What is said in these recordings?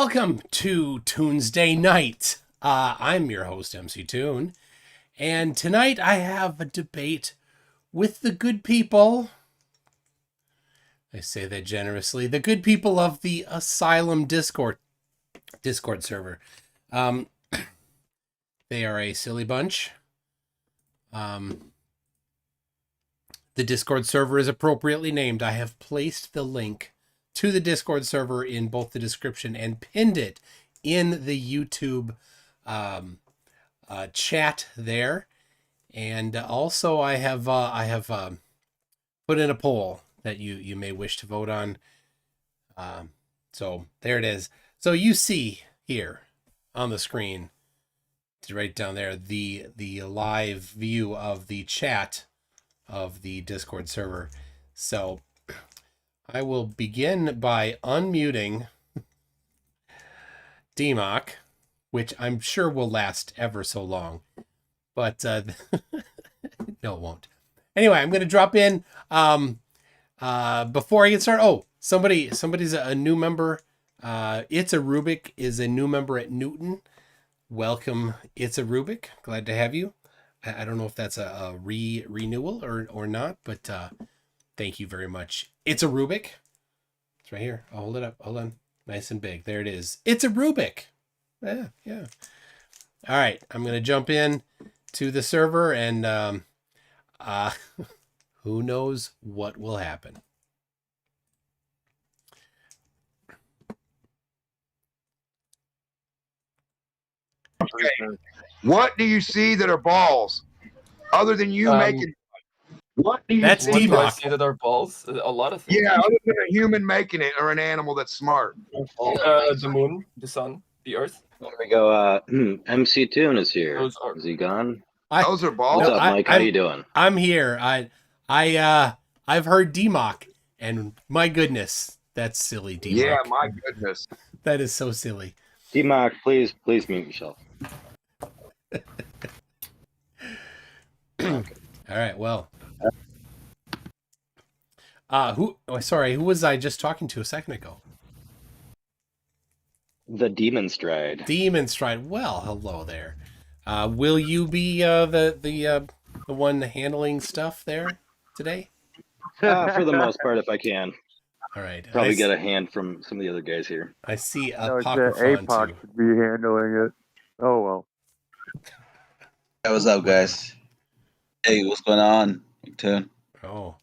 Welcome to Tuesday night. I'm your host, MC Toon, and tonight I have a debate with the good people. I say that generously. The good people of the Asylum Discord server. They are a silly bunch. The Discord server is appropriately named. I have placed the link to the Discord server in both the description and pinned it in the YouTube chat there. And also I have put in a poll that you may wish to vote on. So there it is. So you see here on the screen, right down there, the live view of the chat of the Discord server. So I will begin by unmuting DMOC, which I'm sure will last ever so long, but no, it won't. Anyway, I'm going to drop in before I get started. Oh, somebody's a new member. It's a Rubik is a new member at Newton. Welcome, It's a Rubik. Glad to have you. I don't know if that's a renewal or not, but thank you very much. It's a Rubik. It's right here. I'll hold it up. Hold on. Nice and big. There it is. It's a Rubik. Yeah. All right. I'm going to jump in to the server and who knows what will happen. Okay. What do you see that are balls? Other than you making... What do you That's see? DMOC. What do I see that are balls? A lot of things. Yeah, other than a human making it or an animal that's smart. The moon, the sun, the earth. There we go. MC Toon is here. Those are... Is he gone? Those are balls? What's up, Mike? How you doing? I'm here. I've heard DMOC, and my goodness, that's silly, DMOC. Yeah, my goodness. That is so silly. DMOC, please mute yourself. All right, well. Who was I just talking to a second ago? The Demon Stride. Demon Stride. Well, hello there. Will you be the one handling stuff there today? For the most part, if I can. All right. Probably get a hand from some of the other guys here. I see APOC too. should be handling it. Oh well. Hey, what's up, guys? Hey, what's going on, Toon? Oh.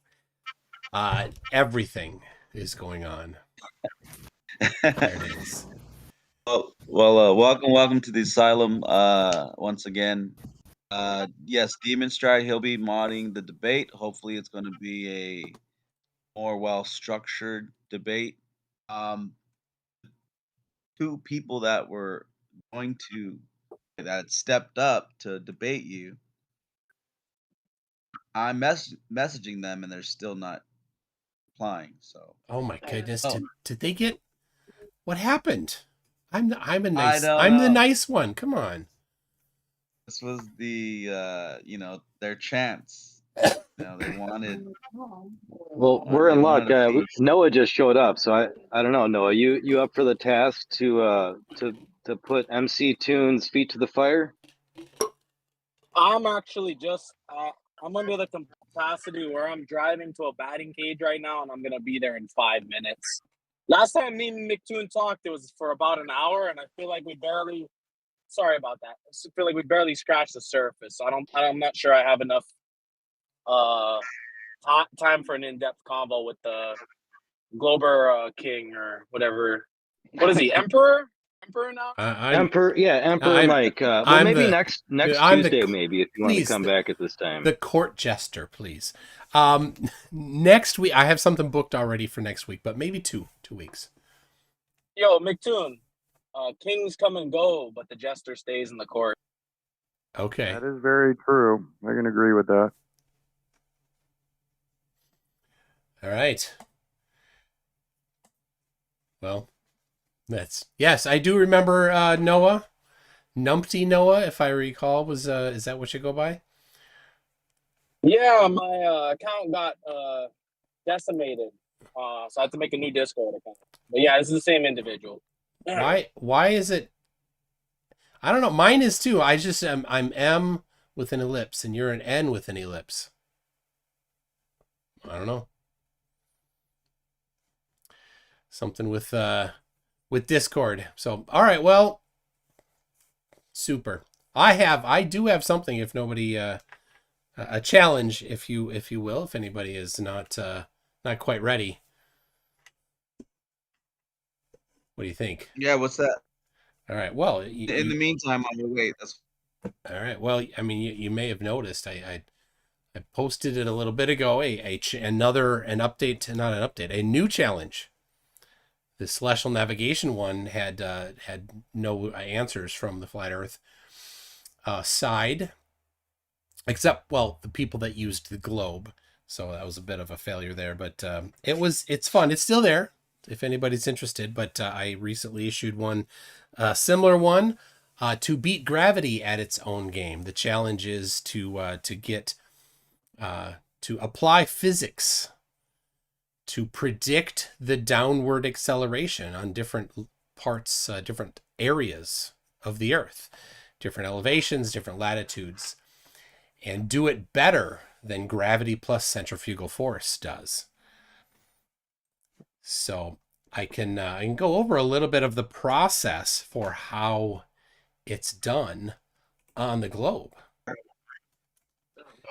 Everything is going on. There it is. Welcome to the Asylum once again. Yes, Demon Stride, he'll be modding the debate. Hopefully it's going to be a more well-structured debate. Two people that were that stepped up to debate you, I'm messaging them and they're still not replying. So. Oh my goodness! Did they get? What happened? I'm the nice one. Come on. This was the their chance. They wanted. Well, we're in luck. Noah just showed up, so I don't know, Noah. You up for the task to put MC Toon's feet to the fire? I'm actually just I'm under the capacity where I'm driving to a batting cage right now, and I'm gonna be there in 5 minutes. Last time me and McToon talked, it was for about an hour, and I feel like we barely. Sorry about that. I feel like we barely scratched the surface. So I'm not sure I have enough time for an in-depth convo with the Glober King or whatever. What is he? Emperor now? Emperor Mike. Well, maybe next Tuesday, maybe, if you want to come back at this time. The court jester, please. Next week, I have something booked already for next week, but maybe two weeks. Yo, McToon, kings come and go, but the jester stays in the court. Okay. That is very true. I can agree with that. All right. Well, yes, I do remember Noah. Numpty Noah, if I recall, is that what you go by? Yeah, my account got decimated, so I had to make a new Discord account. But yeah, this is the same individual. Why is it? I don't know. Mine is too. I'm M with an ellipse, and you're an N with an ellipse. I don't know. Something with Discord. So all right, well, super. I do have something. If nobody a challenge, if you will, if anybody is not quite ready. What do you think? Yeah, what's that? All right. Well, In the meantime, I'm gonna wait. That's all right. Well, I mean, you may have noticed I posted it a little bit ago. An update, not an update, a new challenge. The celestial navigation one had no answers from the flat Earth side, except the people that used the globe. So that was a bit of a failure there, but it's fun. It's still there if anybody's interested. But I recently issued one, similar one, to beat gravity at its own game. The challenge is to apply physics to predict the downward acceleration on different parts, different areas of the Earth, different elevations, different latitudes, and do it better than gravity plus centrifugal force does. So I can go over a little bit of the process for how it's done on the globe.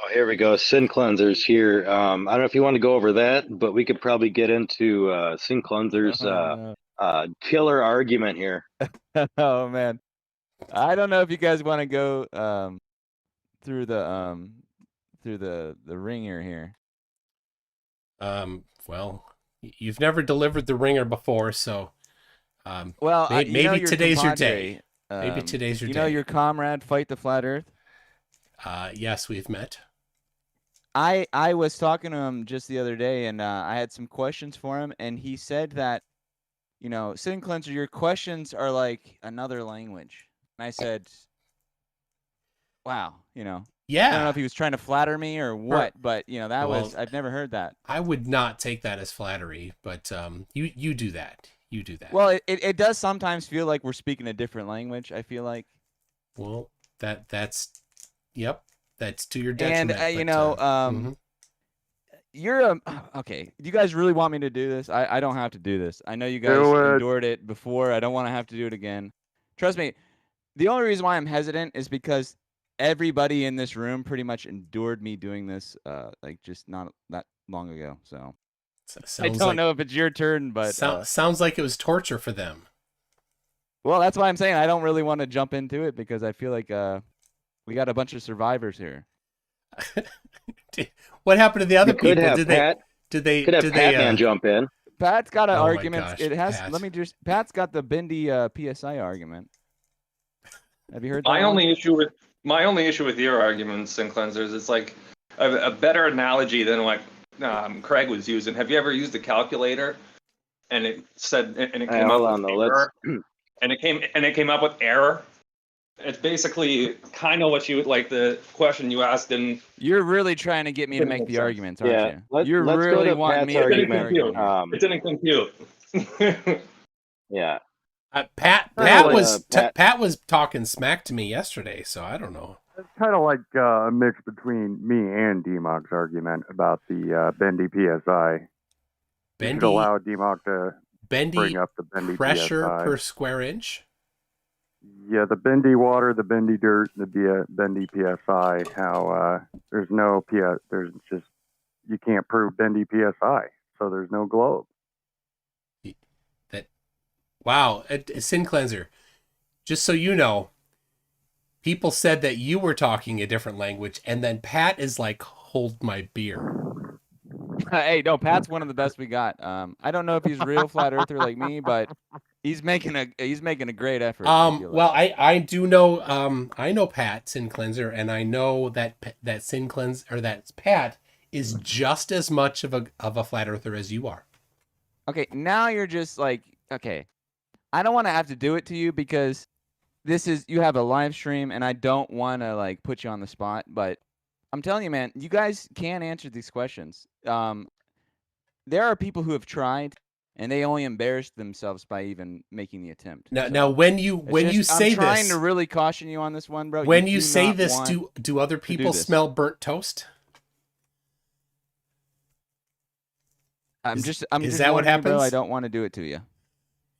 Oh, here we go. Sin cleansers here. I don't know if you want to go over that, but we could probably get into sin cleansers killer argument here. Oh man, I don't know if you guys want to go through the ringer here. Well, you've never delivered the ringer before, so well, maybe today's your day. Maybe today's your day. You know your comrade, Fight the Flat Earth? Yes, we've met. I was talking to him just the other day, and I had some questions for him, and he said that, Sin Cleanser, your questions are like another language. And I said, wow, Yeah. I don't know if he was trying to flatter me or what, but I've never heard that. I would not take that as flattery, but you do that. You do that. Well, it does sometimes feel like we're speaking a different language, I feel like. Well, that's to your detriment. And you're okay. Do you guys really want me to do this? I don't have to do this. I know you guys endured it before. I don't want to have to do it again. Trust me. The only reason why I'm hesitant is because everybody in this room pretty much endured me doing this just not that long ago. So I don't know if it's your turn, but sounds like it was torture for them. Well, that's why I'm saying I don't really want to jump into it, because I feel like we got a bunch of survivors here. What happened to the other people? Did they Patman jump in? Pat's got an argument. Gosh, it has. Pat. Let me just. Pat's got the Bindi PSI argument. Have you heard that? My only issue with your arguments and cleansers is like a better analogy than what Craig was using. Have you ever used a calculator and it said and it came up with error, and it came up with error? It's basically kind of what you like the question you asked. And you're really trying to get me to make the arguments, aren't you? Let's really wanting me to make the argument. It didn't compute. Yeah. Pat was talking smack to me yesterday, so I don't know. It's kind of like a mix between me and DMOG's argument about the Bendy PSI. You should allow DMOG to bring up the Bendy pressure PSI. Per square inch. Yeah, the bendy water, the bendy dirt, the bendy PSI. How there's no there's just you can't prove bendy PSI, so there's no globe. Wow, Sin Cleanser. Just so you know, people said that you were talking a different language, and then Pat is like, "Hold my beer." Hey, no, Pat's one of the best we got. I don't know if he's a real flat earther like me, but he's making a great effort. Well, I do know. I know Pat Sin Cleanser, and I know that Sin Cleanser or that Pat is just as much of a flat earther as you are. Okay, now you're just like, okay, I don't want to have to do it to you because you have a live stream, and I don't want to like put you on the spot, but I'm telling you, man, you guys can answer these questions. There are people who have tried, and they only embarrassed themselves by even making the attempt. Now, when you say I'm trying this, to really caution you on this one, bro. when you do say not this, want do other to do people this. smell burnt toast? I'm Is just that what warning you, bro. I happens? don't want to do it to you.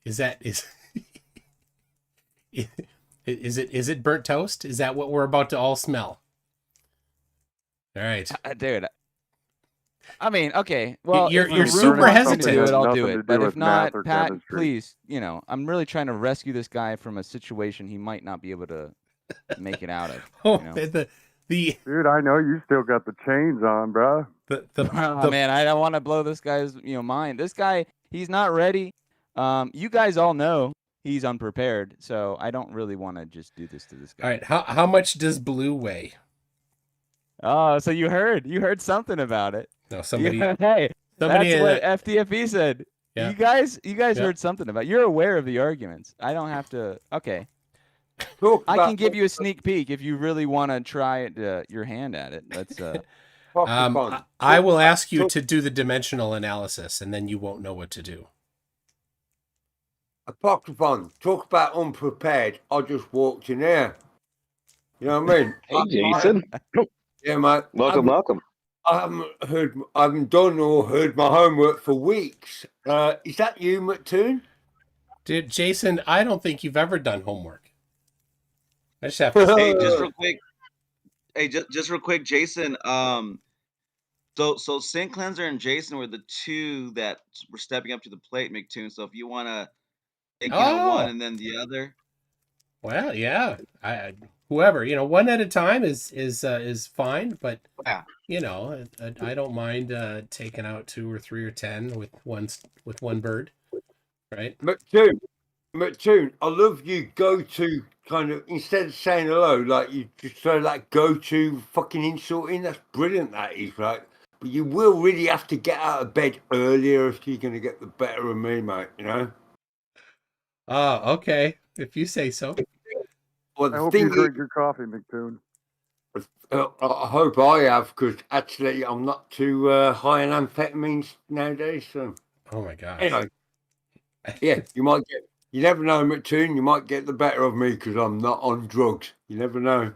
Is it burnt toast? Is that what we're about to all smell? All right, Dude. I mean, okay. Well, You're if the super room wants me to hesitant. do it, I'll Nothing do to it. do But if with math not, or Pat, chemistry. please, I'm really trying to rescue this guy from a situation he might not be able to make it out of. Oh, You know? the Dude, I know you still got the chains on, bro. Oh, man, I don't want to blow this guy's mind. This guy, he's not ready. You guys all know he's unprepared, so I don't really want to just do this to this guy. All right, how much does blue weigh? Oh, so you heard something about it. No, somebody. Hey, Somebody. that's what FTFE said. Yeah. You guys Yeah. heard something about. You're aware of the arguments. I don't have to. Okay. Talk I can about give you a sneak peek if you really want to try it, your hand at it. Let's. I will ask you to do the dimensional analysis, and then you won't know what to do. Apocryphon, talk about unprepared. I just walked in here. You know what I mean? Hey, Jason. Yeah, mate. Welcome. I haven't done or heard my homework for weeks. Is that you, McToon? Dude, Jason, I don't think you've ever done homework. I just have to say. Hey, just real quick. Hey, just real quick, Jason. So Sin Cleanser and Jason were the two that were stepping up to the plate, McToon. So if you want to take one and then the other. Well, yeah. Whoever, one at a time is fine, but Yeah. I don't mind taking out 2 or 3 or 10 with one bird, right? McToon, I love you go-to kind of, instead of saying hello, like you just throw that go-to fucking insult in. That's brilliant, that is, right? But you will really have to get out of bed earlier if you're going to get the better of me, mate, Oh, okay. If you say so. Well, I hope you drink your coffee, McToon. I hope I have, because actually I'm not too high on amphetamines nowadays. So. Oh my gosh. Anyway, yeah, you never know, McToon, you might get the better of me because I'm not on drugs. You never know.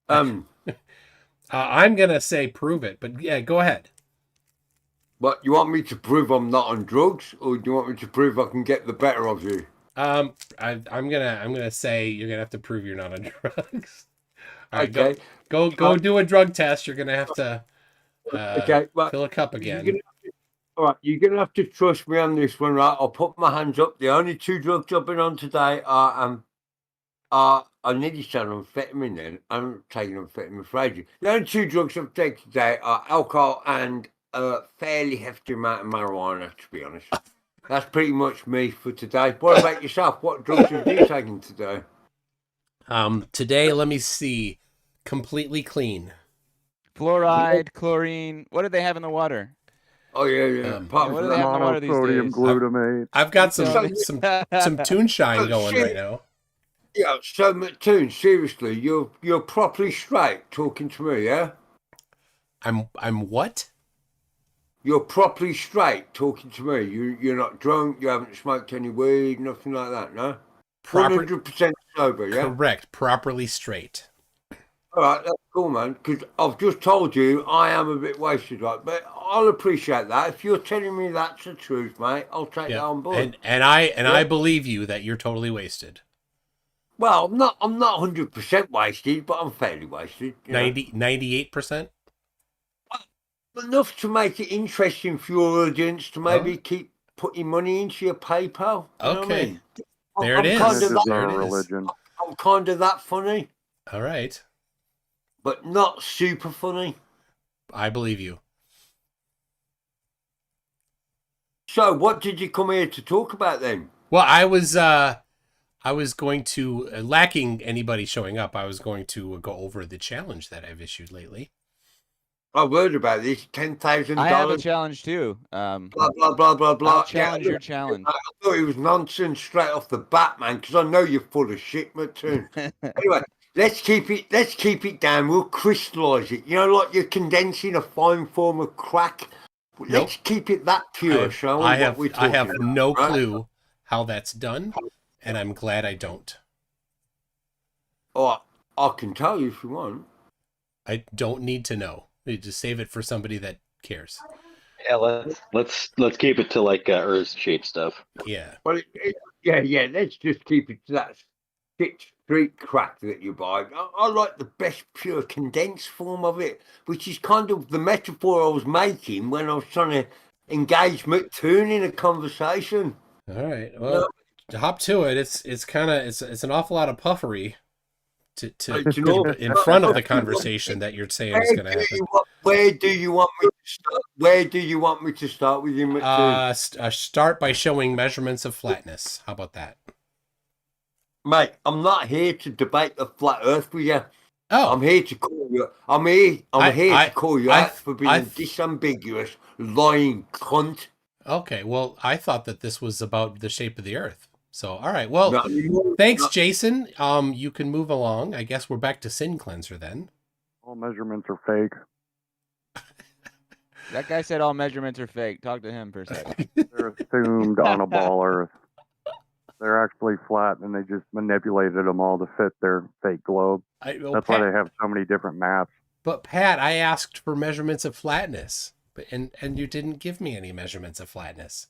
I'm going to say prove it, but yeah, go ahead. But you want me to prove I'm not on drugs, or do you want me to prove I can get the better of you? I'm gonna say you're gonna have to prove you're not on drugs. All right, Okay. Go do a drug test. You're gonna have to fill a cup again. All right, you're gonna have to trust me on this one, right? I'll put my hands up. The only 2 drugs I've been on today are I nearly said amphetamine then. I'm taking amphetamine for ages. The only 2 drugs I've taken today are alcohol and a fairly hefty amount of marijuana, to be honest. That's pretty much me for today. What about yourself? What drugs have you taken today? Today, let me see. Completely clean. Fluoride, chlorine. What do they have in the water? Oh yeah. What do they have in the water these Monosodium days? glutamate. I've got some toonshine going right now. Yeah, so McToon, seriously, you're properly straight talking to me, yeah? I'm what? You're properly straight talking to me. You're not drunk, you haven't smoked any weed, nothing like that, no? 100% sober, yeah? Correct. Properly straight. All right, that's cool, man, because I've just told you I am a bit wasted, right? But I'll appreciate that. If you're telling me that's the truth, mate, I'll take that on board. And I believe you that you're totally wasted. Well, I'm not 100% wasted, but I'm fairly wasted. 98%? Enough to make it interesting for your audience to maybe keep putting money into your PayPal. Okay. There it is. Religion. I'm kind of that funny. All right. But not super funny. I believe you. So, what did you come here to talk about then? Well, I was going to, lacking anybody showing up, I was going to go over the challenge that I've issued lately. I've heard about this, $10,000. I have a challenge too. Blah, blah, blah, blah, blah. I'll challenge your challenge. I thought it was nonsense straight off the bat, man, because I know you're full of shit, McToon. Anyway, let's keep it down. We'll crystallise it. You know, like you're condensing a fine form of crack Let's keep it that pure, shall we? I have What we're talking about, no right? clue how that's done, and I'm glad I don't. Oh, I can tell you if you want. I don't need to know. You just save it for somebody that cares. Yeah, let's keep it to like Earth shape stuff. Yeah. Well, yeah. Let's just keep it to that street crack that you buy. I like the best pure condensed form of it, which is kind of the metaphor I was making when I was trying to engage McToon in a conversation. All right. Well, hop to it. It's kind of it's an awful lot of puffery to in front of the conversation that you're saying is going to happen. Where do you want me to start? Where do you want me to start with you, McToon? Start by showing measurements of flatness. How about that? Mate, I'm not here to debate the flat Earth with you. Oh, I'm here to call you. I'm here to call you out for being disambiguous, lying cunt. Okay, well, I thought that this was about the shape of the Earth. So, all right. Well, thanks, Jason. You can move along. I guess we're back to Sin Cleanser then. All measurements are fake. That guy said all measurements are fake. Talk to him for a second. They're assumed on a ball Earth. They're actually flat, and they just manipulated them all to fit their fake globe. That's why they have so many different maps. But Pat, I asked for measurements of flatness, and you didn't give me any measurements of flatness.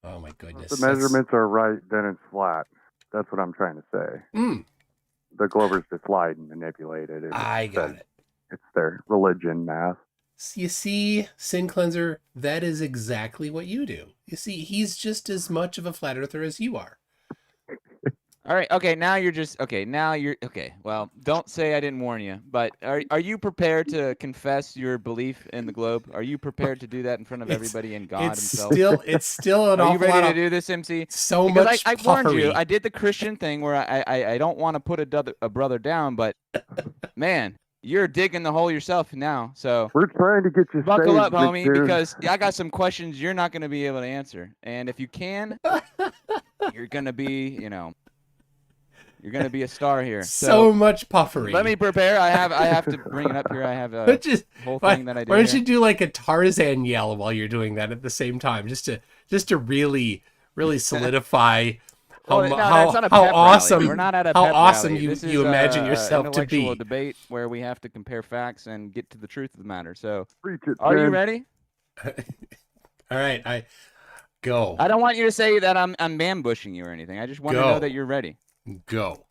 Oh my goodness! If the measurements are right, then it's flat. That's what I'm trying to say. The glober's just lied and manipulated. I got it. It's their religion math. You see, Sin Cleanser, that is exactly what you do. You see, he's just as much of a flat earther as you are. All right. Okay. Now you're just okay. Now you're okay. Well, don't say I didn't warn you. But are you prepared to confess your belief in the globe? Are you prepared to do that in front of everybody and God himself? It's still an awful lot. Are you ready to do this, MC? So because much. I warned you. I did the Christian thing where I don't want to put a brother down, but man, you're digging the hole yourself now. So we're trying to get you buckle saved, up, homie, dude. because I got some questions you're not going to be able to answer, and if you can, you're going to be, you're gonna be a star here. So much puffery. Let me prepare. I have to bring it up here. I have a whole thing that I do. Why don't you do like a Tarzan yell while you're doing that at the same time, just to really solidify how awesome We're not at a how pep awesome rally. you imagine yourself to be. Intellectual debate where we have to compare facts and get to the truth of the matter. So, it, are you ready? All right, go. I don't want you to say that I'm ambushing you or anything. I just want to know that you're ready. Go.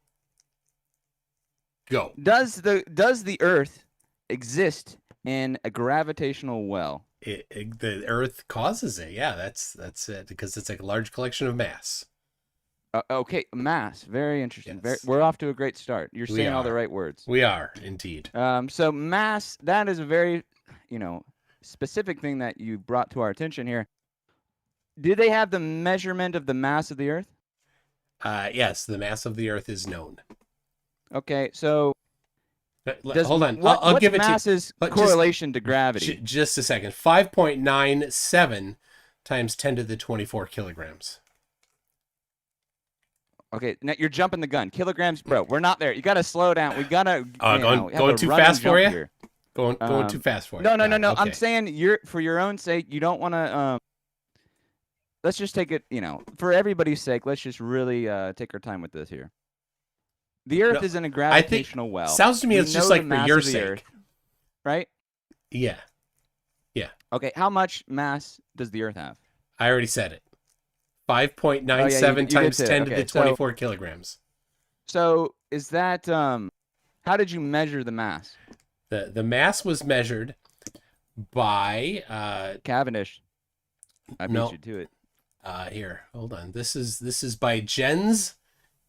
Does the Earth exist in a gravitational well? The Earth causes it. Yeah, that's it, because it's like a large collection of mass. Okay, mass. Very interesting. Yes. We're off to a great start. You're saying all the right words. We are indeed. So mass. That is a very, specific thing that you brought to our attention here. Do they have the measurement of the mass of the Earth? Yes, the mass of the Earth is known. Okay, so hold on. I'll give it to you. What's mass's correlation to gravity? Just a second. 5.97 times 10 to the 24 kilograms. Okay, now you're jumping the gun. Kilograms, bro. We're not there. You got to slow down. We got to going too fast for you? Here. Going too fast for you. No. Okay. I'm saying for your own sake, you don't want to let's just take it, for everybody's sake, let's just really take our time with this here. The Earth is in a gravitational well. Sounds to me it's just like for your sake. Earth, right? Yeah. Okay, how much mass does the Earth have? I already said it. 5.97 times 10 to the 24 kilograms. So is that, how did you measure the mass? The mass was measured by... Cavendish. I beat you to it. Here, hold on. This is by Jens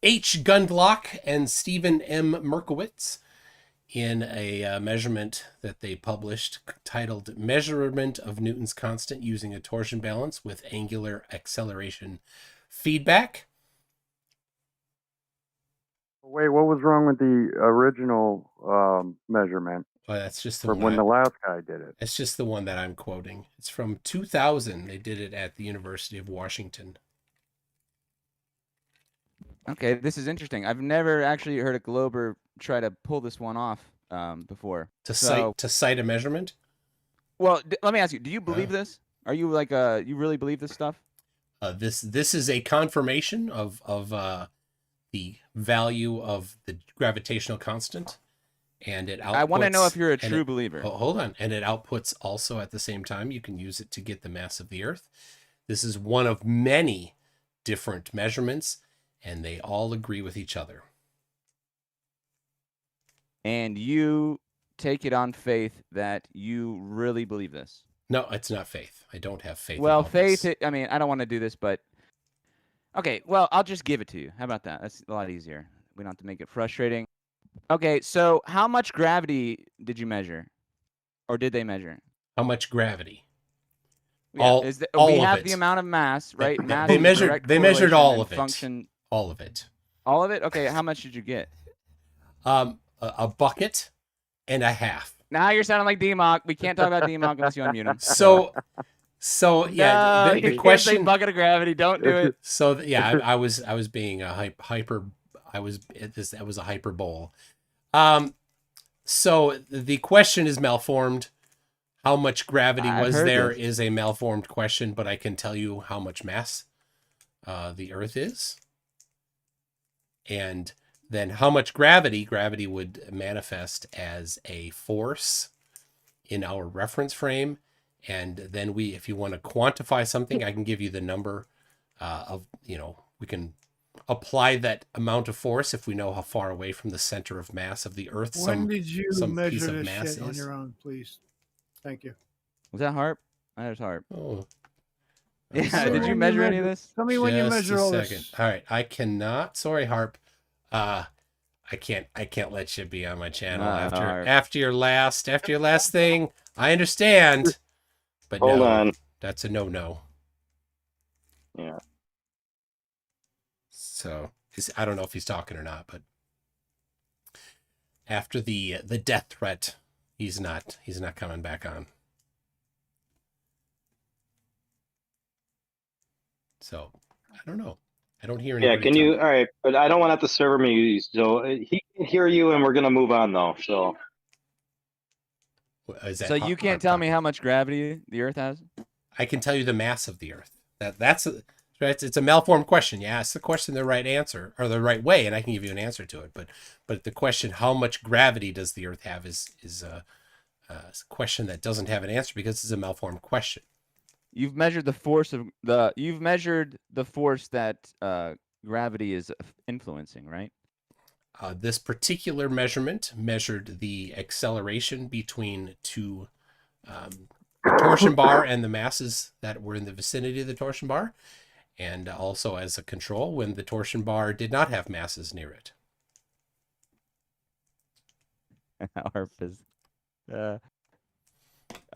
H. Gundlach and Stephen M. Merkowitz in a measurement that they published titled Measurement of Newton's Constant Using a Torsion Balance with Angular Acceleration Feedback. Wait, what was wrong with the original measurement? Well, that's just from when the last guy did it. It's just the one that I'm quoting. It's from 2000. They did it at the University of Washington. Okay, this is interesting. I've never actually heard a glober try to pull this one off before. To cite a measurement? Well, let me ask you: do you believe this? Are you like you really believe this stuff? This is a confirmation of the value of the gravitational constant, and it outputs. I want to know if you're a true believer. Hold on, and it outputs also at the same time. You can use it to get the mass of the Earth. This is one of many different measurements, and they all agree with each other. And you take it on faith that you really believe this. No, it's not faith. I don't have faith. Well, faith. I mean, I don't want to do this, but okay. Well, I'll just give it to you. How about that? That's a lot easier. We don't have to make it frustrating. Okay, so how much gravity did you measure, or did they measure? How much gravity? Yeah, all we of have it. the amount of mass, right? Mass they measured. They measured all of it. Function. All of it. All of it. Okay, how much did you get? A bucket and a half. Now you're sounding like D-Mock. We can't talk about D-Mock unless you unmute him. So yeah, no, the question. Say bucket of gravity. Don't do it. So yeah, I was being a hyper. That was a hyperbole. So the question is malformed. How much gravity was there is a malformed question, but I can tell you how much mass the Earth is. And then how much gravity would manifest as a force in our reference frame. And then if you want to quantify something, I can give you the number we can apply that amount of force if we know how far away from the center of mass of the Earth When did you measure this mass shit on your own, please? Thank you. Was that Harp? That was Harp. Oh. Yeah, did you measure any of this? Tell me when you measure all this. All right, I cannot. Sorry, Harp. I can't let you be on my channel after your last thing. I understand, but hold on. That's a no. Yeah. So I don't know if he's talking or not, but after the death threat, he's not coming back on. So I don't know. I don't hear anybody. Yeah, can you? All right, but I don't want to have to server me. So he can hear you, and we're gonna move on though. So. So you can't tell me how much gravity the Earth has? I can tell you the mass of the Earth. That's right. It's a malformed question. You ask the question the right answer or the right way, and I can give you an answer to it. But the question, how much gravity does the Earth have, is a question that doesn't have an answer because it's a malformed question. You've measured the force that gravity is influencing, right? This particular measurement measured the acceleration between two the torsion bar and the masses that were in the vicinity of the torsion bar, and also as a control when the torsion bar did not have masses near it. Harp is.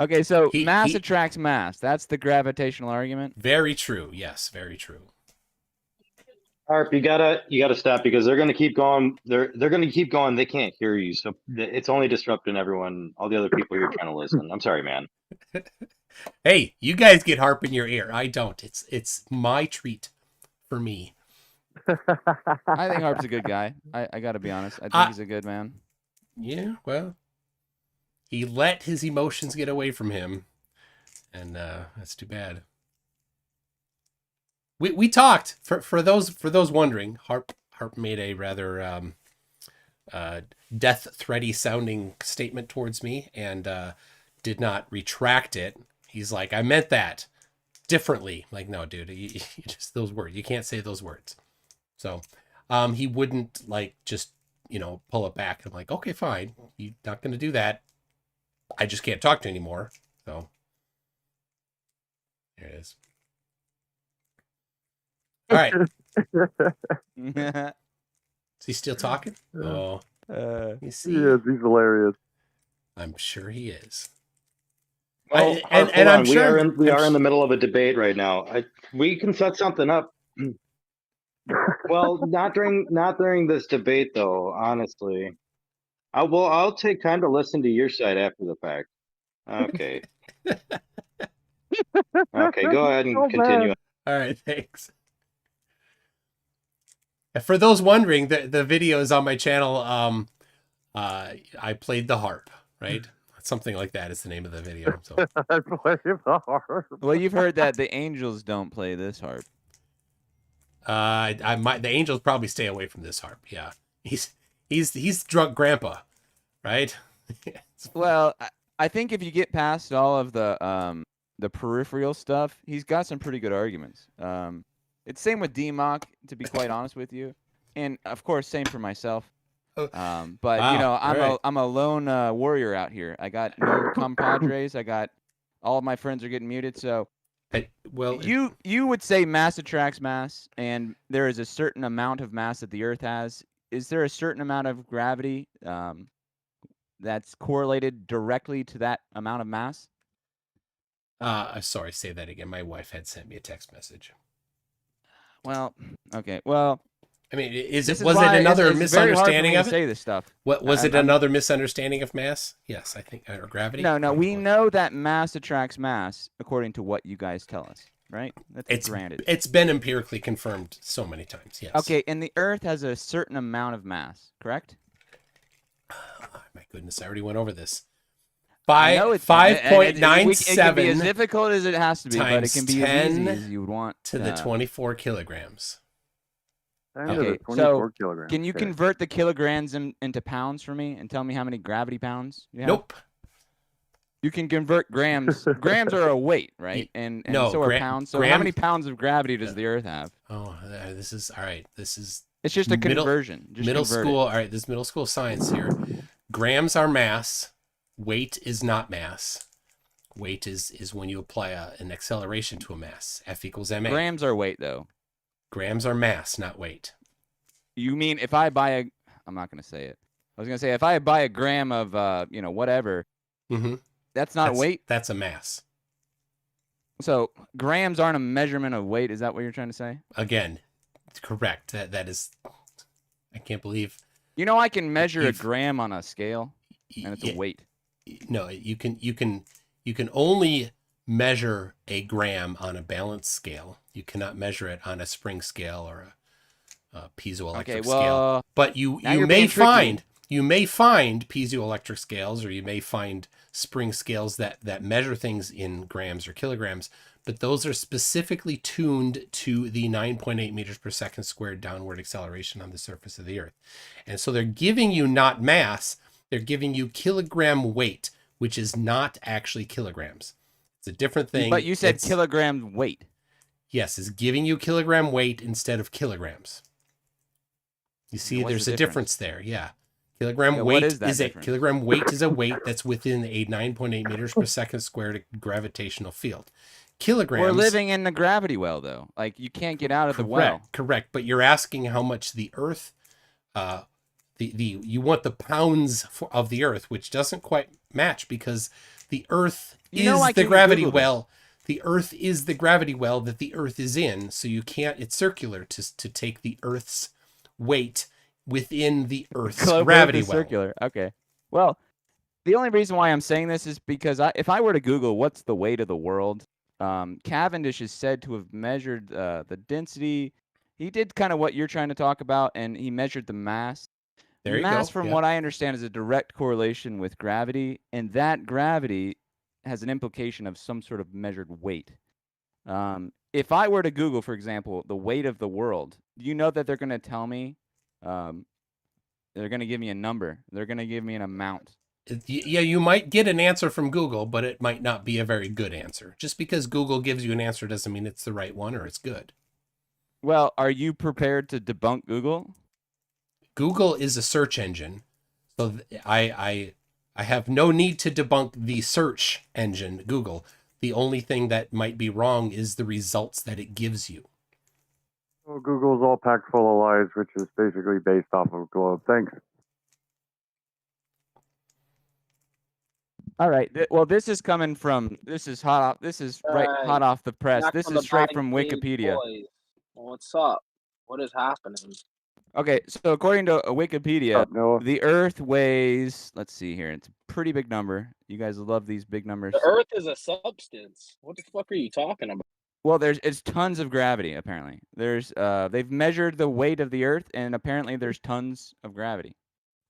Okay, so mass attracts mass. That's the gravitational argument. Very true. Yes, very true. Harp, you gotta stop because they're gonna keep going. They're gonna keep going. They can't hear you, so it's only disrupting everyone. All the other people here trying to listen. I'm sorry, man. Hey, you guys get Harp in your ear. I don't. It's my treat for me. I think Harp's a good guy. I gotta be honest. I think he's a good man. Yeah, well, he let his emotions get away from him, and that's too bad. We talked for those wondering. Harp made a rather death threaty sounding statement towards me and did not retract it. He's like, I meant that differently. I'm like, no, dude, you just those words. You can't say those words. So he wouldn't just pull it back. I'm like, okay, fine. You're not going to do that. I just can't talk to you anymore. So there it is. All right. Is he still talking? Oh, you see, yes, he's hilarious. I'm sure he is. Well, and I'm sure we are in the middle of a debate right now. We can set something up. Well, not during this debate though. Honestly, I'll take time to listen to your side after the fact. Okay. Okay, go ahead and continue. All right, thanks. For those wondering, the video is on my channel. I played the harp, right? something like that is the name of the video. So I play the harp. Well, you've heard that the angels don't play this harp. the angels probably stay away from this harp. Yeah, he's drunk grandpa, right? Well, I think if you get past all of the peripheral stuff, he's got some pretty good arguments. It's same with D-Mock, to be quite honest with you, and of course, same for myself. But Wow. you know, Right. I'm a lone warrior out here. I got no compadres. I got all of my friends are getting muted. So, you would say mass attracts mass, and there is a certain amount of mass that the Earth has. Is there a certain amount of gravity that's correlated directly to that amount of mass? Sorry, say that again. My wife had sent me a text message. Well, okay. Well, I mean, was it why another it's very hard for misunderstanding me of to it? say this stuff. What was it? Another misunderstanding of mass? Yes, I think, or gravity. No. We know that mass attracts mass according to what you guys tell us, right? That's granted. It's been empirically confirmed so many times. Yes. Okay, and the Earth has a certain amount of mass, correct? Oh, my goodness, I already went over this. 5.97. It can be as 5.97 difficult as it has to be, but it can be as easy as you would want. to the 24 kilograms. Okay, so can you convert the kilograms into pounds for me and tell me how many gravity pounds you have? Nope. You can convert grams. Grams are a weight, right? And no, so are pounds. So how many pounds of gravity does the Earth have? Oh, this is all right. It's just a conversion. Middle school. All right, this middle school science here. Grams are mass. Weight is not mass. Weight is when you apply an acceleration to a mass. F equals ma. Grams are weight, though. Grams are mass, not weight. You mean if I buy I'm not going to say it. I was going to say if I buy a gram of whatever. Mm-hmm. That's not weight. That's a mass. So grams aren't a measurement of weight. Is that what you're trying to say? Again, correct. That is. I can't believe. I can measure a gram on a scale, and it's a weight. No, you can only measure a gram on a balance scale. You cannot measure it on a spring scale or a piezoelectric scale. But you may find piezoelectric scales, or you may find spring scales that measure things in grams or kilograms, but those are specifically tuned to the 9.8 meters per second squared downward acceleration on the surface of the Earth. And so they're giving you not mass, they're giving you kilogram weight, which is not actually kilograms. It's a different thing. But you said kilogram weight. Yes, it's giving you kilogram weight instead of kilograms. You see, there's a difference there. Yeah. Kilogram weight kilogram weight is a weight that's within a 9.8 meters per second squared gravitational field. Kilograms. We're living in the gravity well, though. Like, you can't get out of the well. Correct. But you're asking how much the Earth, you want the pounds of the Earth, which doesn't quite match because the Earth is the gravity well. The Earth is the gravity well that the Earth is in, so you can't. It's circular to take the Earth's weight within the Earth's gravity well. Circular. Okay. Well, the only reason why I'm saying this is because if I were to Google what's the weight of the world, Cavendish is said to have measured the density. He did kind of what you're trying to talk about, and he measured the mass. There you mass, go. from what I understand, is a direct correlation with gravity, and that gravity has an implication of some sort of measured weight. If I were to Google, for example, the weight of the world, do you know that they're going to tell me? They're going to give me a number. They're going to give me an amount. Yeah, you might get an answer from Google, but it might not be a very good answer. Just because Google gives you an answer doesn't mean it's the right one or it's good. Well, are you prepared to debunk Google? Google is a search engine, so I have no need to debunk the search engine, Google. The only thing that might be wrong is the results that it gives you. Well, Google's all packed full of lies, which is basically based off of Globe. Thanks. All right. Well, this is coming from. This is hot off. This is hot off the press. This is straight from Wikipedia. What's up? What is happening? Okay, so according to Wikipedia, the Earth weighs. Let's see here. It's a pretty big number. You guys love these big numbers. The Earth is a substance. What the fuck are you talking about? Well, it's tons of gravity. Apparently, they've measured the weight of the Earth, and apparently there's tons of gravity.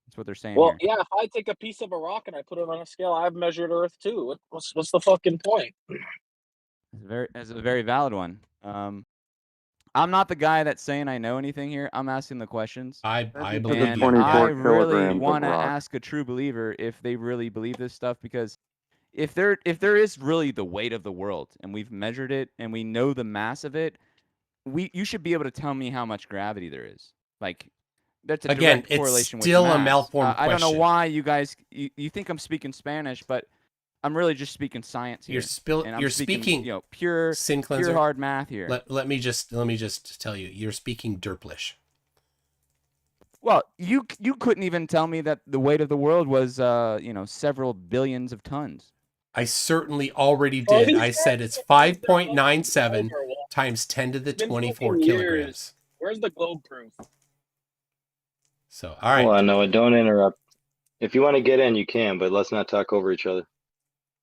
That's what they're saying Well, here. yeah, if I take a piece of a rock and I put it on a scale, I've measured Earth too. What's the fucking point? It's a very valid one. I'm not the guy that's saying I know anything here. I'm asking the questions. I believe And you. I 24 really kilograms of want to rock. ask a true believer if they really believe this stuff, because if there is really the weight of the world and we've measured it and we know the mass of it, you should be able to tell me how much gravity there is. Like, that's a Again, direct it's correlation with still a mass. malformed I don't know question. why you guys you think I'm speaking Spanish, but I'm really just speaking science here. You're speaking pure Sin pure Cleanser. hard math here. Let me just tell you, you're speaking derplish. Well, you couldn't even tell me that the weight of the world was several billions of tons. I certainly already did. I said it's 5.97 times 10 to the 24 kilograms. Where's the globe proof? So, all right. Hold on, Noah, don't interrupt. If you want to get in, you can, but let's not talk over each other.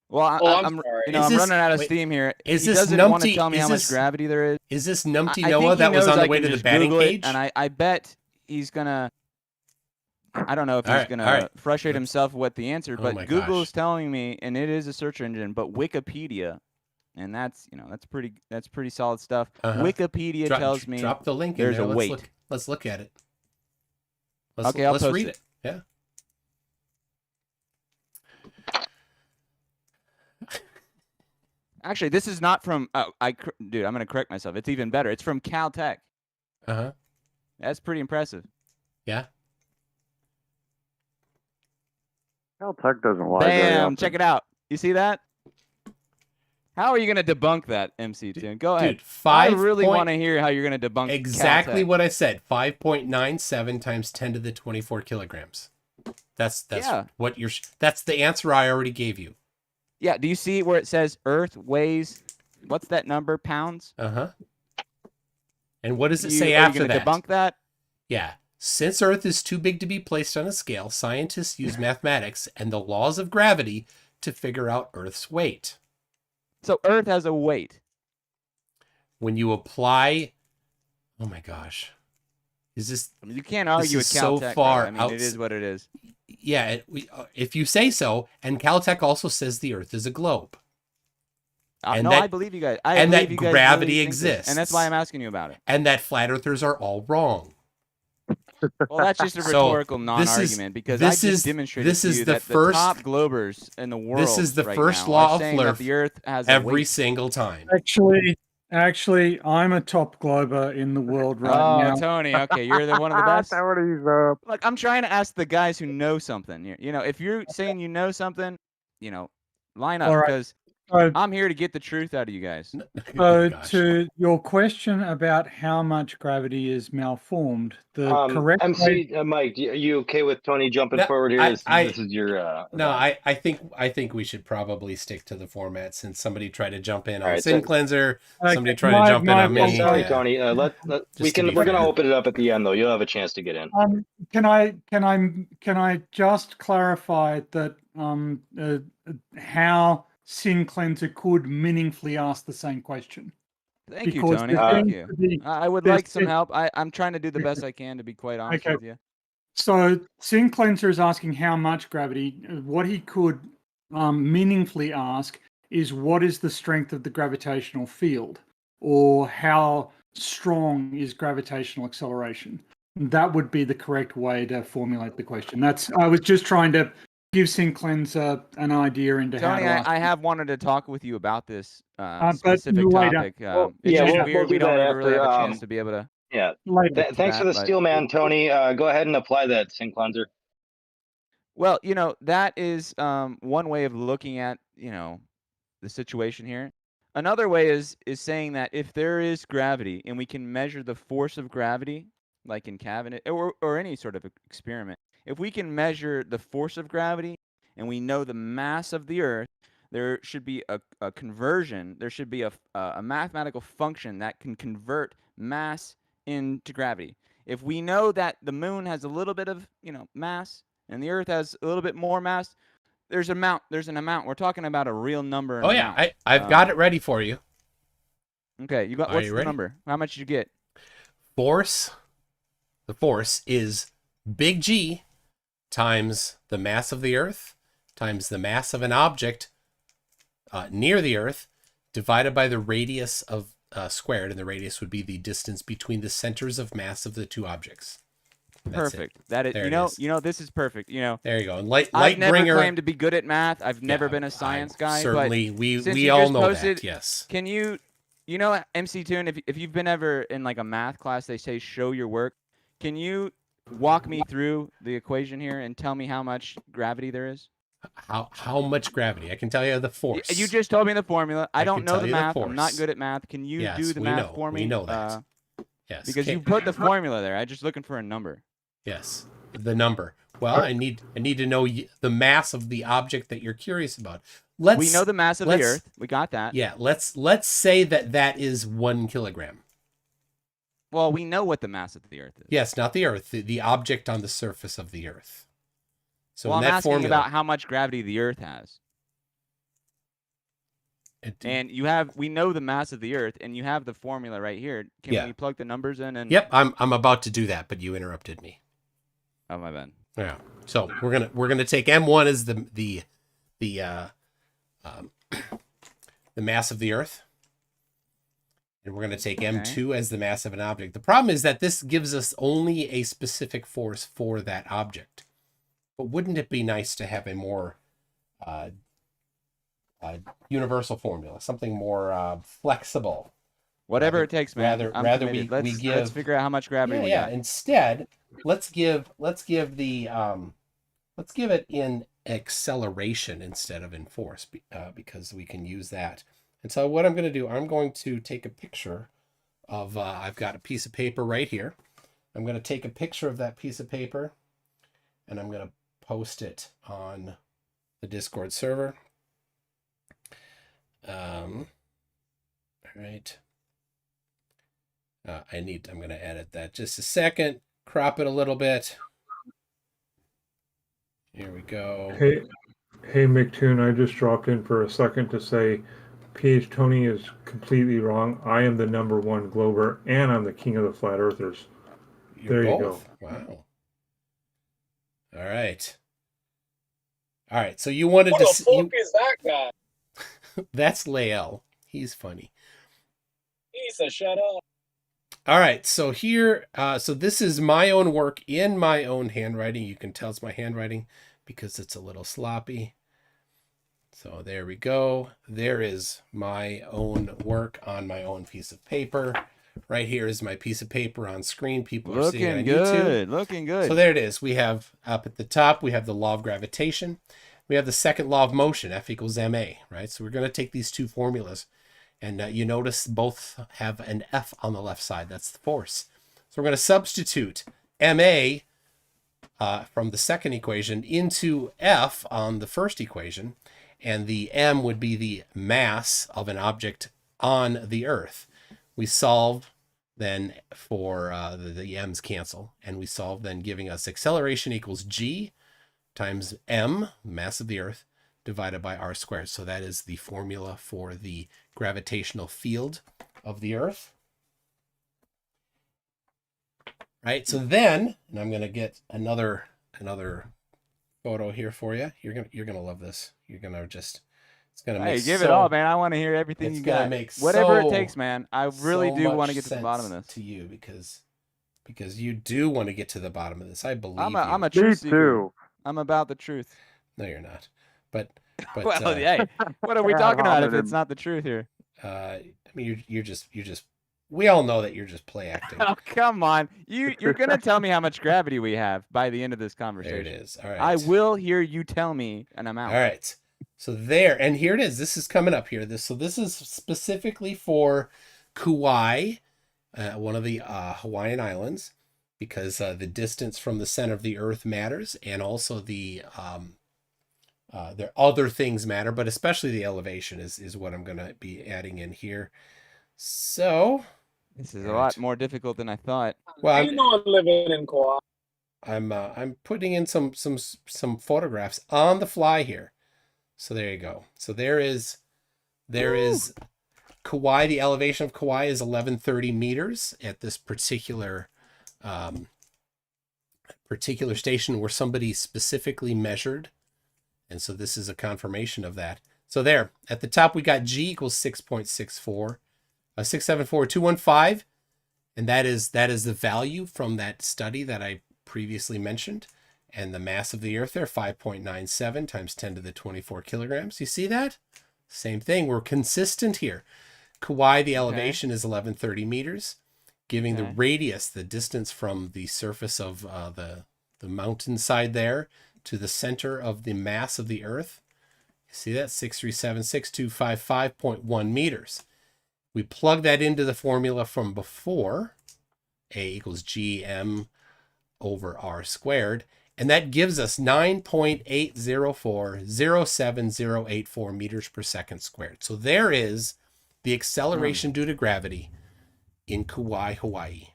Well, I'm sorry. I'm running out of steam here. Is he this doesn't want to tell me how much gravity there is. Is this numpty I Noah think that he was knows on the I way can to the just batting Google it, cage? and I bet he's gonna. I don't know if All he's right, gonna all right. frustrate himself with the answer, Oh but my Google gosh. is telling me, and it is a search engine, but Wikipedia, and that's pretty solid stuff. Wikipedia tells me drop the link in there's there. a weight. Let's look at it. Okay, I'll let's post read it. Yeah. Actually, this is not from. Dude, I'm gonna correct myself. It's even better. It's from Caltech. That's pretty impressive. Yeah. Caltech doesn't lie very Bam! often. Check it out. You see that? How are you gonna debunk that, MC Tune? Go ahead. Dude, I really want to hear how you're gonna debunk exactly Caltech. what I said. 5.97 times 10 to the 24 kilograms. That's what you're. That's the answer I already gave you. Yeah. Do you see where it says Earth weighs? What's that number? Pounds. And what does it say after that? Are you gonna debunk that? Yeah. Since Earth is too big to be placed on a scale, scientists use mathematics and the laws of gravity to figure out Earth's weight. So Earth has a weight. When you apply, oh my gosh, is this? You can't argue with Caltech. So far, I mean, it is what it is. Yeah, if you say so, and Caltech also says the Earth is a globe. No, I believe you guys. And that gravity exists. And that's why I'm asking you about it. And that flat earthers are all wrong. Well, that's just a rhetorical non-argument, because I just demonstrated to you that the top globers in the world This is the right first now law are of saying that Flurf the Earth has every a weight. single time. Actually, I'm a top glober in the world right now. Oh, Tony, okay, you're one of the best. Look, I'm trying to ask the guys who know something. You know, if you're saying you know something, line up, because I'm here to get the truth out of you guys. So, to your question about how much gravity is malformed, the correct MC Mike, are you okay with Tony jumping forward here? This is your no. I think we should probably stick to the format, since somebody tried to jump in on right, Sin Cleanser. Somebody tried to jump in on me. Sorry, Tony. We're gonna open it up at the end, though. You'll have a chance to get in. Can I just clarify that how Sin Cleanser could meaningfully ask the same question? Thank you, Tony. Thank you. I would like some help. I'm trying to do the best I can, to be quite honest with you. So Sin Cleanser is asking how much gravity. What he could meaningfully ask is, what is the strength of the gravitational field, or how strong is gravitational acceleration? That would be the correct way to formulate the question. I was just trying to give Sin Cleanser an idea into how to ask. I have wanted to talk with you about this specific topic. It's just weird we don't ever really have a chance to be able to. Yeah. Thanks for the steel man, Tony. Go ahead and apply that, Sin Cleanser. Well, that is one way of looking at the situation here. Another way is saying that if there is gravity and we can measure the force of gravity, like in cabinet or any sort of experiment, if we can measure the force of gravity and we know the mass of the Earth, there should be a conversion. There should be a mathematical function that can convert mass into gravity. If we know that the moon has a little bit of mass and the Earth has a little bit more mass, there's an amount. We're talking about a real number. Oh yeah, I've got it ready for you. Okay, you got. What's the number? How much did you get? The force is big G times the mass of the Earth times the mass of an object near the Earth divided by the radius of squared, and the radius would be the distance between the centers of mass of the two objects. That's Perfect. That is, There you it know, is. you know, this is perfect. You know, There you go. And I've never Lightbringer, claimed to be good at math. I've never Yeah, been a science guy. certainly, but we since we you all just know posted, that. Yes. Can you, you know, MC Toon, if you've been ever in like a math class, they say show your work. Can you walk me through the equation here and tell me how much gravity there is? How much gravity? I can tell you the force. You just told me the formula. I don't can know tell the you the math. I'm not force. good at math. Can you Yes, do the we math know. for me? We know that. Yes. Because Okay. you put the formula there. I'm just looking for a number. Yes, the number. Well, I need to know the mass of the object that you're curious about. We know the mass of the Earth. We got that. Yeah, let's say that is 1 kilogram. Well, we know what the mass of the Earth is. Yes, not the Earth, the object on the surface of the Earth. So well, in I'm that asking formula, about how much gravity the Earth has. And we know the mass of the Earth, and you have the formula right here. Can we plug the numbers in? And Yep, I'm about to do that, but you interrupted me. Oh, my bad. Yeah. So we're gonna take M1 as the mass of the Earth, and we're gonna take M2 as the mass of an object. The problem is that this gives us only a specific force for that object. But wouldn't it be nice to have a more universal formula, something more flexible? Whatever it takes, man. Rather we give. Let's figure out how much gravity we got. Instead, let's give it in acceleration instead of in force, because we can use that. And so what I'm going to do, I'm going to take a picture of. I've got a piece of paper right here. I'm going to take a picture of that piece of paper, and I'm going to post it on the Discord server. All right. I'm going to edit that just a second, crop it a little bit. Here we go. Hey, McToon, I just dropped in for a second to say PH Tony is completely wrong. I am the #1 Glober, and I'm the king of the flat earthers. There you go. Wow. All right. So you wanted to see. What the fuck is that guy? That's Lael. He's funny. He's a shut up. All right, so here, so this is my own work in my own handwriting. You can tell it's my handwriting because it's a little sloppy. So there we go. There is my own work on my own piece of paper. Right here is my piece of paper on screen. People are seeing it on YouTube. Looking good. So there it is. We have up at the top, we have the law of gravitation. We have the second law of motion, F equals ma, right? So we're going to take these two formulas. And you notice both have an F on the left side. That's the force. So we're going to substitute ma from the second equation into F on the first equation. And the m would be the mass of an object on the Earth. We solve then for the m's cancel. And we solve then giving us acceleration equals g times m, mass of the Earth, divided by r squared. So that is the formula for the gravitational field of the Earth. Right, so then, and I'm gonna get another photo here for you. You're gonna love this. You're gonna just, it's gonna make give it all, man. I want to hear everything you got. Make whatever so, it takes, man. I really so do want to much get to the bottom of this. to you because you do want to get to the bottom of this. I believe I'm a Me truth seeker. too. I'm about the truth. No, you're not. But Well, yeah. What are we talking about if it's not the truth here? I mean, you're just. We all know that you're just play acting. Oh, come on. You're going to tell me how much gravity we have by the end of this conversation. There it is. All right. I will hear you tell me an amount. All right. So there, and here it is. This is coming up here. This is specifically for Kauai, one of the Hawaiian islands, because the distance from the center of the Earth matters, and also there other things matter, but especially the elevation is what I'm going to be adding in here. So this is a lot more difficult than I thought. Well, I'm not living in Kauai. I'm putting in some photographs on the fly here. So there you go. So there is Kauai. The elevation of Kauai is 1130 meters at this particular particular station where somebody specifically measured. And so this is a confirmation of that. So there, at the top, we got G equals 6.64, 674,215. And that is the value from that study that I previously mentioned. And the mass of the Earth there, 5.97 times 10 to the 24 kilograms. You see that? Same thing. We're consistent here. Kauai, the elevation is 1130 meters, giving the radius, the distance from the surface of the mountainside there to the center of the mass of the Earth. You see that? 637,6255.1 meters. We plug that into the formula from before, A equals GM over R squared, and that gives us 9.80407,084 meters per second squared. So there is the acceleration due to gravity in Kauai, Hawaii.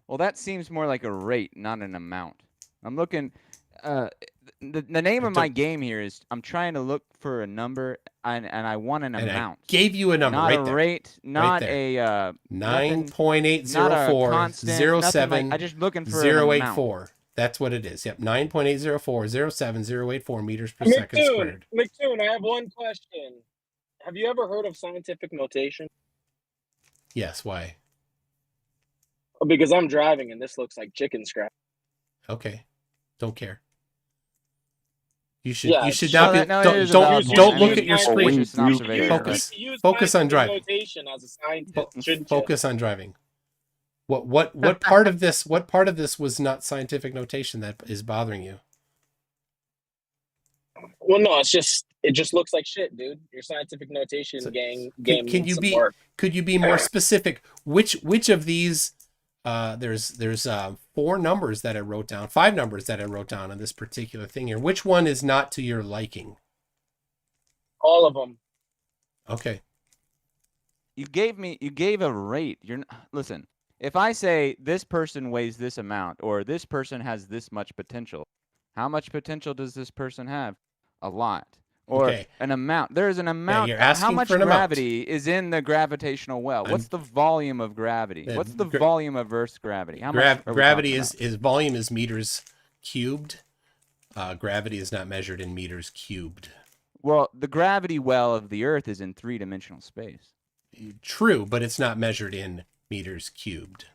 Well, that seems more like a rate, not an amount. I'm looking. The name of my game here is I'm trying to look for a number, and I want an amount. I gave you a number not right a there. rate, not right there. a 9.80407 I just looking for an amount. That's what it is. Yep, 9.80407,084 meters per second squared. McToon, I have one question. Have you ever heard of scientific notation? Yes. Why? Oh, because I'm driving and this looks like chicken scratch. Okay. Don't care. You should Yeah, not be. Don't look at your screen. Focus on driving. Notation as a scientist, focus on driving. What part of this? What part of this was not scientific notation that is bothering you? Well, no, it just looks like shit, dude. Your scientific notation game Can you be? work. Could you be more specific? Which of these? There's 4 numbers that I wrote down, 5 numbers that I wrote down on this particular thing here. Which one is not to your liking? All of them. Okay. You gave a rate. Listen. If I say this person weighs this amount or this person has this much potential, how much potential does this person have? A lot. Or an amount. There is an amount. You're asking how much for an gravity is in the gravitational well? What's the volume of gravity? What's the volume of Earth's gravity? How much gravity is volume is meters cubed. Gravity is not measured in meters cubed. Well, the gravity well of the Earth is in 3-dimensional space. True, but it's not measured in meters cubed.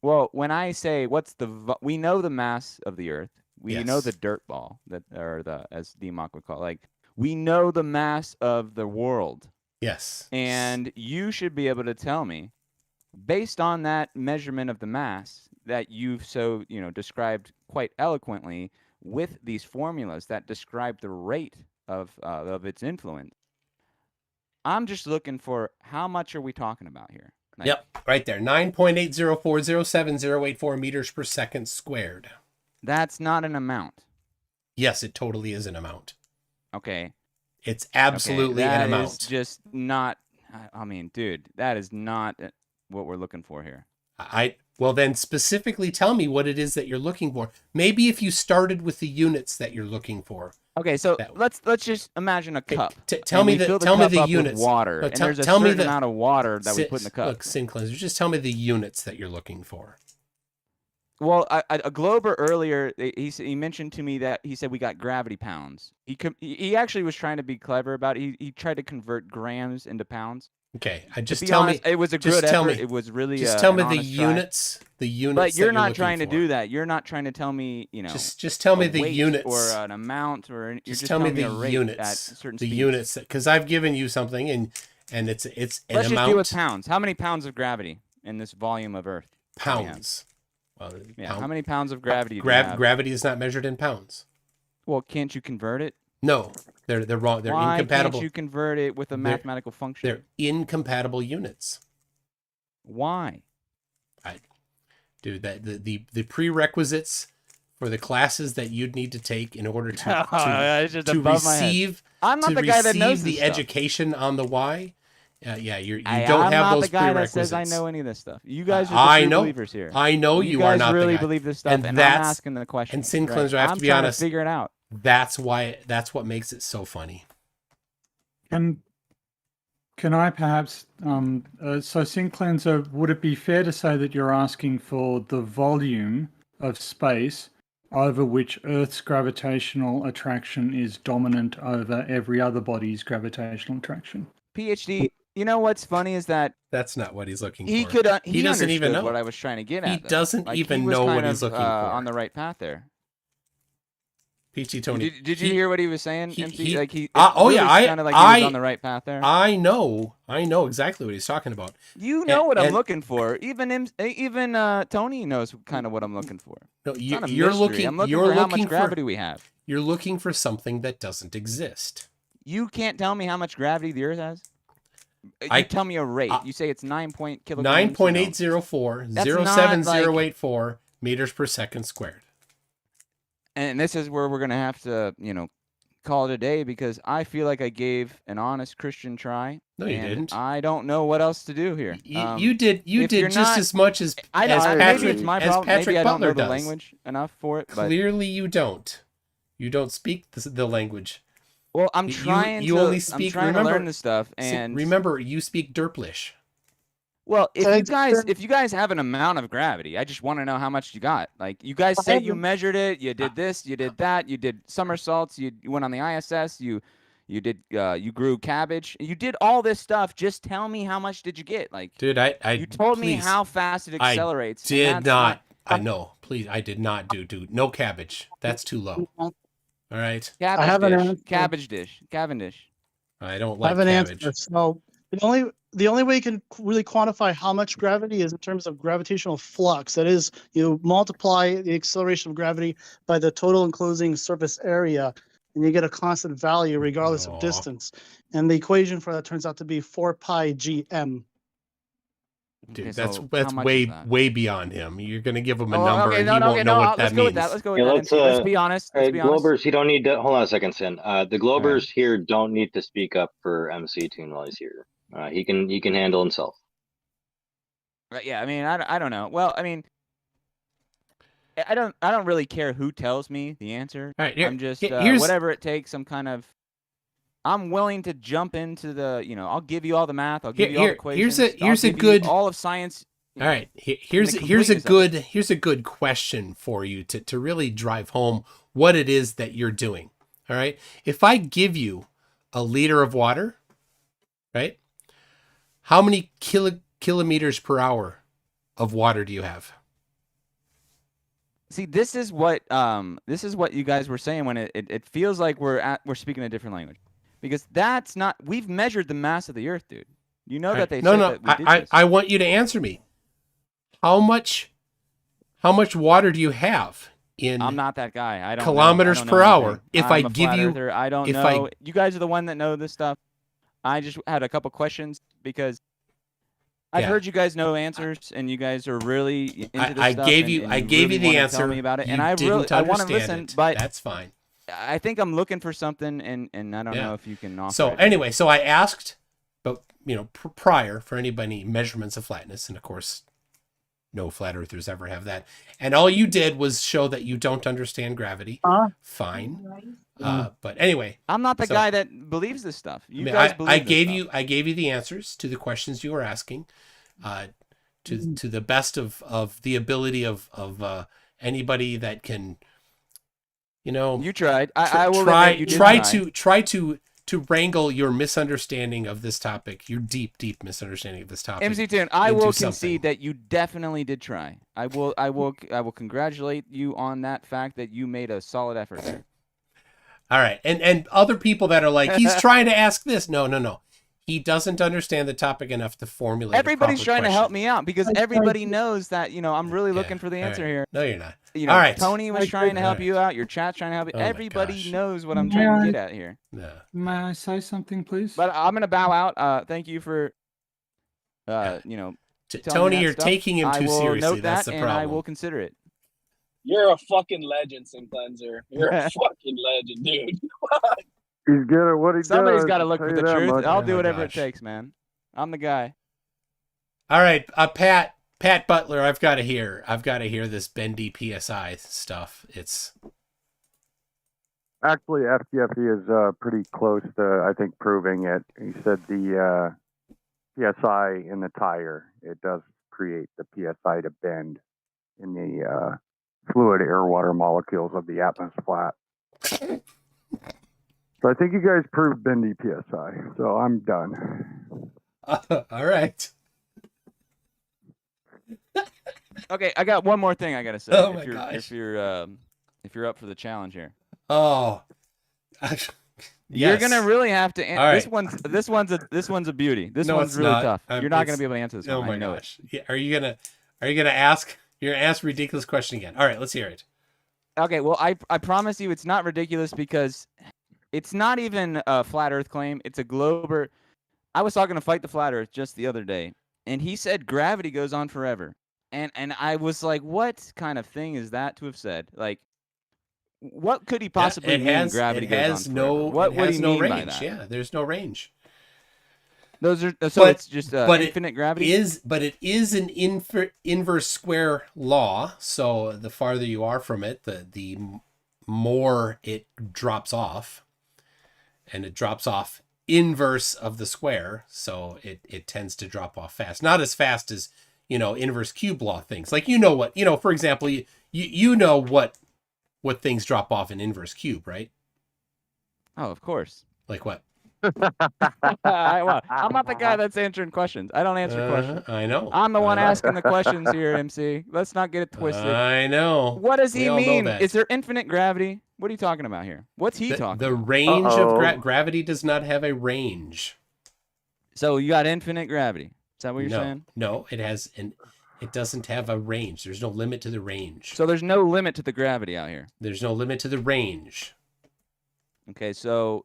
Well, when I say we know the mass of the Earth. We know the dirt ball as DMOC would call it. Like, we know the mass of the world. Yes. And you should be able to tell me, based on that measurement of the mass that you've described quite eloquently with these formulas that describe the rate of its influence. I'm just looking for how much are we talking about here? Yep, right there. 9.80407,084 meters per second squared. That's not an amount. Yes, it totally is an amount. Okay. It's absolutely an amount. That is just not. I mean, dude, that is not what we're looking for here. Well, then specifically tell me what it is that you're looking for. Maybe if you started with the units that you're looking for. Okay, so let's just imagine a cup. Tell me the units. With water, and there's a certain amount of water that we put in the cup. Look, Sin Cleanser, just tell me the units that you're looking for. Well, a Glober earlier, he mentioned to me that he said we got gravity pounds. He actually was trying to be clever about it. He tried to convert grams into pounds. Okay, it was a good effort. It was really just tell me the units. The units. But you're not trying to do that. You're not trying to tell me, Just tell me the units or an amount, or you're just tell me telling the a rate units. at certain the speeds. units, because I've given you something, and it's an Let's amount. just deal with pounds. How many pounds of gravity in this volume of Earth? Pounds. Well, how many pounds of gravity? Do you have? Gravity is not measured in pounds. Well, can't you convert it? No, they're wrong. They're incompatible. Why can't you convert it with a mathematical function? They're incompatible units. Why? Dude, the prerequisites for the classes that you'd need to take in order to receive I'm not the guy that knows the this stuff. education on the why. You don't have those prerequisites. I'm not the guy that says I know any of this stuff. You guys are the true believers here. I know you are not the guy. You guys really believe this stuff, and I'm asking the question. And Sin Cleanser, I have to be honest. To figure it out. That's what makes it so funny. Can I perhaps so Sin Cleanser, would it be fair to say that you're asking for the volume of space over which Earth's gravitational attraction is dominant over every other body's gravitational attraction. PhD, you know what's funny is that That's not what he's looking he for. could He doesn't even understood know what I was trying to get at. He though. doesn't like, even he was know kind what of, he's looking for. on the right path there. PT Tony. Did you hear what he was saying, MC? Oh yeah, kind of like he was on the right path there. I know exactly what he's talking about. You know what I'm looking for. Even Tony knows kind of what I'm looking for. No, you're looking. I'm looking for how much gravity we have. You're looking for something that doesn't exist. You can't tell me how much gravity the Earth has. You tell me a rate. You say it's 9 kilograms. 9.804 07084 meters per second squared. And this is where we're gonna have to, call it a day, because I feel like I gave an honest Christian try. No, you didn't. I don't know what else to do here. You did just as much as Patrick maybe it's my problem. Patrick maybe I don't Butler know the does. language enough for it. But... Clearly, you don't. You don't speak the language. Well, I'm trying. You only speak. I'm trying to learn this stuff, and remember, you speak Derplish. Well, if you guys have an amount of gravity, I just want to know how much you got. Like, you guys say you measured it, you did this, you did that, you did somersaults, you went on the ISS, you grew cabbage, you did all this stuff. Just tell me how much did you get? Like, dude, you told me how fast it accelerates. I did not. I know. Please, I did not do no cabbage. That's too low. All right. Cabbage dish. Cavendish. I don't like I have an cabbage. answer. So the only way you can really quantify how much gravity is in terms of gravitational flux. That is, you multiply the acceleration of gravity by the total enclosing surface area, and you get a constant value regardless of distance. And the equation for that turns out to be 4 pi gm. Dude, Okay, that's way beyond him. You're gonna give him a number, and he won't know what that means. Let's go with that. Let's be honest. Globers, you don't need to. Hold on a second, Sin. The Globers here don't need to speak up for MC Toon while he's here. He can handle himself. Right, yeah, I mean, I don't know. Well, I mean, I don't really care who tells me the answer. All right, I'm just whatever it takes. I'm willing to jump into the. I'll give you all the math. I'll give you all the equations. Here's a good all of science. All right, here's a good question for you to really drive home what it is that you're doing. All right, if I give you a liter of water, right? How many kilometers per hour of water do you have? See, this is what you guys were saying when it feels like we're speaking a different language, because that's not. We've measured the mass of the Earth, dude. You know that they said that we did this. I want you to answer me. How much water do you have in? I'm not that guy. I don't kilometers know per hour. Anything. If I give you, earther. I don't know. You guys are the one that know this stuff. I just had a couple questions because I've heard you guys know answers, and you guys are really into this I stuff. gave you the answer. Tell me about it, you and I want to listen, but that's fine. I think I'm looking for something, and I don't know if you can offer. So anyway, so I asked, but prior for anybody measurements of flatness, and of course, no flat earthers ever have that. And all you did was show that you don't understand gravity. Fine. But anyway, I'm not the guy that believes this stuff. You guys believe I gave you the answers to the questions you were asking, to the best of the ability of anybody that can, You tried. I will try to wrangle your misunderstanding of this topic, your deep misunderstanding of this topic. MC Toon, I will concede that you definitely did try. I will congratulate you on that fact that you made a solid effort there. All right, and other people that are like, he's trying to ask this. No. He doesn't understand the topic enough to formulate. Everybody's trying to help me out because everybody knows that I'm really looking for the answer here. No, you're not. All right. Tony was trying to help you out. Your chat's trying to help you. Everybody knows what I'm trying to get at here. No. May I say something, please? But I'm gonna bow out. Thank you for, Tony, you're taking him too seriously. That's the problem. And I will consider it. You're a fucking legend, Sin Cleanser. You're a fucking legend, dude. He's good at what he does. Somebody's got to look for the truth. Much. I'll do whatever it takes, man. I'm the guy. All right, Pat Butler, I've got to hear this bendy PSI stuff. It's actually FTFE is pretty close to, I think, proving it. He said the PSI in the tire, it does create the PSI to bend in the fluid air water molecules of the atmosphere flat. So I think you guys proved bendy PSI. So I'm done. All right. Okay, I got one more thing I gotta say. Oh my gosh. If you're up for the challenge here. Oh. You're Yes. gonna really have to. All right. This one's a beauty. This No, one's it's really not. tough. You're not gonna It's- be able to answer this Oh one. my I know gosh. Yeah, are you gonna ask? You're gonna ask a ridiculous question again. All right, let's hear it. it. Okay, well, I promise you, it's not ridiculous because it's not even a flat Earth claim. It's a glober. I was talking to Fight the Flat Earth just the other day, and he said gravity goes on forever, and I was like, what kind of thing is that to have said? Like, what could he possibly mean? Gravity goes on forever? What would he mean range. by that? Yeah, there's no range. Those are so it's just infinite gravity. It is an inverse square law. So the farther you are from it, the more it drops off, and it drops off inverse of the square. So it tends to drop off fast, not as fast as inverse cube law things. Like for example, you know what things drop off in inverse cube, right? Oh, of course. Like what? I'm not the guy that's answering questions. I don't answer questions. I know. I'm the one asking the questions here, MC. Let's not get it twisted. I know. What does We he all know mean? that. Is there infinite gravity? What are you talking about here? What's he talking The about? range of gravity does not have a range. So you got infinite gravity. Is that what you're saying? No, it doesn't have a range. There's no limit to the range. So there's no limit to the gravity out here. There's no limit to the range. Okay, so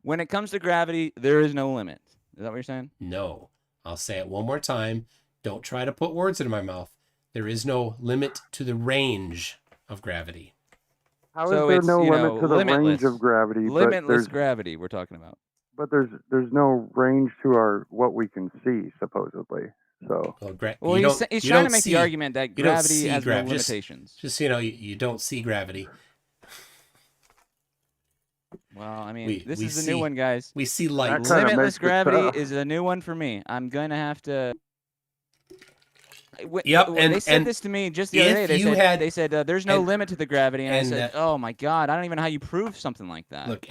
when it comes to gravity, there is no limit. Is that what you're saying? No. I'll say it one more time. Don't try to put words into my mouth. There is no limit to the range of gravity. How is there no limit to the range of gravity? Limitless gravity we're talking about. But there's no range to what we can see, supposedly. So he's trying to make the argument that gravity has no limitations. Just you don't see gravity. Well, I mean, this is the new one, guys. We see light. Limitless gravity is a new one for me. I'm gonna have to. Yep, they said this to me just the other day. They said there's no limit to the gravity, and I said, oh my god, I don't even know how you prove something like that. Look,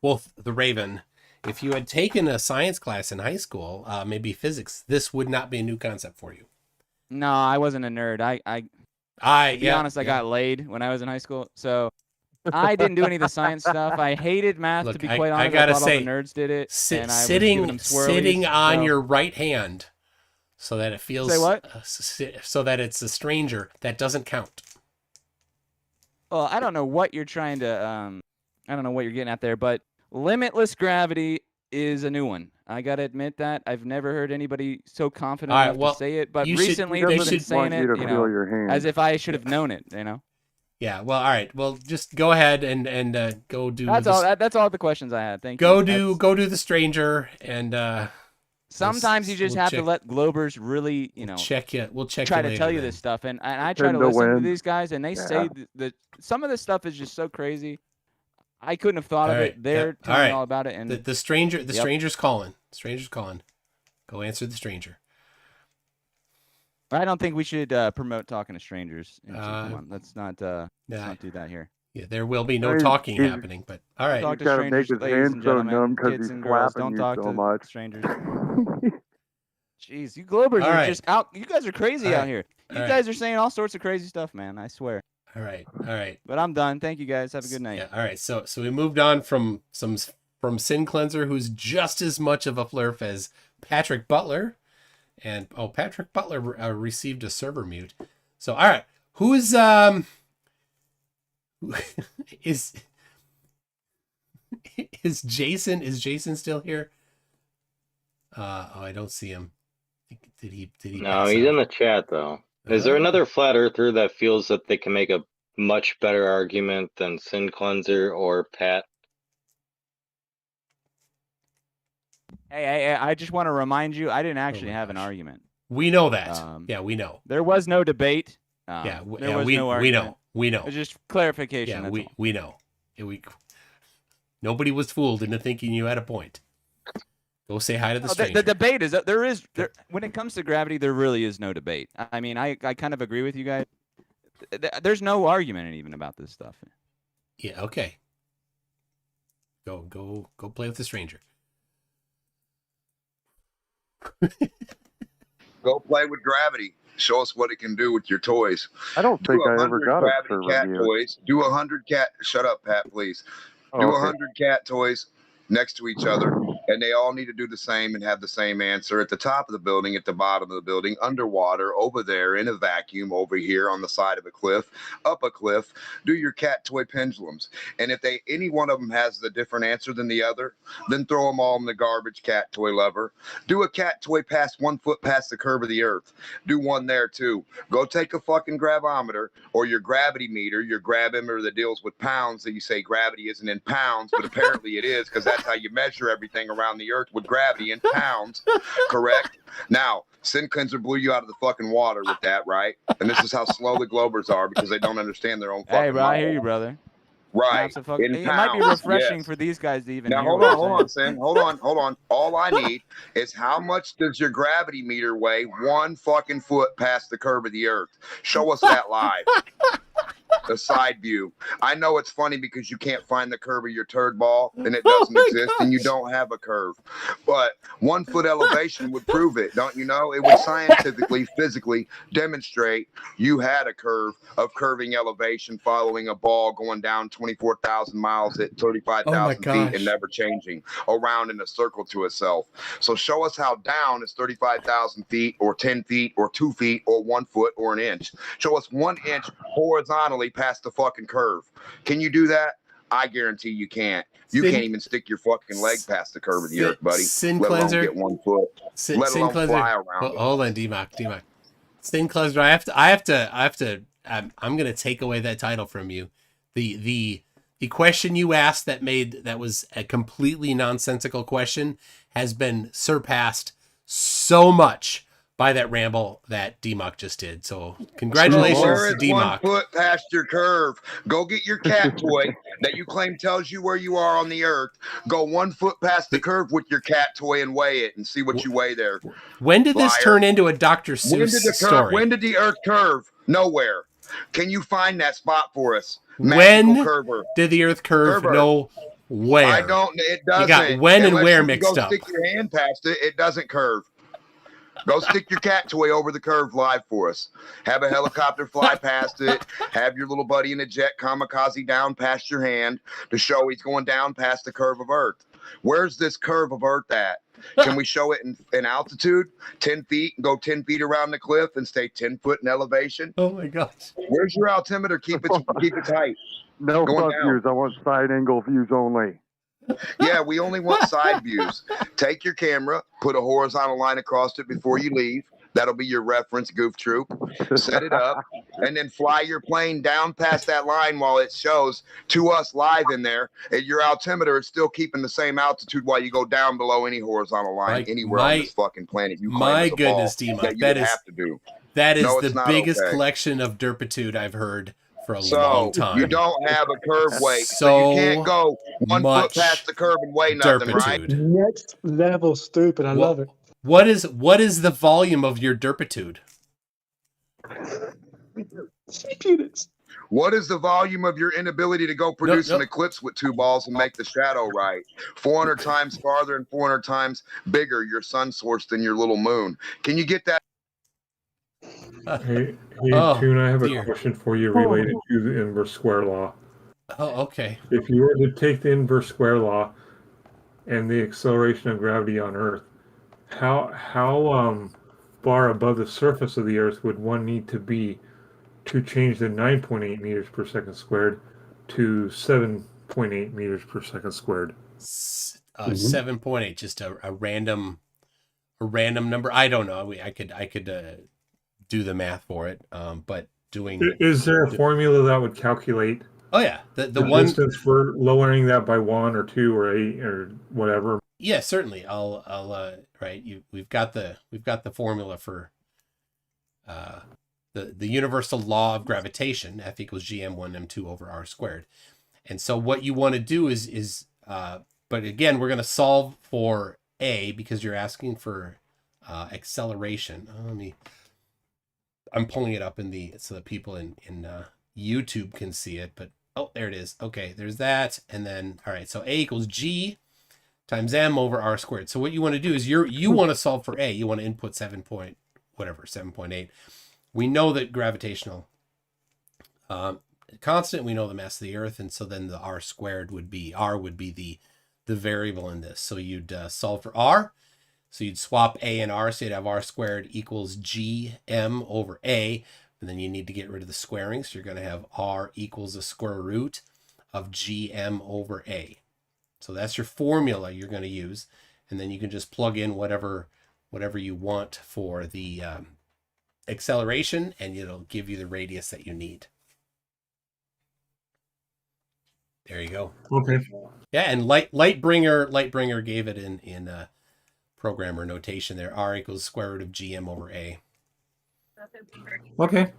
Wolf the Raven, if you had taken a science class in high school, maybe physics, this would not be a new concept for you. No, I wasn't a nerd. To be honest, I got laid when I was in high school, so I didn't do any of the science stuff. I hated math, to be quite honest. I gotta thought say, all the nerds did it. And I sitting was giving them on your right hand, so that it feels. Say what? So that it's a stranger, that doesn't count. Well, I don't know what you're trying to. I don't know what you're getting at there, but limitless gravity is a new one. I gotta admit that I've never heard anybody so confident enough to say it. But recently they've been saying it, as if I should have known it. Yeah. Well, all right. Well, just go ahead and go do. That's all. That's all the questions I had. Thank you. Go do the stranger and. Sometimes you just have to let Globers really, check you. We'll check. Try to tell you this stuff, and I try to listen to these guys, and they say that some of this stuff is just so crazy. I couldn't have thought of it. They're telling me all about it, and the stranger's calling. The stranger's calling. Go answer the stranger. I don't think we should promote talking to strangers. Come on, let's not do that here. Yeah, there will be no talking happening, but all right. He's got to make his hands so numb because he's flapping you so much. Strangers. Jeez, you Globers are just out. You guys are crazy out here. You guys are saying all sorts of crazy stuff, man. I swear. All right. But I'm done. Thank you guys. Have a good night. Yeah, all right. So we moved on from Sin Cleanser, who's just as much of a flurf as Patrick Butler, and Patrick Butler received a server mute. So all right, who's is Jason? Is Jason still here? I don't see him. Did he? No, he's in the chat though. Is there another flat earther that feels that they can make a much better argument than Sin Cleanser or Pat? Hey, I just want to remind you, I didn't actually have an argument. We know that. Yeah, we know. There was no debate. We know. It was just clarification. Yeah, we know. Nobody was fooled into thinking you had a point. Go say hi to the No, stranger. the debate is that when it comes to gravity, there really is no debate. I mean, I kind of agree with you guys. There's no argument even about this stuff. Yeah. Okay. Go play with the stranger. Go play with gravity. Show us what it can do with your toys. I don't think I ever 100 got a gravity server cat view. toys. Do 100 cat. Shut up, Pat, please. Do 100 cat toys next to each other, and they all need to do the same and have the same answer at the top of the building, at the bottom of the building, underwater, over there, in a vacuum, over here on the side of a cliff, up a cliff. Do your cat toy pendulums, and if any one of them has the different answer than the other, then throw them all in the garbage cat toy lever. Do a cat toy past 1 foot past the curve of the earth. Do one there too. Go take a fucking gravimeter or your gravity meter, your gravimeter that deals with pounds, that you say gravity isn't in pounds, but apparently it is, because that's how you measure everything around the earth, with gravity in pounds, correct? Now, Sin Cleanser blew you out of the fucking water with that, right? And this is how slow the Globers are, because they don't understand their own fucking Hey, bro, I hear mind. you, brother. Right. It might be refreshing for these guys to even Now, hear hold what on, I'm hold saying. on, Sin. Hold on. All I need is how much does your gravity meter weigh 1 fucking foot past the curve of the earth? Show us that live. The side view. I know it's funny because you can't find the curve of your turd ball and it doesn't exist and you don't have a curve. But 1 foot elevation would prove it, don't you know? It would scientifically, physically demonstrate you had a curve of curving elevation following a ball going down 24,000 miles at 35,000 feet and never changing around in a circle to itself. So show us how down is 35,000 feet or 10 feet or 2 feet or 1 foot or an inch. Show us 1 inch horizontally past the fucking curve. Can you do that? I guarantee you can't. You can't even stick your fucking leg past the curve of the earth, buddy. Sin let Cleanser. alone get 1 foot. Let Sin alone Cleanser. fly around. Hold on, D-Mock. Sin Cleanser. I'm gonna take away that title from you. The question you asked that was a completely nonsensical question has been surpassed so much by that ramble that D-Mock just did. So congratulations, D-Mock. 1 foot past your curve. Go get your cat toy that you claim tells you where you are on the earth. Go 1 foot past the curve with your cat toy and weigh it and see what you weigh there. When did this turn into a Dr. Seuss story? When did the earth curve? Nowhere. Can you find that spot for us? When did the earth curve? No, where? I don't. It doesn't. You got when and where mixed up. Stick your hand past it. It doesn't curve. Go stick your cat toy over the curve live for us. Have a helicopter fly past it. Have your little buddy in a jet kamikaze down past your hand to show he's going down past the curve of Earth. Where's this curve of Earth at? Can we show it in altitude, 10 feet, and go 10 feet around the cliff and stay 10 foot in elevation? Oh my gosh. Where's your altimeter? Keep it tight. No front views. I want side angle views only. Yeah, we only want side views. Take your camera, put a horizontal line across it before you leave. That'll be your reference, Goof Troop. Set it up, and then fly your plane down past that line while it shows to us live in there. And your altimeter is still keeping the same altitude while you go down below any horizontal line anywhere on this fucking planet. You my goodness, D-Mock, that is have to do. That is the biggest collection of derpitude I've heard for a long time. You don't have a curve weight, so you can't go 1 foot past the curve and weigh nothing, right? Next level stupid. I love it. What is the volume of your derpitude? What is the volume of your inability to go produce an eclipse with 2 balls and make the shadow right? 400 times farther and 400 times bigger your sun source than your little moon. Can you get that? Hey, Toon, I have a question for you related to the inverse square law. Oh, okay. If you were to take the inverse square law and the acceleration of gravity on Earth, how far above the surface of the Earth would one need to be to change the 9.8 meters per second squared to 7.8 meters per second squared? 7.8, just a random number. I don't know. I could do the math for it. But doing is there a formula that would calculate? Oh yeah, the one distance for lowering that by 1 or 2 or 8 or whatever. Yeah, certainly. I'll right. We've got the formula for the universal law of gravitation, F equals gm1 m2 over r squared. And so what you want to do is but again, we're going to solve for A because you're asking for acceleration. I'm pulling it up so that people in YouTube can see it, but oh, there it is. Okay, there's that, and then all right. So A equals G times M over R squared. So what you want to do is you want to solve for A. You want to input 7.8. We know that gravitational constant. We know the mass of the Earth, and so then the R squared would be the variable in this. So you'd solve for R. So you'd swap A and R, so you'd have R squared equals GM over A, and then you need to get rid of the squaring, so you're going to have R equals the square root of GM over A. So that's your formula you're going to use, and then you can just plug in whatever you want for the acceleration, and it'll give you the radius that you need. There you go. Okay. Yeah, and Lightbringer gave it in programmer notation there. R equals square root of GM over A. Okay.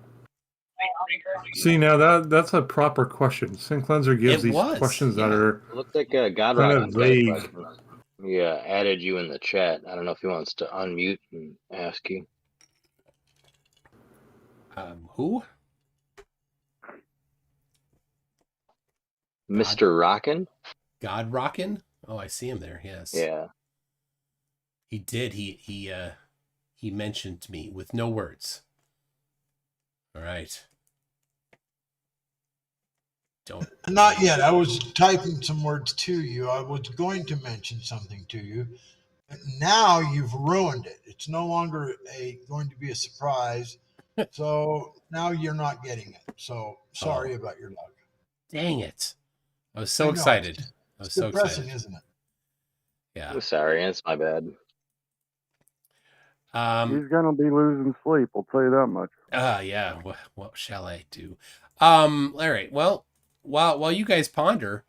See, now that's a proper question. Synclenser gives these questions that are It looks like God kind Rocket's of got a vague. question. Yeah, added you in the chat. I don't know if he wants to unmute and ask you. Who? Mr. Rockin'? God Rockin'? Oh, I see him there. Yes. Yeah. He did. He mentioned me with no words. All right. Don't. Not yet. I was typing some words to you. I was going to mention something to you. But now you've ruined it. It's no longer going to be a surprise. So now you're not getting it. So sorry about your luck. Dang it. I was so excited. I was so depressing, excited. Isn't it? Yeah. I'm sorry, it's my bad. He's gonna be losing sleep. I'll tell you that much. Yeah. What shall I do? All right. Well, while you guys ponder,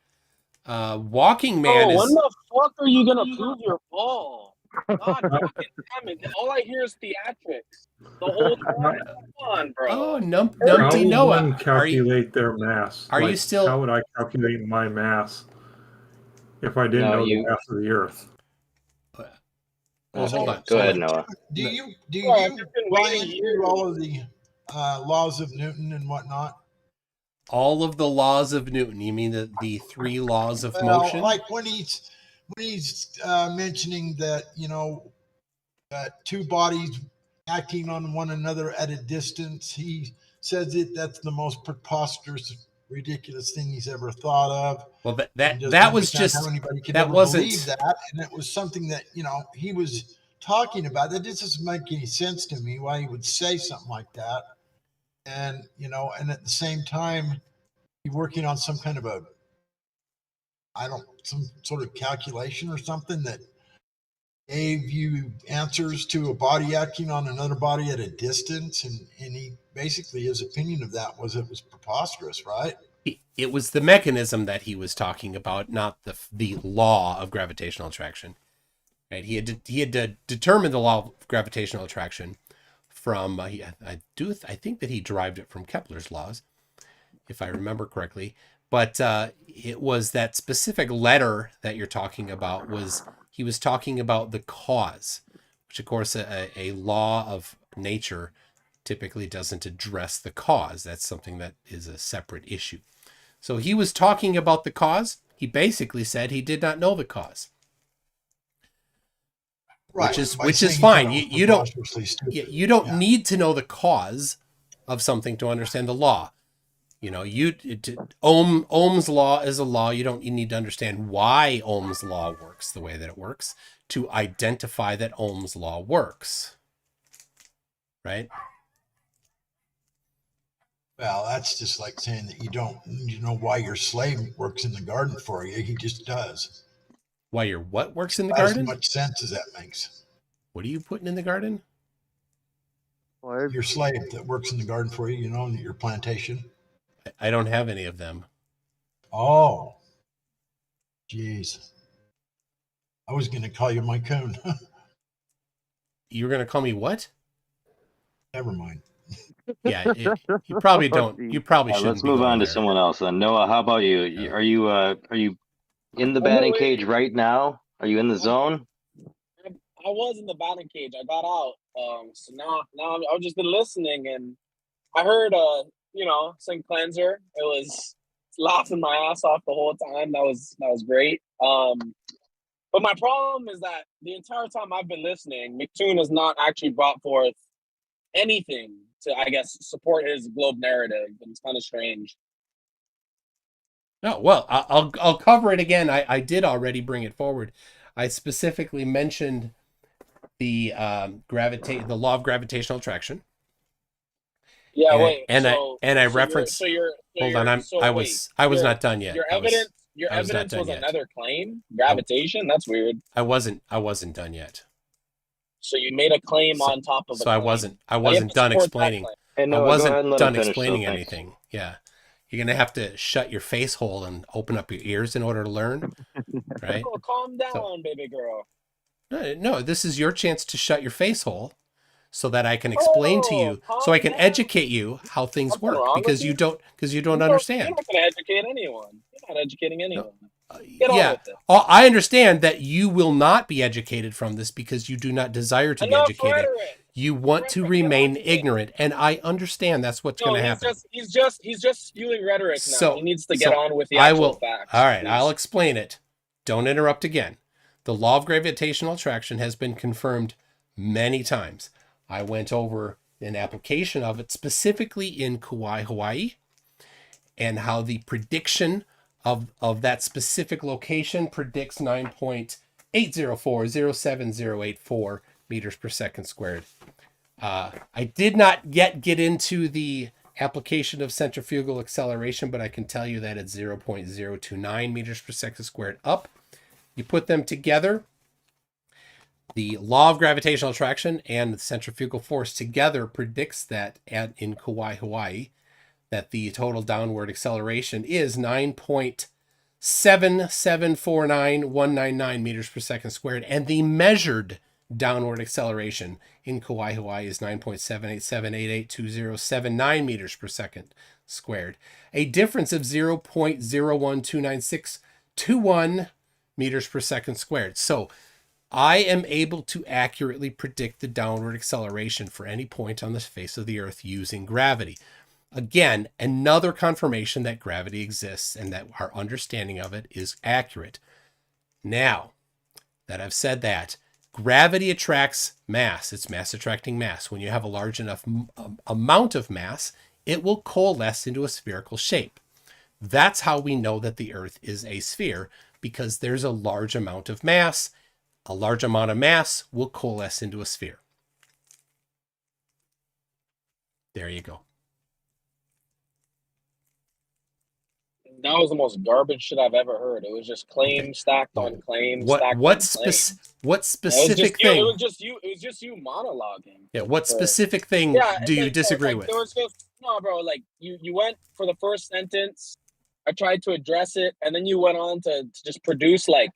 Walking Man when is. the fuck are you gonna prove your ball? God damn it! All I hear is theatrics. The whole time. Come on, bro. Oh, How Numpty would Noah. one calculate their mass? Are you still? How would I calculate my mass if I didn't know the mass of the Earth? Well, hold on. Go ahead, Noah. Do you buy into all of the laws of Newton and whatnot? All of the laws of Newton. You mean the three laws of motion? Like when he's mentioning that, two bodies acting on one another at a distance, he says that's the most preposterous, ridiculous thing he's ever thought of. Well, that was just how anybody could that ever wasn't believe that, and it was something that he was talking about. That just doesn't make any sense to me why he would say something like that. And and at the same time, he's working on some kind of some sort of calculation or something that gave you answers to a body acting on another body at a distance, and he basically, his opinion of that was it was preposterous, right? It was the mechanism that he was talking about, not the law of gravitational attraction. Right? He had determined the law of gravitational attraction from I think that he derived it from Kepler's laws, if I remember correctly. But it was that specific letter that you're talking about he was talking about the cause, which of course a law of nature typically doesn't address the cause. That's something that is a separate issue. So he was talking about the cause. He basically said he did not know the cause. Right. Which is fine. You don't need to know the cause of something to understand the law. Ohm's law is a law. You need to understand why Ohm's law works the way that it works to identify that Ohm's law works. Right? Well, that's just like saying that you don't know why your slave works in the garden for you. He just does. Why your what works in the garden? As much sense as that makes. What are you putting in the garden? Your slave that works in the garden for you, in your plantation. I don't have any of them. Oh, jeez. I was going to call you my coon. You were going to call me what? Never mind. Yeah, you probably don't. You probably shouldn't. Let's move on to someone else then. Noah, how about you? Yeah. Are you in the batting cage right now? Are you in the zone? was in the batting cage. I got out. So now I've just been listening, and I heard St. Cleanser. It was laughing my ass off the whole time. That was great. But my problem is that the entire time I've been listening, McToon has not actually brought forth anything to, I guess, support his globe narrative, and it's kind of strange. No, well, I'll cover it again. I did already bring it forward. I specifically mentioned the the law of gravitational attraction. Yeah, and wait. I referenced. Hold on, I was not done yet. Your evidence was yet. Another claim, gravitation. That's weird. I wasn't done yet. So you made a claim on top of. So I wasn't done explaining. I wasn't done explaining anything. Yeah. You're going to have to shut your face hole and open up your ears in order to learn, right? Oh, calm down, baby girl. No, this is your chance to shut your face hole so that I can explain to you, so I can educate you how things work, because you don't understand. You're not going to educate anyone. You're not educating anyone. Yeah, I understand that you will not be educated from this because you do not desire to be educated. You want to remain ignorant, and I understand that's what's going to happen. He's just spewing rhetoric now. He needs to get on with the actual facts. All right, I'll explain it. Don't interrupt again. The law of gravitational attraction has been confirmed many times. I went over an application of it specifically in Kauai, Hawaii, and how the prediction of that specific location predicts 9.8040784 meters per second squared. I did not yet get into the application of centrifugal acceleration, but I can tell you that it's 0.029 meters per second squared up. You put them together, the law of gravitational attraction and the centrifugal force together predicts that in Kauai, Hawaii, that the total downward acceleration is 9.7749199 meters per second squared, and the measured downward acceleration in Kauai, Hawaii is 9.78788207 meters per second squared, a difference of 0.0129621 meters per second squared. So I am able to accurately predict the downward acceleration for any point on the face of the earth using gravity. Again, another confirmation that gravity exists and that our understanding of it is accurate. Now that I've said that, gravity attracts mass. It's mass attracting mass. When you have a large enough amount of mass, it will coalesce into a spherical shape. That's how we know that the earth is a sphere, because there's a large amount of mass. A large amount of mass will coalesce into a sphere. There you go. That was the most garbage shit I've ever heard. It was just claim stacked on claim. What specific thing? It was just you monologuing. Yeah. What specific thing do you disagree with? There was just no, bro. Like you went for the first sentence. I tried to address it, and then you went on to just produce like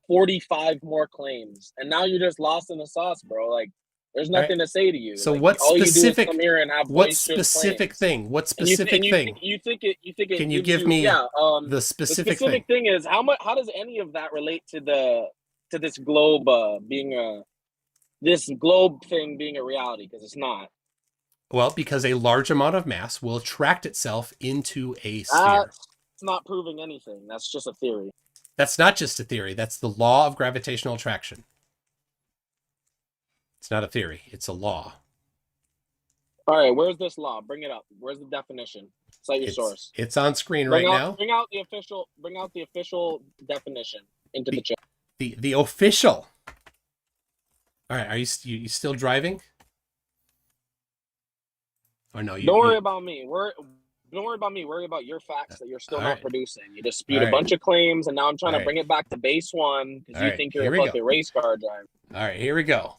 45 more claims, and now you're just lost in the sauce, bro. Like, there's nothing to say to you. So like, what specific? Come here and have what specific thing? What specific thing? You think it? Can you give me the specific thing? The specific thing is how much? How does any of that relate to this globe being this globe thing being a reality? Because it's not. Well, because a large amount of mass will attract itself into a sphere. It's not proving anything. That's just a theory. That's not just a theory. That's the law of gravitational attraction. It's not a theory. It's a law. All right. Where's this law? Bring it up. Where's the definition? Cite your source. It's on screen right now. Bring out the official definition into the chat. The official. All right. Are you still driving? Or no? Don't worry about me. Don't worry about me. Worry about your facts that you're still not producing. You just spewed a bunch of claims, and now I'm trying to bring it back to base one because you think you're a fucking race car driver. All right, here we go.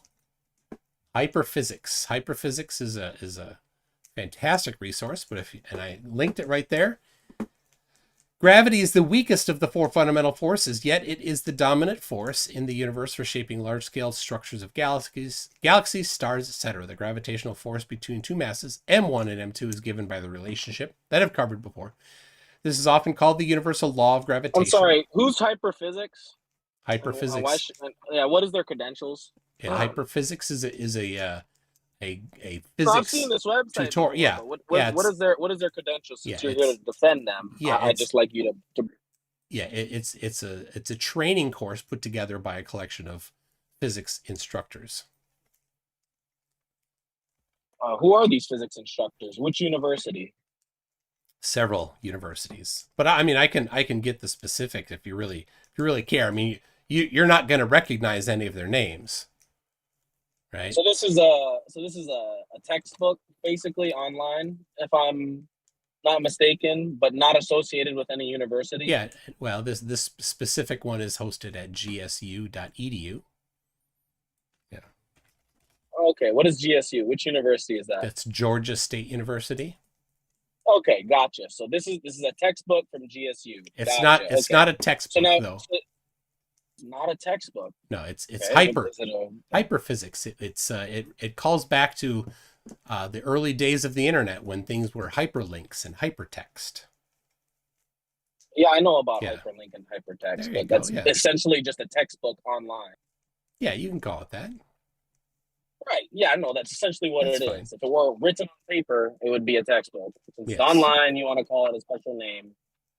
Hyperphysics. Hyperphysics is a fantastic resource, but and I linked it right there. Gravity is the weakest of the four fundamental forces, yet it is the dominant force in the universe for shaping large-scale structures of galaxies, stars, etc. The gravitational force between two masses, M1 and M2, is given by the relationship that I've covered before. This is often called the universal law of gravitation. I'm sorry, who's hyperphysics? Hyperphysics. What is their credentials? Hyperphysics is a physics So I've seen this website tutorial. before, Yeah, but yeah. what is their credentials? Since Yeah, you're here to defend them, yeah, I just like you to. Yeah, it's a training course put together by a collection of physics instructors. Who are these physics instructors? Which university? Several universities, but I mean, I can get the specific if you really care. I mean, you're not going to recognize any of their names, right? So this is a textbook basically online, if I'm not mistaken, but not associated with any university. Yeah, well, this specific one is hosted at gsu.edu. Yeah. Okay, what is GSU? Which university is that? That's Georgia State University. Okay, gotcha. So this is a textbook from GSU. It's gotcha. not it's okay. not a textbook so now, though. So it's not a textbook. No, it's Okay, hyperphysics. It calls back to the early days of the internet when things were hyperlinks and hypertext. Yeah, I know about hyperlink and hypertext, but that's essentially just a textbook online. Yeah, you can call it that. Right. Yeah, no, that's essentially what it is. If it were written on paper, it would be a textbook. Since it's online, you want to call it a special name.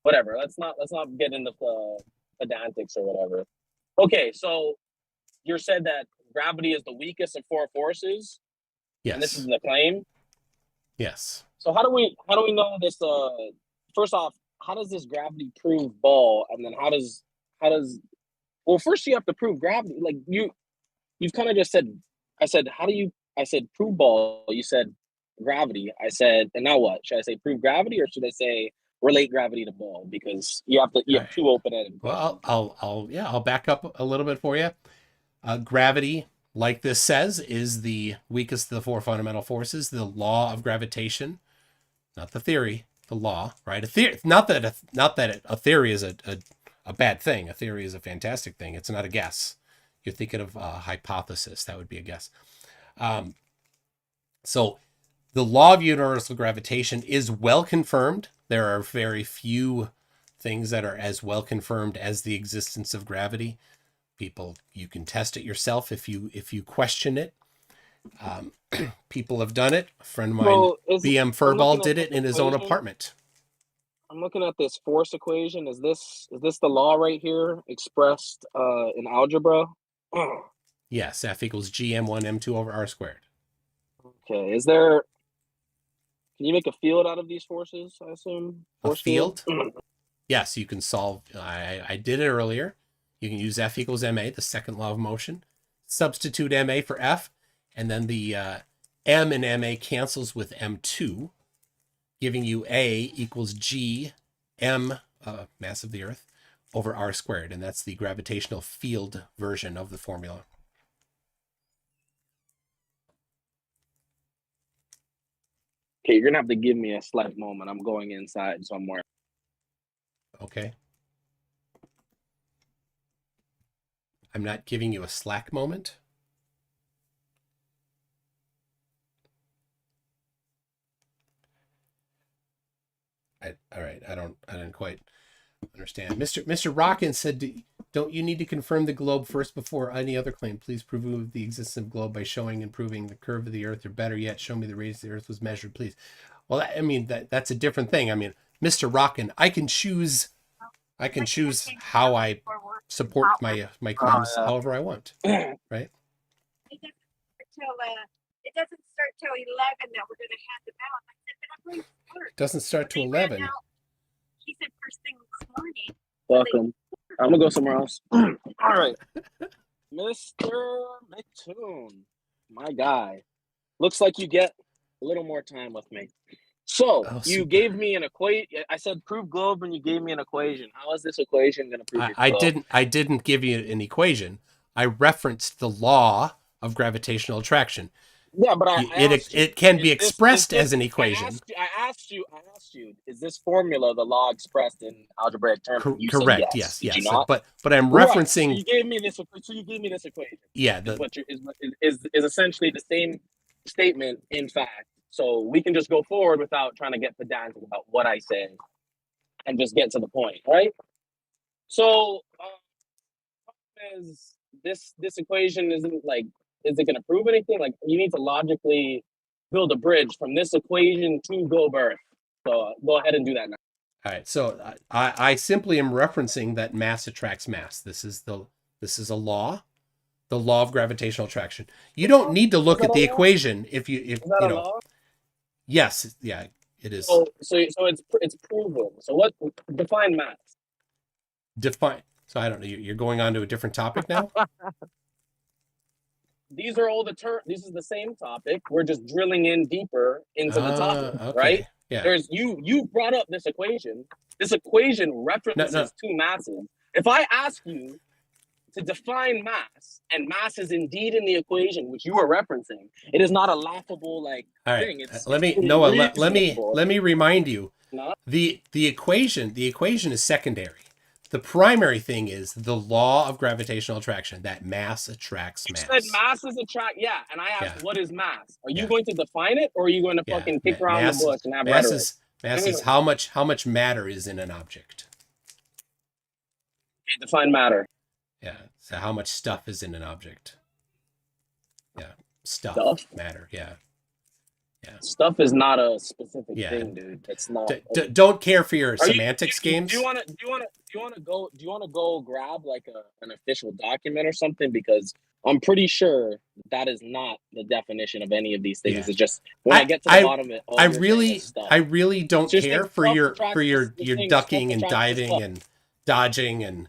Whatever. Let's not get into pedantics or whatever. Okay, so you said that gravity is the weakest of four forces. Yes. And this is the claim. Yes. So how do we know this? First off, how does this gravity prove ball? And then how does well, first you have to prove gravity. Like you've kind of just said. I said, I said prove ball. You said gravity. I said, and now what? Should I say prove gravity or should I say relate gravity to ball? Because you have two open-ended questions. Well, I'll back up a little bit for you. Gravity, like this says, is the weakest of the four fundamental forces. The law of gravitation, not the theory, the law, right? Not that a theory is a bad thing. A theory is a fantastic thing. It's not a guess. You're thinking of a hypothesis. That would be a guess. So the law of universal gravitation is well confirmed. There are very few things that are as well confirmed as the existence of gravity. You can test it yourself if you question it. People have done it. A friend of mine, BM Furball, did it in his own apartment. I'm looking at this force equation. Is this the law right here expressed in algebra? Yes, F equals gm1 m2 over r squared. Okay, can you make a field out of these forces, I assume? Force field? Yes, you can solve. I did it earlier. You can use F equals ma, the second law of motion. Substitute ma for F, and then the m and ma cancels with m2, giving you A equals g m, mass of the Earth, over r squared, and that's the gravitational field version of the formula. Okay, you're gonna have to give me a slight moment. I'm going inside somewhere. Okay. I'm not giving you a slack moment. All right. I didn't quite understand. Mr. Rockin said, don't you need to confirm the globe first before any other claim? Please prove the existence of globe by showing and proving the curve of the Earth, or better yet, show me the radius of the Earth was measured, please. Well, I mean, that's a different thing. I mean, Mr. Rockin, I can choose how I support my claims however I want, right? It doesn't start till 11 that we're going to hand them out. I said, but I'm going to work. Doesn't start till 11. He said first thing this morning. Welcome. I'm gonna go somewhere else. All right, Mr. McToon, my guy. Looks like you get a little more time with me. So you gave me an equation. I said prove globe, and you gave me an equation. How is this equation going to prove your globe? I didn't give you an equation. I referenced the law of gravitational attraction. Yeah, but it can be expressed as an equation. I asked you, is this formula the law expressed in algebraic terms? Correct. Yes. But I'm referencing. So you gave me this equation. Yeah. Is essentially the same statement, in fact. So we can just go forward without trying to get pedantic about what I said, and just get to the point, right? So, this equation isn't like is it going to prove anything? Like, you need to logically build a bridge from this equation to globe Earth. So go ahead and do that now. All right. So I simply am referencing that mass attracts mass. This is a law, the law of gravitational attraction. You don't need to look at the equation if you know. Law? Yes. Yeah. It is. So it's proven. So what define mass? Define. So I don't know. You're going on to a different topic now. These are all the terms. This is the same topic. We're just drilling in deeper into the topic, okay. right? Yeah. There's you brought up this equation. This equation references two masses. If I ask you to define mass, and mass is indeed in the equation which you are referencing, it is not a laughable thing. Let me remind you. The equation is secondary. The primary thing is the law of gravitational attraction, that mass attracts mass. You said masses attract, and I asked, what is mass? Are you going to define it, or are you going to fucking kick around the bush and have rhetoric? Mass is how much matter is in an object. Okay, define matter. Yeah, so how much stuff is in an object. Yeah, stuff? Matter, yeah. Stuff is not a specific thing, dude. It's not. Don't care for your semantics games. Do you want to go grab like an official document or something? Because I'm pretty sure that is not the definition of any of these things. It's just when I get to the bottom of it. I really don't care for your ducking and diving and dodging and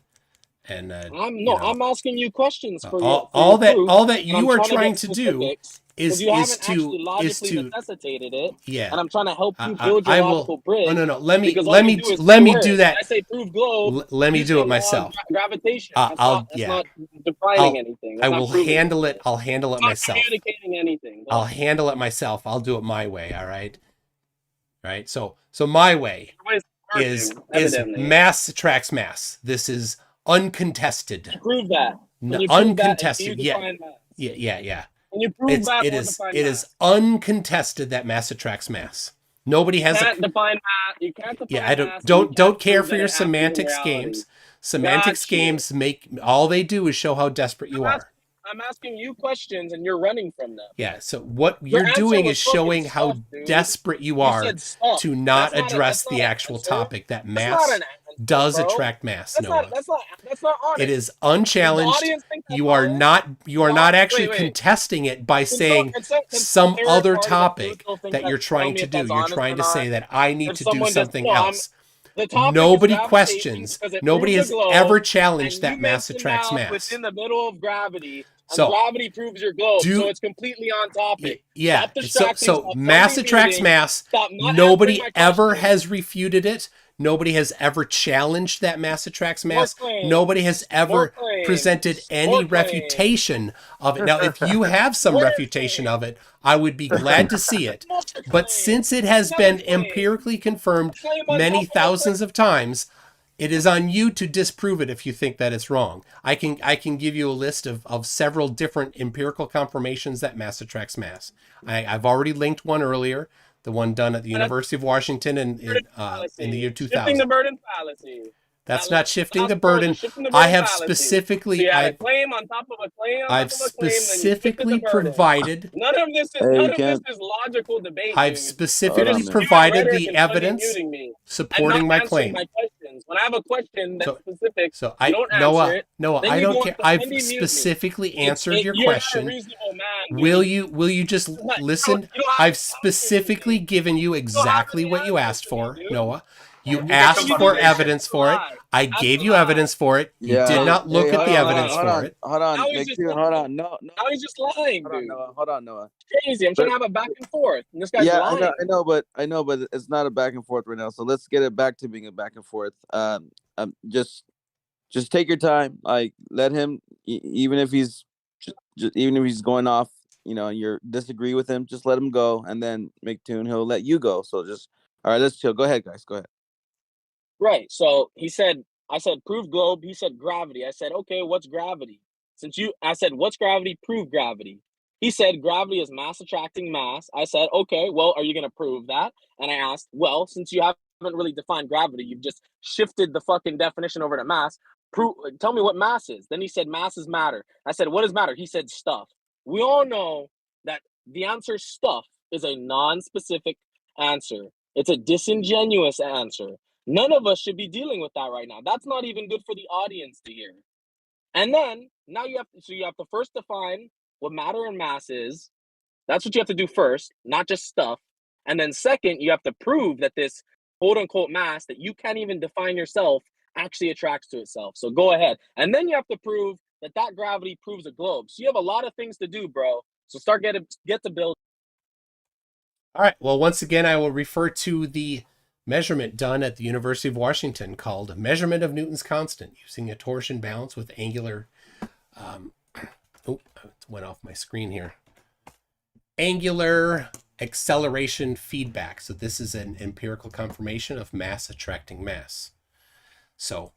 I'm asking you questions for all that you are trying to do is to necessitated it. Yeah, and I'm trying to help you build your logical bridge. No. Let me do that. I say prove globe. Let me do it myself. Gravitation. That's not defining anything. I will handle it. I'll handle it myself. Not communicating anything. I'll handle it myself. I'll do it my way. All right. Right. So my way is mass attracts mass. This is uncontested. Prove that. Uncontested. Yeah. Can you prove that? It is uncontested that mass attracts mass. Nobody has define mass. You can't define mass. Don't care for your semantics games. Semantics games all they do is show how desperate you are. I'm asking you questions and you're running from them. Yeah, so what you're doing is showing how desperate you are to not address the actual topic, that mass does attract mass. Noah. That's not honest. It is unchallenged. You are not actually contesting it by saying some other topic that you're trying to do. You're trying to say that I need to do something else. Nobody questions. Nobody has ever challenged that mass attracts mass. Within the middle of gravity, and gravity proves your globe, so it's completely on topic. Yeah. So mass attracts mass. Nobody ever has refuted it. Nobody has ever challenged that mass attracts mass. Nobody has ever presented any refutation of it. Now, if you have some refutation of it, I would be glad to see it. But since it has been empirically confirmed many thousands of times, it is on you to disprove it if you think that it's wrong. I can give you a list of several different empirical confirmations that mass attracts mass. I've already linked one earlier. The one done at the University of Washington in the year 2000. Shifting the burden fallacy. That's not shifting the burden. I have specifically, so you have a claim on top of a claim. I've specifically provided. None of this is logical debate. I've specifically provided the evidence supporting my claim. When I have a question that's specific, so you don't answer it. Noah, I don't care. I've specifically answered your question. Will you just listen? I've specifically given you exactly what you asked for, Noah. You asked for evidence for it. I gave you evidence for it. You did not look at the evidence for it. Hold on. Hold on. No. Now he's just lying, dude. Hold on, Noah. Crazy. I'm trying to have a back and forth. And this guy's lying. I know, but it's not a back and forth right now. So let's get it back to being a back and forth. Just take your time. Like, let him, even if he's going off, and you disagree with him, just let him go, and then McToon, he'll let you go. So all right, let's chill. Go ahead, guys. Go ahead. Right. So I said, prove globe. He said gravity. I said, okay, what's gravity? I said, what's gravity? Prove gravity. He said, gravity is mass attracting mass. I said, okay, well, are you going to prove that? And I asked, well, since you haven't really defined gravity, you've just shifted the fucking definition over to mass. Tell me what mass is. Then he said, mass is matter. I said, what is matter? He said, stuff. We all know that the answer stuff is a non-specific answer. It's a disingenuous answer. None of us should be dealing with that right now. That's not even good for the audience to hear. And then now you have to first define what matter and mass is. That's what you have to do first, not just stuff. And then second, you have to prove that this quote unquote mass that you can't even define yourself actually attracts to itself. So go ahead. And then you have to prove that gravity proves a globe. So you have a lot of things to do, bro. So get to build. All right. Well, once again, I will refer to the measurement done at the University of Washington called Measurement of Newton's Constant using a torsion balance with angular. It went off my screen here. Angular acceleration feedback. So this is an empirical confirmation of mass attracting mass. So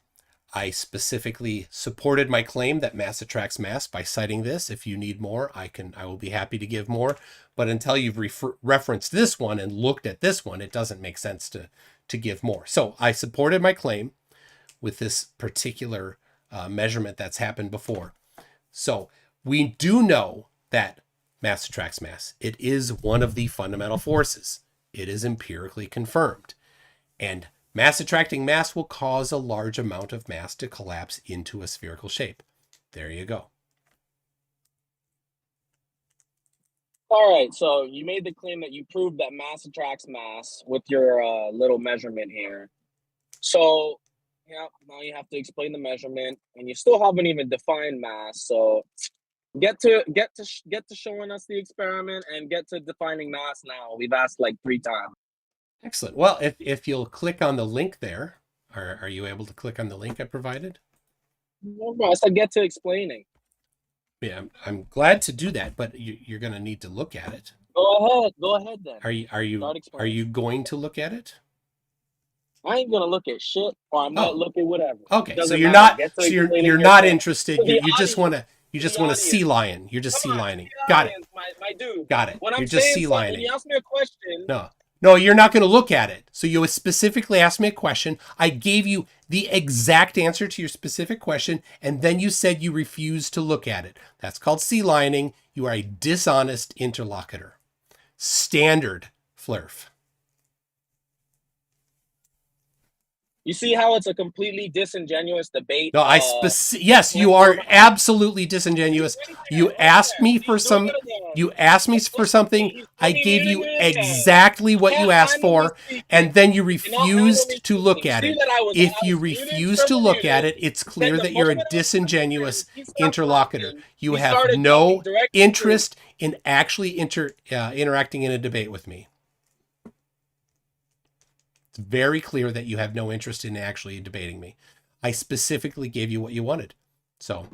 I specifically supported my claim that mass attracts mass by citing this. If you need more, I will be happy to give more. But until you've referenced this one and looked at this one, it doesn't make sense to give more. So I supported my claim with this particular measurement that's happened before. So we do know that mass attracts mass. It is one of the fundamental forces. It is empirically confirmed. And mass attracting mass will cause a large amount of mass to collapse into a spherical shape. There you go. All right, so you made the claim that you proved that mass attracts mass with your little measurement here. So, yeah, now you have to explain the measurement, and you still haven't even defined mass. So, get to showing us the experiment and get to defining mass now. We've asked like 3 times. Excellent. Well, if you'll click on the link there, are you able to click on the link I provided? No, I said get to explaining. Yeah, I'm glad to do that, but you're going to need to look at it. Go ahead then. Are you going to look at it? I ain't gonna look at shit, or I might look at whatever. Okay, so Doesn't you're matter. not you're not yourself. interested. To the You just want to sea lion. You're just sea lining. Got it. My dude. Got it. When You're I'm just saying sea something, lining. you ask me a question. No, you're not going to look at it. So you specifically asked me a question. I gave you the exact answer to your specific question, and then you said you refused to look at it. That's called sea lining. You are a dishonest interlocutor. Standard flurf. You see how it's a completely disingenuous debate? No, yes, you are absolutely disingenuous. You asked me for something. I gave you exactly what you asked for, and then you refused to look at it. If you refuse to look at it, it's clear that you're a disingenuous interlocutor. You have no interest in actually interacting in a debate with me. It's very clear that you have no interest in actually debating me. I specifically gave you what you wanted. So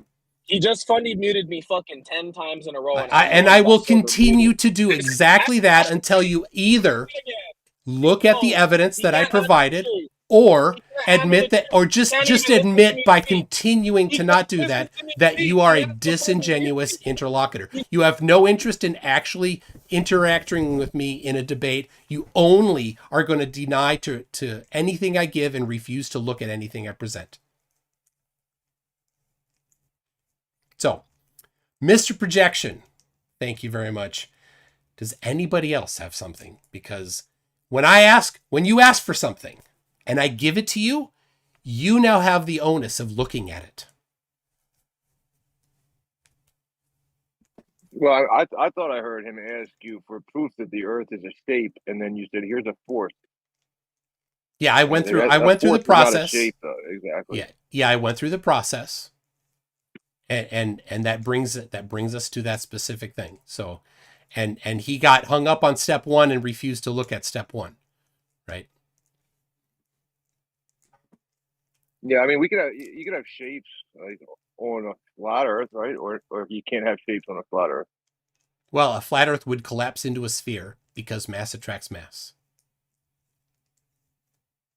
he just funny muted me fucking 10 times in a row. I will continue to do exactly that until you either look at the evidence that I provided or admit that, or just admit by continuing to not do that, that you are a disingenuous interlocutor. You have no interest in actually interacting with me in a debate. You only are going to deny to anything I give and refuse to look at anything I present. So, Mr. Projection, thank you very much. Does anybody else have something? Because when you ask for something and I give it to you, you now have the onus of looking at it. Well, I thought I heard him ask you for proof that the Earth is a shape, and then you said, "Here's a force." Yeah, I went through the process. Shape, though. Exactly. Yeah, I went through the process, and that brings us to that specific thing. So, and he got hung up on step 1 and refused to look at step 1, right? Yeah, I mean, you could have shapes like on a flat Earth, right? Or you can't have shapes on a flat Earth. Well, a flat Earth would collapse into a sphere because mass attracts mass.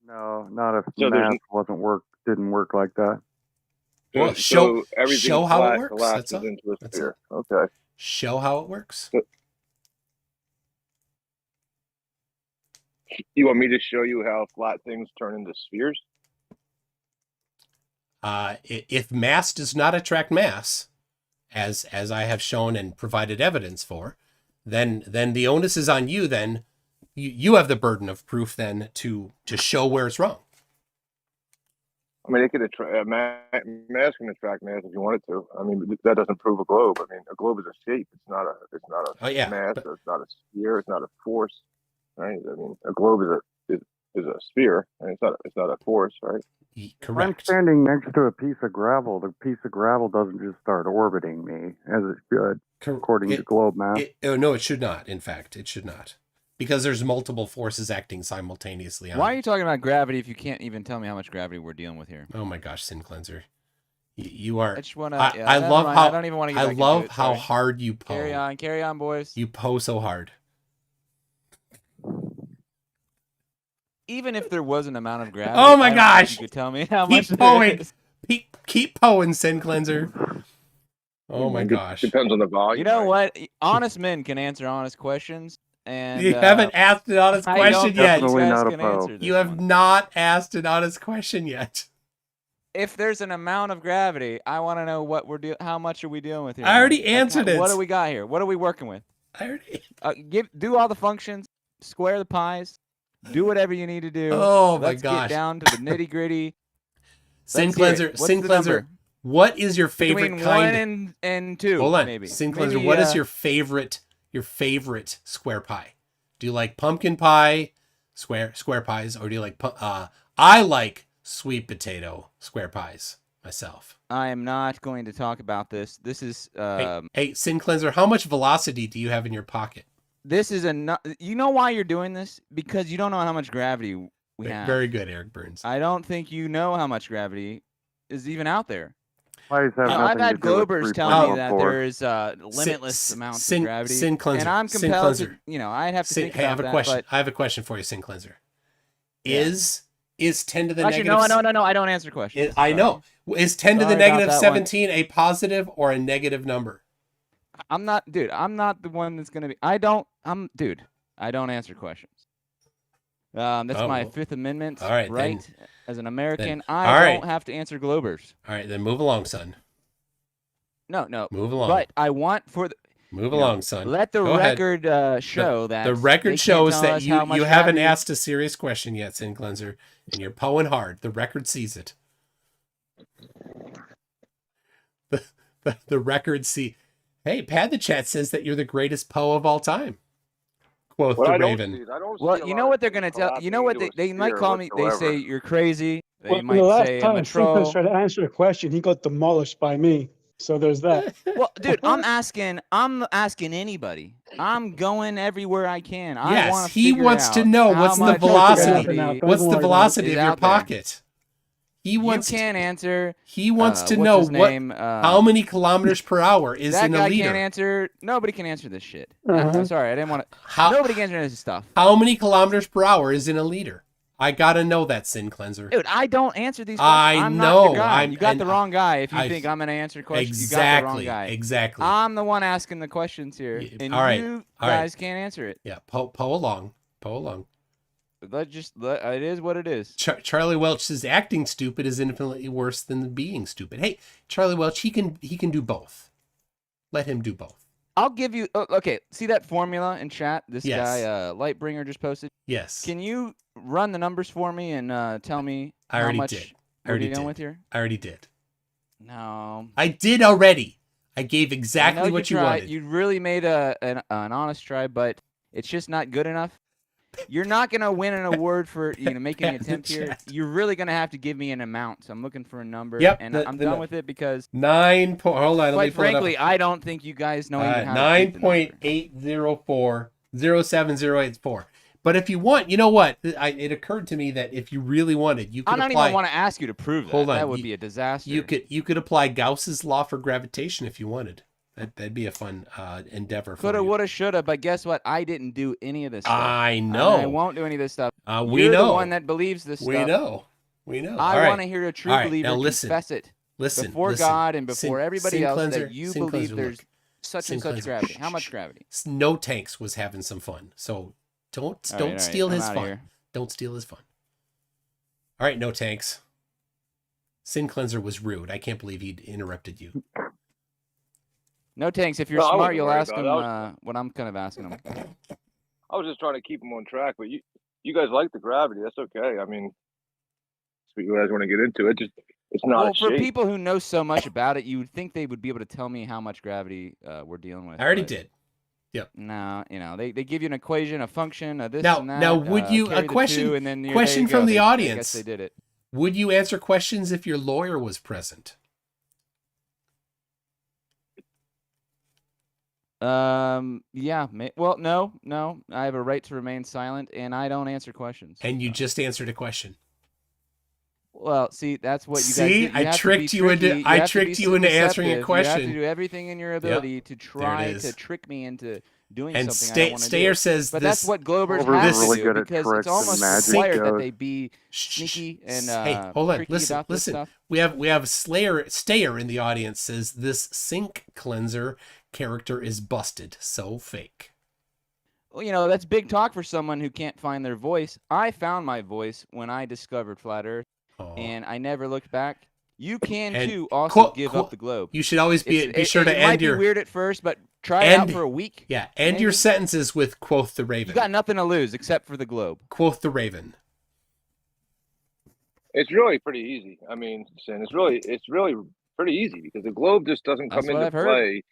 No, not if math didn't work like that. Well, show how it works. That's all. Into a sphere. Okay. Show how it works. You want me to show you how flat things turn into spheres? If mass does not attract mass, as I have shown and provided evidence for, then the onus is on you. Then you have the burden of proof then to show where it's wrong. I mean, it could a mass can attract mass if you wanted to. I mean, that doesn't prove a globe. I mean, a globe is a shape. It's not a mass. It's not a sphere. It's not a force, right? I mean, a globe is a sphere, and it's not a force, right? I'm standing next to a piece of gravel. The piece of gravel doesn't just start orbiting me as it should, according to globe mass. No, it should not. In fact, it should not. Because there's multiple forces acting simultaneously on Why are you talking about gravity if you can't even tell me how much gravity we're dealing with here? Oh my gosh, Sin Cleanser. You are. I just want to. I love how. I don't even want to get I love how hard you poe. Carry on, boys. You poe so hard. Even if there was an amount of gravity. Oh my gosh! You could tell me how keep much. Poeing. Keep poeing, Sin Cleanser. Oh my gosh! Depends on the volume. You know what? Honest men can answer honest questions. And you haven't asked an honest question yet. You have not asked an honest question yet. If there's an amount of gravity, I want to know what how much are we dealing with here? I already answered it. What do we got here? What are we working with? I already do all the functions, square the pies, do whatever you need to do. Oh my Let's gosh! Get down to the nitty gritty. Sin Cleanser, what is your favorite Between kind? 1 and 2. Hold on, maybe. Sin Cleanser. What is your favorite square pie? Do you like pumpkin pie, square pies, or do you like I like sweet potato square pies myself. I am not going to talk about this. This is hey, Sin Cleanser, how much velocity do you have in your pocket? This is you know why you're doing this? Because you don't know how much gravity we have. Very good, Eric Burns. I don't think you know how much gravity is even out there. I've had Globers tell me that there is limitless amounts of gravity. Sin Cleanser, and I'm compelled to, I'd have to think about that. I have a question for you, Sin Cleanser. Is 10 to the Actually, negative... no, I don't answer questions. I know. Is 10 to the negative 17 a positive or a negative number? I'm not the one that's going to be... I don't answer questions. That's my Fifth Amendment right as an American. I don't have to answer Globers. All right, then move along, son. No. Move along. But I want Move along, son. Let the record show that the record shows that you haven't asked a serious question yet, Sin Cleanser, and you're poeing hard. The record sees it. The record see. Hey, Pad the Chat says that you're the greatest poe of all time. Quoth the Raven. Well, you know what they're gonna tell. You know what they might call me. They say you're crazy. They might the last say time I'm a troll. tried to answer a question, he got demolished by me. So there's that. Well, dude, I'm asking anybody. I'm going everywhere I can. Yes, he wants to know what's the velocity. What's the velocity of your pocket? You can't answer. He wants to know how many kilometers per hour is in a guy liter. Can't answer. Nobody can answer this shit. I'm sorry, I didn't want to. Nobody can answer this stuff. How many kilometers per hour is in a liter? I gotta know that, Sin Cleanser. Dude, I don't answer these I questions. I'm know. Not your guy. You got the wrong guy. If you think I'm gonna answer questions, you got the wrong guy. Exactly. I'm the one asking the questions here, and you guys can't answer it. Yeah, poe along. It is what it is. Charlie Welch says acting stupid is infinitely worse than being stupid. Hey, Charlie Welch, he can do both. Let him do both. I'll give you. Okay, see that formula in chat? This guy, Lightbringer, just posted. Yes. Can you run the numbers for me and tell me how much we're dealing with here? I already did. No. I did already. I gave exactly what you wanted. You really made an honest try, but it's just not good enough. You're not gonna win an award for making an attempt here. You're really gonna have to give me an amount. So I'm looking for a number. Yep, and I'm done with it because 9. Hold on. Quite frankly, I don't think you guys know even how 9.804070884. But if you want, you know what? It occurred to me that if you really wanted, you could. I don't even want to ask you to prove that. Hold on. That would be a disaster. You could apply Gauss's law for gravitation if you wanted. That'd be a fun endeavor. Coulda, woulda, shoulda, but guess what? I didn't do any of this stuff. I know. I won't do any of this stuff. We You're know. the one that believes this stuff. We know. I want to hear a true believer confess it. Listen. Before God and before everybody else that you Sin believe Cleanser, there's such and such gravity. How much gravity? No Tanks was having some fun. So don't steal his fun. Don't steal his fun. All right, No Tanks. Sin Cleanser was rude. I can't believe he interrupted you. No, tanks. If you're No, I smart, wasn't you'll worried ask about them it. what I'm kind of asking them. I was just trying to keep them on track, but you guys like the gravity. That's okay. I mean, if you guys want to get into it, just it's not Well, a for shape. people who know so much about it, you would think they would be able to tell me how much gravity we're dealing with. I already but did. Yep. No, they give you an equation, a function, a this Now, and that. now, would you carry a question? the two, and then Question from the I audience. guess they did it. Would you answer questions if your lawyer was present? Yeah. Well, no. I have a right to remain silent, and I don't answer questions. And you just answered a question. Well, see, that's what you guys See, did. You I have tricked to be you into tricky. I have to tricked be you into answering a deceptive. question. You have to do everything in your ability to try to trick me into doing and something I don't want to do. Stayer says but this, that's what Globers Glober's have really to good do at because tricks it's and almost magic required that goes. they be sneaky and hey, hold on, tricky listen, about this listen. stuff. We have Stayer in the audience says this sink cleanser character is busted, so fake. Well, that's big talk for someone who can't find their voice. I found my voice when I discovered Flat Earth, and I never looked back. You can And too also give up the globe. You should always be sure to it end might your be weird at first, but try it out for a week. Yeah, end your maybe. sentences with quoth the Raven. You got nothing to lose except for the globe. Quoth the Raven. It's really pretty easy. I mean, Sin, it's really pretty easy because the globe just doesn't come That's what into I've heard. play.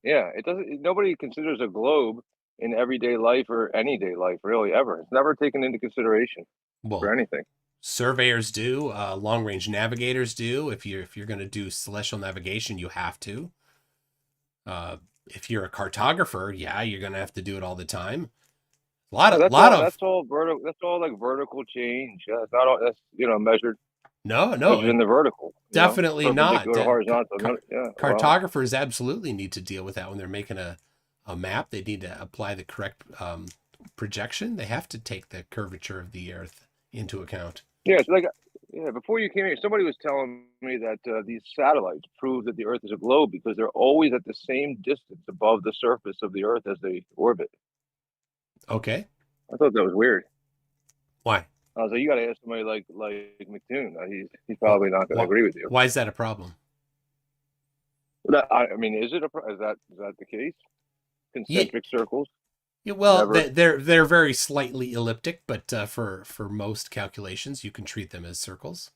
Yeah, it doesn't. Nobody considers a globe in everyday life or any day life, really, ever. It's never taken into consideration for anything. Surveyors do, long range navigators do. If you're going to do celestial navigation, you have to. If you're a cartographer, yeah, you're going to have to do it all the time. That's all vertical. That's all like vertical change. Yeah, it's not all that's measured. No, measured in the vertical. Definitely not. Perpendicular, horizontal. Cartographers absolutely need to deal with that when they're making a map. They need to apply the correct projection. They have to take the curvature of the Earth into account. Yeah, it's like before you came here, somebody was telling me that these satellites prove that the Earth is a globe because they're always at the same distance above the surface of the Earth as they orbit. Okay. I thought that was weird. Why? I was like, you got to ask somebody like McToon. He's probably not going to agree with you. Why is that a problem? I mean, is that the case? Concentric circles. Yeah, well, they're very slightly elliptic, but for most calculations, you can treat them as circles.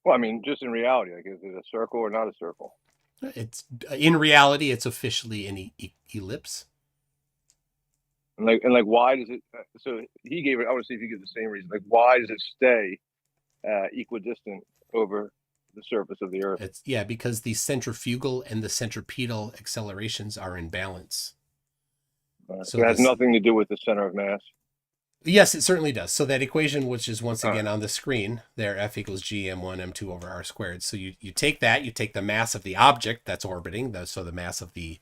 Well, I mean, just in reality, like, is it a circle or not a circle? It's in reality, it's officially an ellipse. And why does it? So he gave it. I want to see if you give the same reason. Like, why does it stay equidistant over the surface of the Earth? Because the centrifugal and the centripetal accelerations are in balance. So it has nothing to do with the center of mass. Yes, it certainly does. So that equation, which is once again on the screen there, F equals G m1 m2 over r squared. So you take that, you take the mass of the object that's orbiting, so the mass of the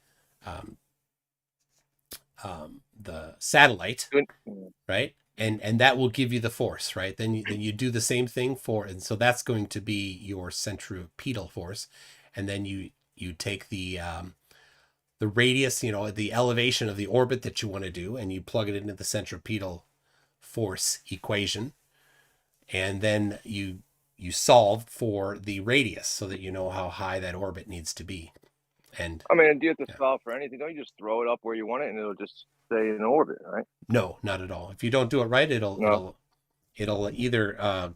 satellite, right? And that will give you the force, right? Then you do the same thing and so that's going to be your centripetal force, and then you take the radius, the elevation of the orbit that you want to do, and you plug it into the centripetal force equation, and then you solve for the radius so that you know how high that orbit needs to be. And I mean, do you have to solve for anything? Don't you just throw it up where you want it and it'll just stay in orbit, right? No, not at all. If you don't do it right, it'll either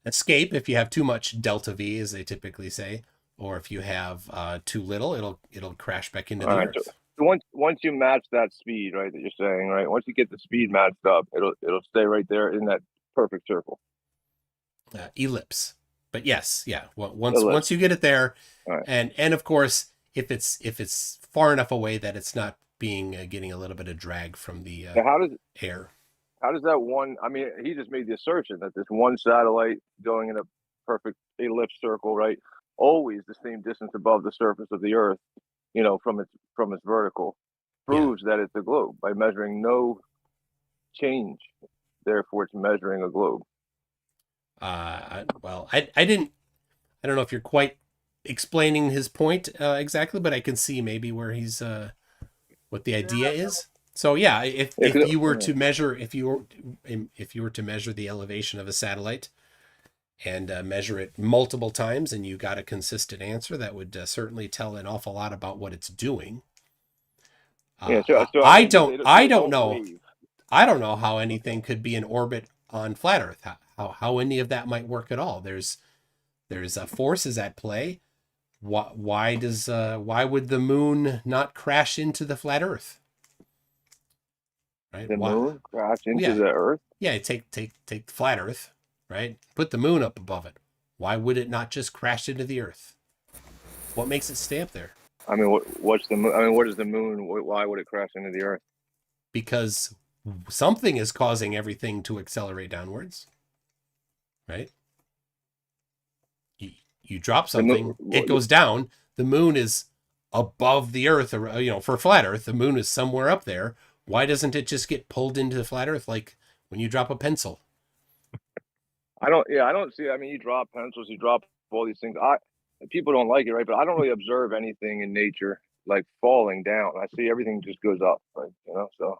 escape if you have too much delta V, as they typically say, or if you have too little, it'll crash back into the Earth. So once you match that speed, right, that you're saying, right, once you get the speed matched up, it'll stay right there in that perfect circle. Ellipse. But yes, yeah. Once you get it there, right. and of course, if it's far enough away that it's not getting a little bit of drag from the air. How does that one? I mean, he just made the assertion that this one satellite going in a perfect ellipse circle, right, always the same distance above the surface of the Earth, from its vertical, proves that it's a globe by measuring no change. Therefore, it's measuring a globe. Well, I don't know if you're quite explaining his point exactly, but I can see maybe where he's what the idea is. So yeah, if you were to measure the elevation of a satellite, and measure it multiple times, and you got a consistent answer, that would certainly tell an awful lot about what it's doing. Yeah, so I mean, don't know. wave. I don't know how anything could be in orbit on flat Earth. How any of that might work at all. There's forces at play. Why would the moon not crash into the flat Earth? Right? The moon crash into the Earth? Yeah, take the flat Earth, right? Put the moon up above it. Why would it not just crash into the Earth? What makes it stay up there? I mean, what's the moon? I mean, what is the moon? Why would it crash into the Earth? Because something is causing everything to accelerate downwards, right? You drop something, it goes down. The moon is above the Earth, or for flat Earth, the moon is somewhere up there. Why doesn't it just get pulled into the flat Earth like when you drop a pencil? I don't see. I mean, you drop pencils, you drop all these things. People don't like it, right? But I don't really observe anything in nature like falling down. I see everything just goes up, like, So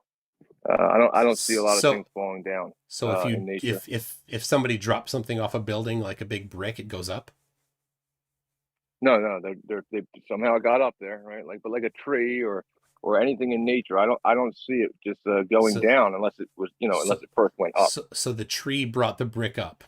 I don't see a lot of things falling down. So in nature. if somebody drops something off a building like a big brick, it goes up. No, they somehow got up there, right? But like a tree or anything in nature, I don't see it just going down unless it was, unless it first went up. So the tree brought the brick up.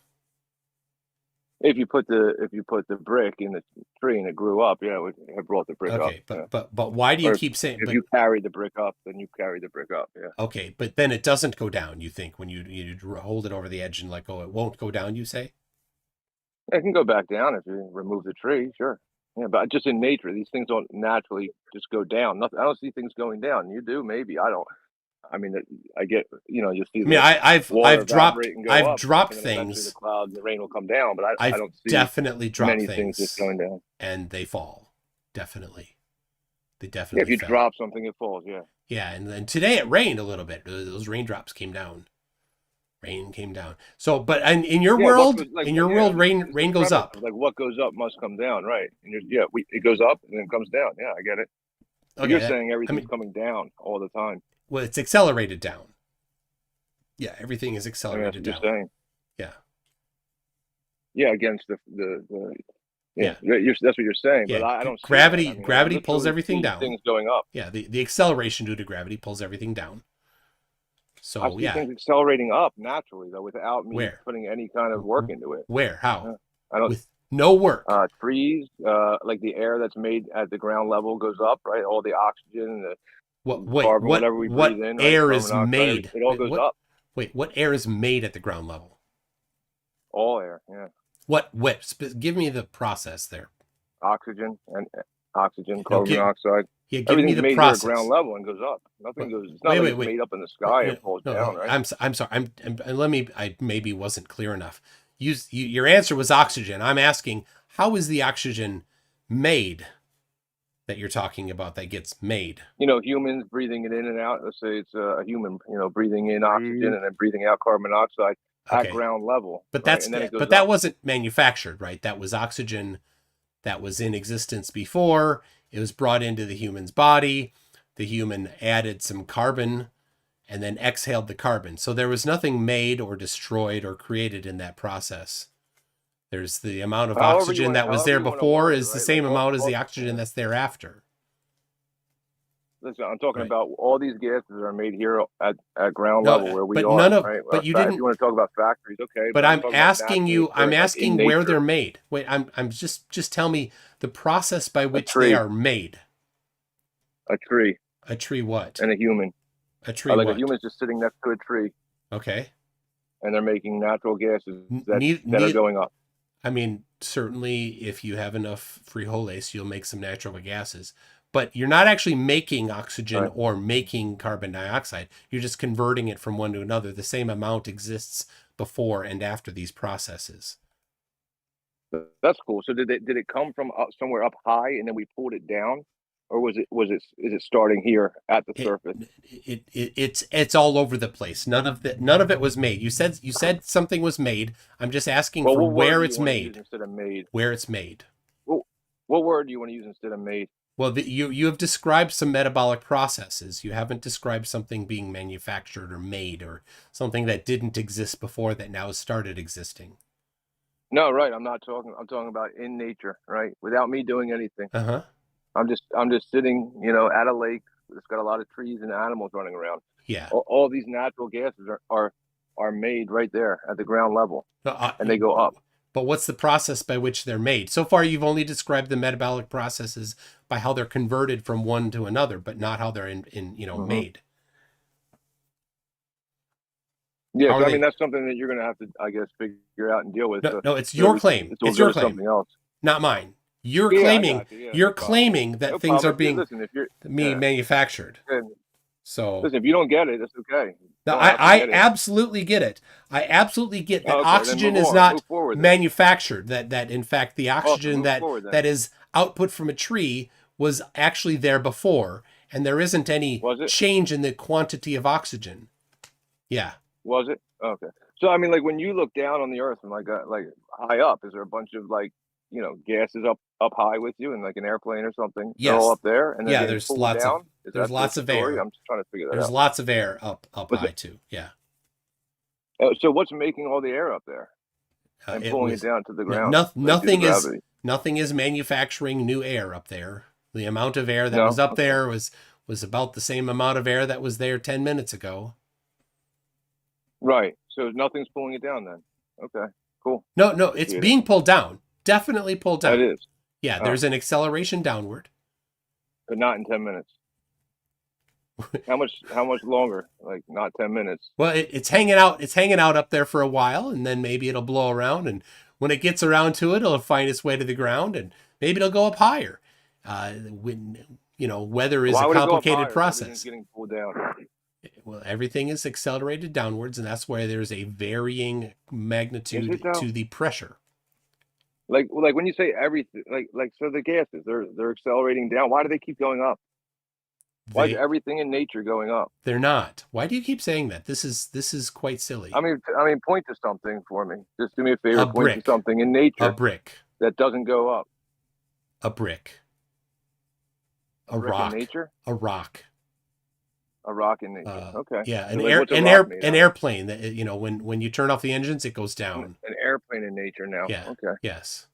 If you put the brick in the tree and it grew up, it would have brought the brick up. Okay, but why do you keep saying? If you carry the brick up, then you carry the brick up. Yeah. Okay, but then it doesn't go down. You think when you hold it over the edge and it won't go down? You say it can go back down if you remove the tree. Sure. Yeah, but just in nature, these things don't naturally just go down. Nothing. I don't see things going down. You do, maybe. I don't. I mean, I get. You see. I mean, I've dropped things. The cloud, the rain will come down, but I don't see definitely dropped many things just going down, and they fall. Definitely, they definitely. Yeah, if you fell. drop something, it falls. Yeah. Yeah, and then today it rained a little bit. Those raindrops came down. Rain came down. So, but in your world, rain goes up. Like what goes up must come down, right? And it goes up and then it comes down. Yeah, I get it. Okay, you're saying everything's coming down all the time. Well, it's accelerated down. Yeah, everything is accelerated down. That's what you're saying. Yeah. Yeah, against the that's what you're saying. Yeah. But I don't. Gravity pulls everything down. Things going up. Yeah, the acceleration due to gravity pulls everything down. So I see things accelerating up naturally though, without me putting any kind of work into it. Where? How? I don't. With no work. Trees, like the air that's made at the ground level goes up, right? All the oxygen, carbon, whatever we breathe in. Air is made. It all goes up. Wait, what air is made at the ground level? All air, yeah. What? Give me the process there. Oxygen, carbon dioxide. Yeah, give me the process. At ground level and goes up. Nothing goes. It's not like it's made up in the sky and falls down, right? I'm sorry. I maybe wasn't clear enough. Your answer was oxygen. I'm asking, how is the oxygen made that you're talking about that gets made? Humans breathing it in and out. Let's say it's a human, breathing in oxygen and then breathing out carbon dioxide at ground level. But that wasn't manufactured, right? That was oxygen that was in existence before. It was brought into the human's body. The human added some carbon and then exhaled the carbon. So there was nothing made or destroyed or created in that process. There's the amount of oxygen that was there before is the same amount as the oxygen that's there after. Listen, I'm talking about all these gases are made here at ground level where we are. Right? But you didn't. If you want to talk about factories, okay. But I'm asking you. I'm asking where they're made. Wait, I'm just tell me the process by which they are made. A tree. A tree what? And a human. A tree like what? A human's just sitting next to a tree. Okay. And they're making natural gases that are going up. I mean, certainly if you have enough frijoles, you'll make some natural gases. But you're not actually making oxygen or making carbon dioxide. You're just converting it from one to another. The same amount exists before and after these processes. That's cool. So did it come from somewhere up high and then we pulled it down, or is it starting here at the surface? It's all over the place. None of it was made. You said something was made. I'm just asking for where it's made. Instead of made. Where it's made. Well, what word do you want to use instead of made? Well, you have described some metabolic processes. You haven't described something being manufactured or made or something that didn't exist before that now has started existing. No, right. I'm not talking. I'm talking about in nature, right? Without me doing anything. Uh-huh. I'm just sitting, you know, at a lake. It's got a lot of trees and animals running around. Yeah. All these natural gases are made right there at the ground level, and they go up. But what's the process by which they're made? So far, you've only described the metabolic processes by how they're converted from one to another, but not how they're made. Yeah, so I mean that's something that you're going to have to, I guess, figure out and deal with. No, it's your claim. It's your claim, something else, not mine. You're claiming. You're claiming that things are being manufactured. So listen, if you don't get it, it's okay. No, I absolutely get it. I absolutely get that oxygen is not manufactured. That in fact the oxygen that is output from a tree was actually there before, and there isn't any change in the quantity of oxygen. Yeah. Was it? Okay. So I mean, like when you look down on the earth and like high up, is there a bunch of like, you know, gases up high with you in like an airplane or something? Yes. They're all up there, and yeah, there's lots down? There's lots of air. I'm just trying to figure that out. There's lots of air up high too. Yeah. So what's making all the air up there and pulling it down to the ground? Nothing is manufacturing new air up there. The amount of air that was up there was about the same amount of air that was there 10 minutes ago. Right. So nothing's pulling it down then. Okay. Cool. No, it's being pulled down. Definitely pulled down. It is. Yeah, there's an acceleration downward. But not in 10 minutes. How much longer? Like not 10 minutes. Well, it's hanging out. It's hanging out up there for a while, and then maybe it'll blow around, and when it gets around to it, it'll find its way to the ground, and maybe it'll go up higher. When weather is a complicated process. Getting pulled down. Well, everything is accelerated downwards, and that's why there's a varying magnitude to the pressure. Like when you say everything, like so the gases they're accelerating down. Why do they keep going up? Why is everything in nature going up? They're not. Why do you keep saying that? This is quite silly. I mean, point to something for me. Just do me a favor. Point to something in nature. A brick. That doesn't go up. A brick. A rock. In nature. A rock. A rock in nature. Okay. Yeah, an airplane that when you turn off the engines, it goes down. An airplane in nature now. Yeah. Okay. Yes.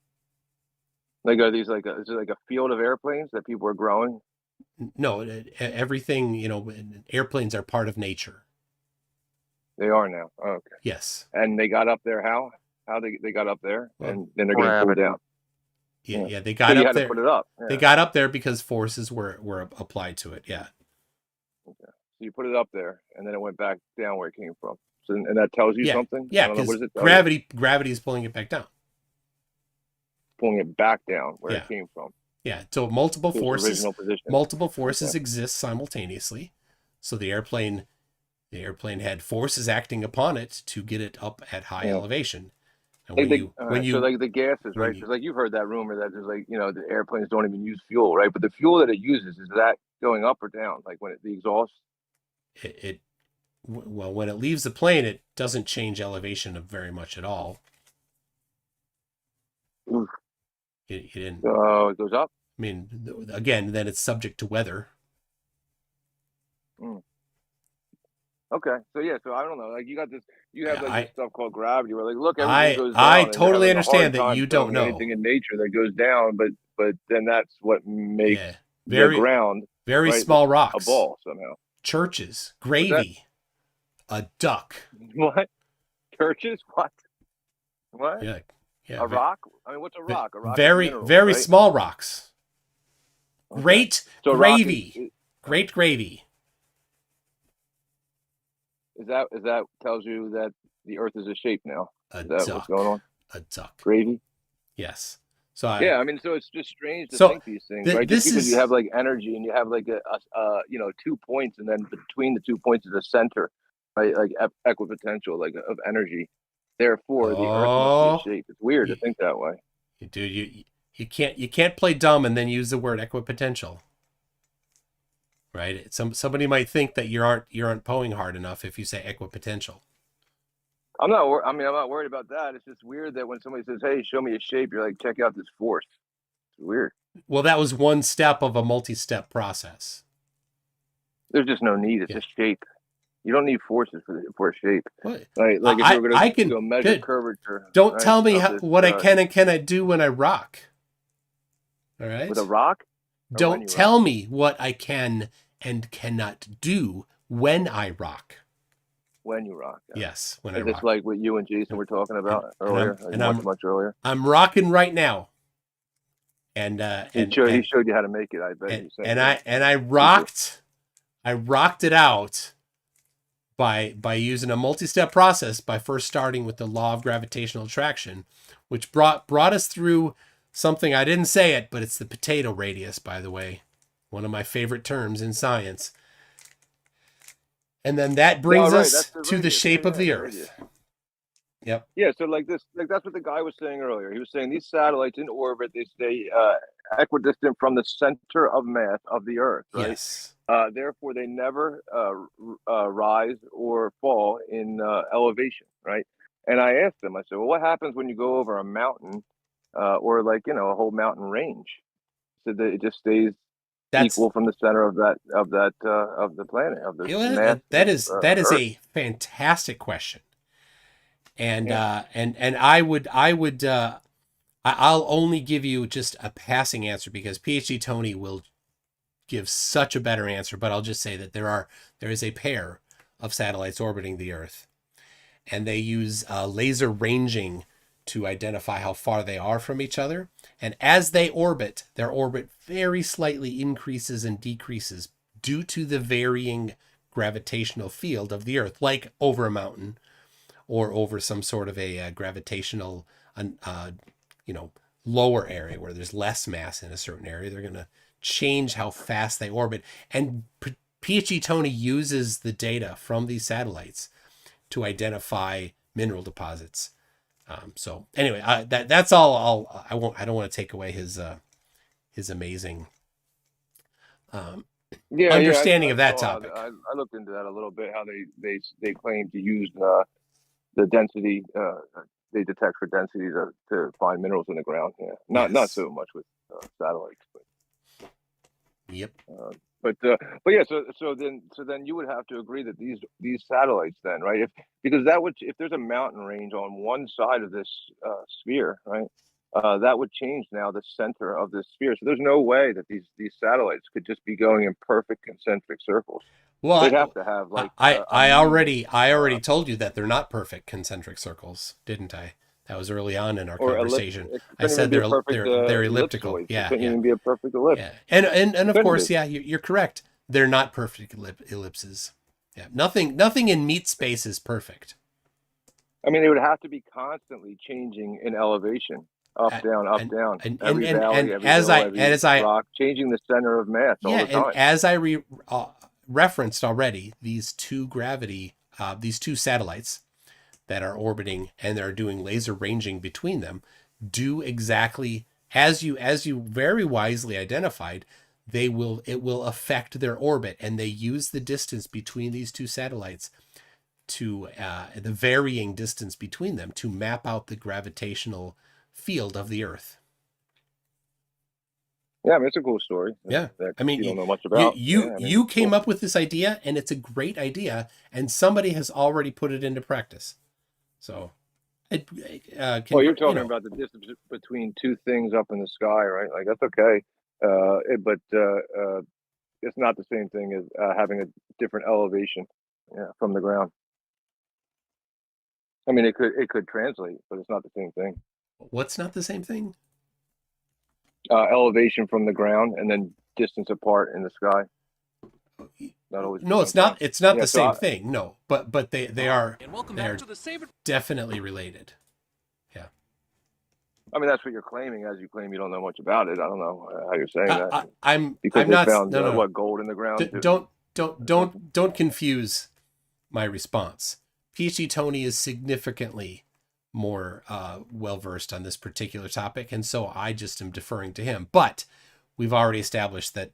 Like are these is it like a field of airplanes that people are growing? No, everything, airplanes are part of nature. They are now. Oh, okay. Yes. And they got up there how? How they got up there and then they're getting pulled down. Yeah, they got up there. To put it up. Yeah. They got up there because forces were applied to it. Yeah. Okay. So you put it up there and then it went back down where it came from. So and that tells you something? Yeah, because gravity is pulling it back down. Pulling it back down where it came from. Yeah, so multiple forces exist simultaneously. So the airplane had forces acting upon it to get it up at high elevation. And so like the gases, right? Because like you've heard that rumor that there's like the airplanes don't even use fuel, right? But the fuel that it uses, is that going up or down? Like when the exhaust? Well, when it leaves the plane, it doesn't change elevation very much at all. Oof. It didn't. It goes up. I mean, again, then it's subject to weather. Okay, so I don't know. Like you have this stuff called gravity, where like look, everything goes down. I totally understand that you don't know anything in nature that goes down, but then that's what makes the ground very small rocks, a ball somehow. Churches, gravy, a duck. What? Churches? What? What? Yeah. A rock? I mean, what's a rock? A rock very, is a mineral, very right? small rocks. Okay. Great gravy. Great gravy. Is that tells you that the Earth is a shape now? Is that what's going on? A duck. Gravy? Yes. So I mean, so it's just strange to think these things, right? Just because you have like energy and you have like a 2 points, and then between the 2 points is a center, right? Like equipotential, like of energy. Therefore, the Earth must be a shape. It's weird to think that way. Dude, you can't play dumb and then use the word equipotential. Right? Somebody might think that you aren't poing hard enough if you say equipotential. I'm not worried about that. It's just weird that when somebody says, "Hey, show me a shape," you're like, "Check out this force." It's weird. Well, that was one step of a multi-step process. There's just no need. It's a shape. You don't need forces for a shape. What? Right? Like if you were going I to can go measure good. curvature. Don't right, tell me of this, what I can and cannot do when I rock. All right. with a rock. Don't tell me what I can and cannot do when I rock. When you rock. Yeah. Yes, when I Is rock. this like what you and Jason were talking about earlier? Much earlier. I'm rocking right now. And he showed you how to make it. I bet. I rocked it out by using a multi-step process by first starting with the law of gravitational attraction, which brought us through something. I didn't say it, but it's the potato radius, by the way, one of my favorite terms in science. And then that brings us to the shape of the Earth. Yep. Yeah, so that's what the guy was saying earlier. He was saying these satellites in orbit, they stay equidistant from the center of mass of the Earth, right? Yes. Therefore, they never rise or fall in elevation, right? And I asked him, I said, well, what happens when you go over a mountain or a whole mountain range? So that it just stays equal from the center of the planet of the mass. That is Earth. a fantastic question. And I'll only give you just a passing answer because PhD Tony will give such a better answer, but I'll just say that there is a pair of satellites orbiting the Earth, and they use laser ranging to identify how far they are from each other. And as they orbit, their orbit very slightly increases and decreases due to the varying gravitational field of the Earth, like over a mountain or over some sort of a gravitational, lower area where there's less mass in a certain area. They're going to change how fast they orbit. And PhD Tony uses the data from these satellites to identify mineral deposits. So anyway, that's all. I don't want to take away his amazing understanding of that topic. I looked into that a little bit. How they claim to use the density they detect for density to find minerals in the ground. Yeah, not so much with satellites, but yep. But yeah, so then you would have to agree that these satellites then, right? Because if there's a mountain range on one side of this sphere, right, that would change now the center of this sphere. So there's no way that these satellites could just be going in perfect concentric circles. Well, they'd have to have like I already told you that they're not perfect concentric circles, didn't I? That was early on in our conversation. I said they're elliptical. Yeah, couldn't even be a perfect ellipse. Yeah, and of course, yeah, you're correct. They're not perfect ellipses. Yeah, nothing in meat space is perfect. I mean, it would have to be constantly changing in elevation, up, down, every valley, every rock, changing the center of mass all the time. And as I referenced already, these two satellites that are orbiting and they're doing laser ranging between them do exactly as you very wisely identified. It will affect their orbit, and they use the distance between these two satellites to the varying distance between them to map out the gravitational field of the Earth. Yeah, I mean, it's a cool story. Yeah, I mean, you don't know much about. You came up with this idea, and it's a great idea, and somebody has already put it into practice. So, you're talking about the distance between two things up in the sky, right? Like that's okay, but it's not the same thing as having a different elevation, from the ground. I mean, it could translate, but it's not the same thing. What's not the same thing? Elevation from the ground and then distance apart in the sky. Not always. No, it's not. It's not the same thing. No, but they are definitely related. Yeah. I mean, that's what you're claiming, as you claim you don't know much about it. I don't know how you're saying that. I'm not found what gold in the ground. Don't confuse my response. PhD Tony is significantly more well versed on this particular topic, and so I just am deferring to him. But we've already established that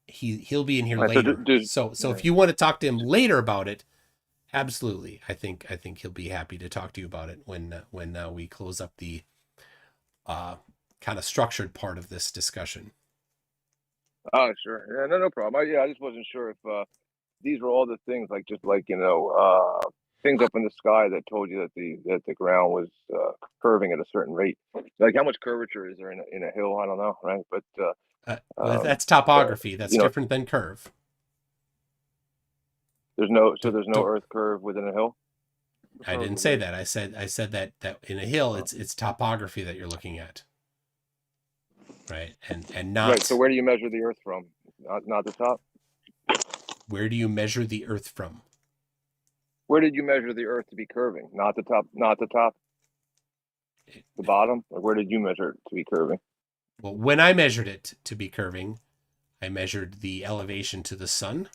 he'll be in here later. So if you want to talk to him later about it, absolutely. I think he'll be happy to talk to you about it when we close up the kind of structured part of this discussion. Oh, sure. Yeah, no problem. I just wasn't sure if these were all the things like just like things up in the sky that told you that the ground was curving at a certain rate. Like how much curvature is there in a hill? I don't know, right? But well, that's topography. That's different than curve. There's no earth curve within a hill. I didn't say that. I said that in a hill, it's topography that you're looking at, right? And not right. So where do you measure the earth from? Not the top. Where do you measure the earth from? Where did you measure the earth to be curving? Not the top. Not the top. The bottom. Or where did you measure it to be curving? Well, when I measured it to be curving, I measured the elevation to the sun,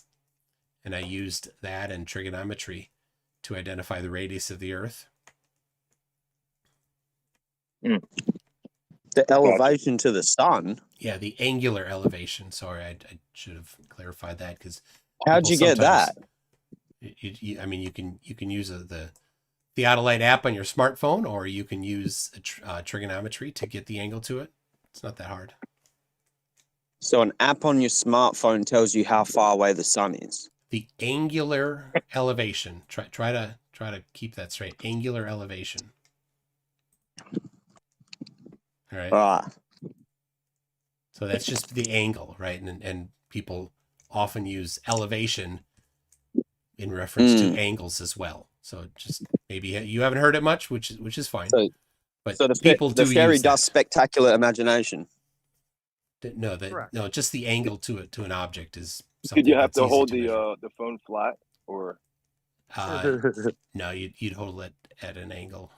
and I used that and trigonometry to identify the radius of the earth. The elevation to the sun? Yeah, the angular elevation. Sorry, I should have clarified that, because how'd you get that? I mean, you can use the Theodolite app on your smartphone, or you can use trigonometry to get the angle to it. It's not that hard. So an app on your smartphone tells you how far away the sun is. The angular elevation. Try to keep that straight. Angular elevation. All right. Ah. So that's just the angle, right? And people often use elevation in reference to angles as well. So just maybe you haven't heard it much, which is fine. But so the fairy does spectacular imagination. No, just the angle to an object is something. Did you have to hold the phone flat, or? No, you'd hold it at an angle.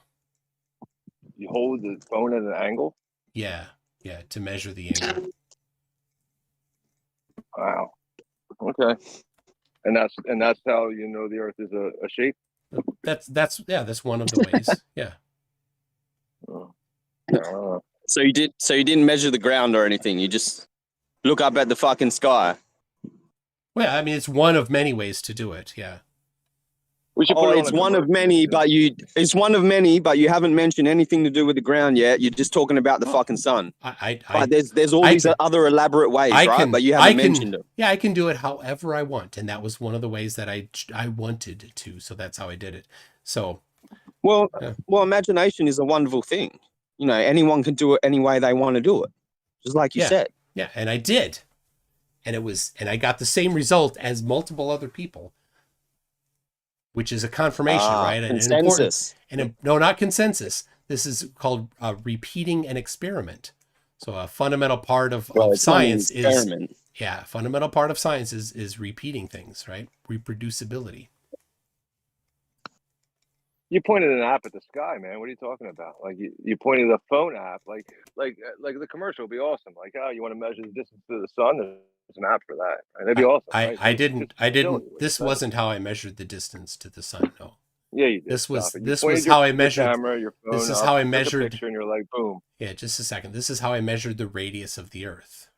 You hold the phone at an angle? Yeah, to measure the angle. Wow. Okay. And that's how you know the Earth is a shape. That's one of the ways. Yeah. So you didn't measure the ground or anything. You just look up at the fucking sky. Well, I mean, it's one of many ways to do it. Yeah. It's one of many, but you haven't mentioned anything to do with the ground yet. You're just talking about the fucking sun. But there's all these other elaborate ways, right? But you haven't mentioned it. Yeah, I can do it however I want, and that was one of the ways that I wanted to. So that's how I did it. So. Well, imagination is a wonderful thing. You know, anyone can do it any way they want to do it, just like you said. Yeah, and I did, and I got the same result as multiple other people. Which is a confirmation, right? Consensus. No, not consensus. This is called repeating an experiment. So a fundamental part of science is fundamental part of science is repeating things, right? Reproducibility. You pointed an app at the sky, man. What are you talking about? Like you pointed a phone app, like the commercial would be awesome. Like, oh, you want to measure the distance to the sun? There's an app for that. Right? That'd be awesome. I didn't. This wasn't how I measured the distance to the sun. No. Yeah, you did. This was how I measured. Your phone this is how I took a measured. picture and you're like, boom. Yeah, just a second. This is how I measured the radius of the Earth.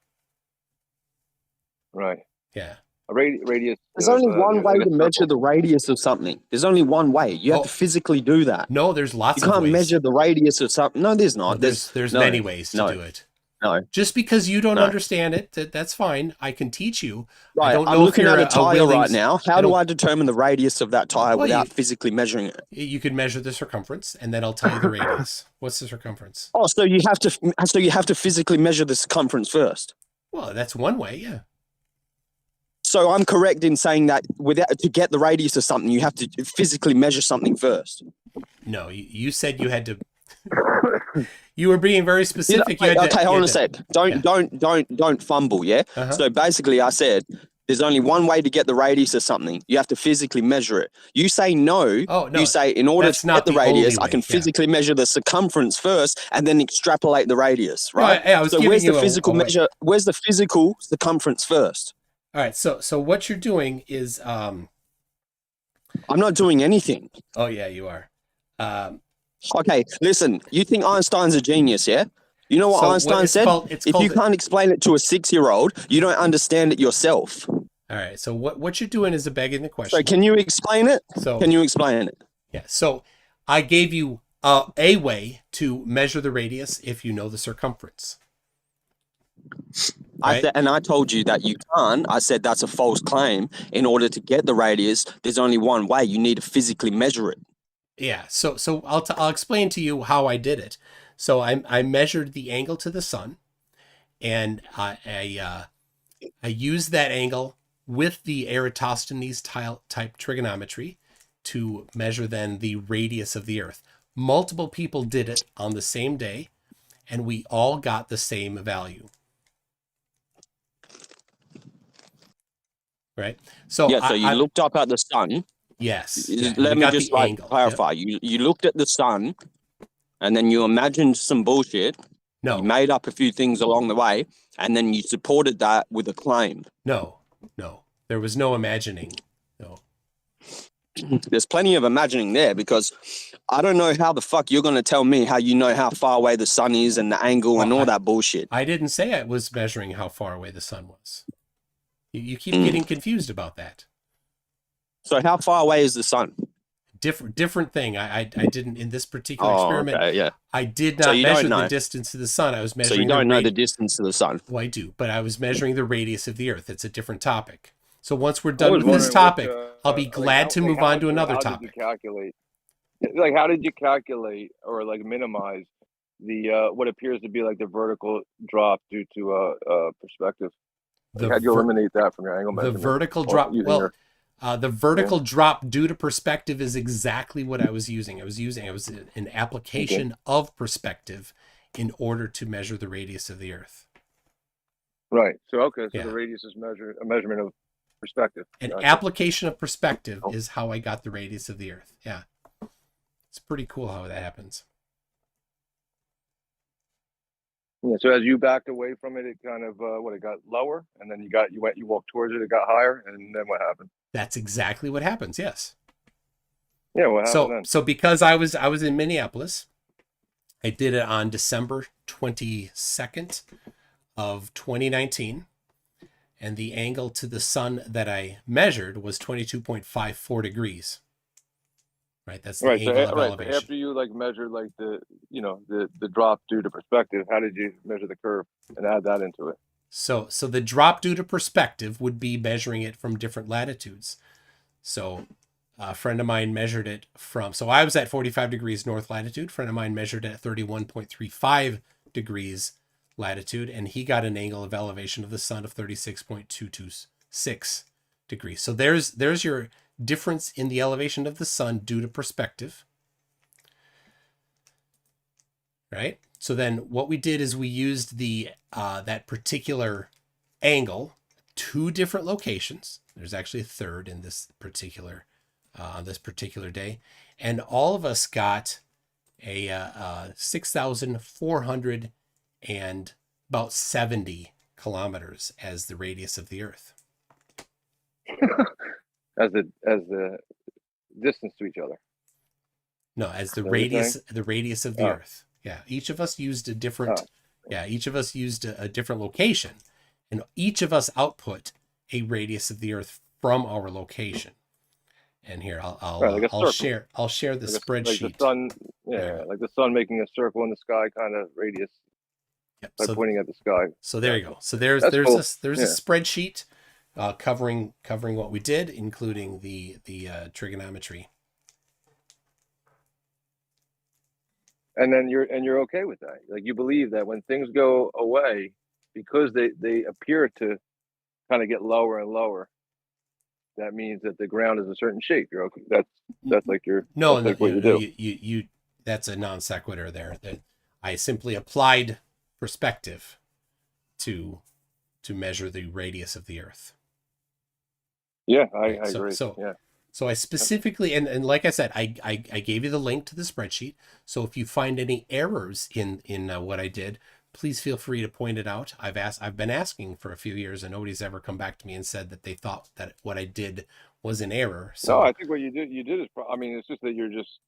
Right. Yeah. A radius. There's only one way to measure the radius of something. There's only one way. You have to physically do that. No, there's lots of ways. You can't measure the radius of something. No, there's not. There's many ways to do it. No. Just because you don't understand it, that's fine. I can teach you. Right. I don't know I'm looking if at you're a tire right now. How do I determine the radius of that tire without physically measuring it? You could measure the circumference, and then I'll tell you the radius. What's the circumference? Oh, so you have to physically measure the circumference first. Well, that's one way, yeah. So I'm correct in saying that to get the radius of something, you have to physically measure something first. No, you said you had to. You were being very specific. Hold on a sec. Don't fumble. Yeah. So basically, I said there's only one way to get the radius of something. You have to physically measure it. You say no. Oh no. You say in order to get the radius, I can physically measure the circumference first and then extrapolate the radius. Right. No, I was so giving where's you the physical measure? Where's the physical circumference first? All right. So what you're doing is I'm not doing anything. Oh yeah, you are. Okay, listen, you think Einstein's a genius, yeah? You know what Einstein said? If you can't explain it to a 6-year-old, you don't understand it yourself. All right, so what you're doing is begging the question. So can you explain it? Can you explain it? Yeah, so I gave you a way to measure the radius if you know the circumference. Right? I told you that you can't. I said that's a false claim. In order to get the radius, there's only one way. You need to physically measure it. Yeah. So I'll explain to you how I did it. So I measured the angle to the sun, and I used that angle with the Eratosthenes type trigonometry to measure then the radius of the Earth. Multiple people did it on the same day, and we all got the same value. Right. So yeah. So you looked up at the sun. Yes. Yeah, Let me just clarify. Yep. You looked at the sun, and then you imagined some bullshit. No. You made up a few things along the way, and then you supported that with a claim. No. There was no imagining. No. There's plenty of imagining there, because I don't know how the fuck you're going to tell me how you know how far away the sun is and the angle and all that bullshit. I didn't say I was measuring how far away the sun was. You keep getting confused about that. So how far away is the sun? Different thing. I didn't, in this particular experiment, okay, yeah. I did not measure the distance to the sun. I was measuring. So you don't know the distance to the sun? Well, I do, but I was measuring the radius of the Earth. It's a different topic. So once we're done with this topic, I'll be glad to move on to another topic. How did you calculate or minimize the what appears to be the vertical drop due to perspective? How do you eliminate that from your angle measurement? The vertical drop. Well, the vertical drop due to perspective is exactly what I was using. It was an application of perspective in order to measure the radius of the Earth. Right. So the radius is a measurement of perspective. An application of perspective is how I got the radius of the Earth. Yeah. It's pretty cool how that happens. Yeah, so as you backed away from it, it kind of it got lower, and then you walked towards it, it got higher, and then what happened? That's exactly what happens. Yes. Yeah. What happened then? So because I was in Minneapolis, I did it on December 22nd of 2019, and the angle to the sun that I measured was 22.54 degrees. Right, that's the angle of elevation. So after you measured the drop due to perspective, how did you measure the curve and add that into it? So the drop due to perspective would be measuring it from different latitudes. So a friend of mine measured it from, so I was at 45 degrees north latitude. A friend of mine measured it at 31.35 degrees latitude, and he got an angle of elevation of the sun of 36.226 degrees. So there's your difference in the elevation of the sun due to perspective. Right? So then what we did is we used the that particular angle, two different locations. There's actually a third in this particular on this particular day, and all of us got a 6,400 and about 70 kilometers as the radius of the Earth. As the distance to each other. No, as the radius of the Earth. Yeah, each of us used a different. Each of us used a different location, and each of us output a radius of the Earth from our location. And here I'll share the spreadsheet. Like the sun, like the sun making a circle in the sky, kind of radius. Yep, by pointing at the sky. So there you go. So there's cool. a spreadsheet covering what we did, including the trigonometry. And then you're okay with that. Like you believe that when things go away, because they appear to kind of get lower and lower, that means that the ground is a certain shape. You're okay. That's like your what you do. You that's a non sequitur there. That I simply applied perspective to measure the radius of the Earth. Yeah, I agree. So I specifically, and like I said, I gave you the link to the spreadsheet. So if you find any errors in what I did, please feel free to point it out. I've been asking for a few years, and nobody's ever come back to me and said that they thought that what I did was an error. So no, I think what you did is, I mean, it's just that you're just,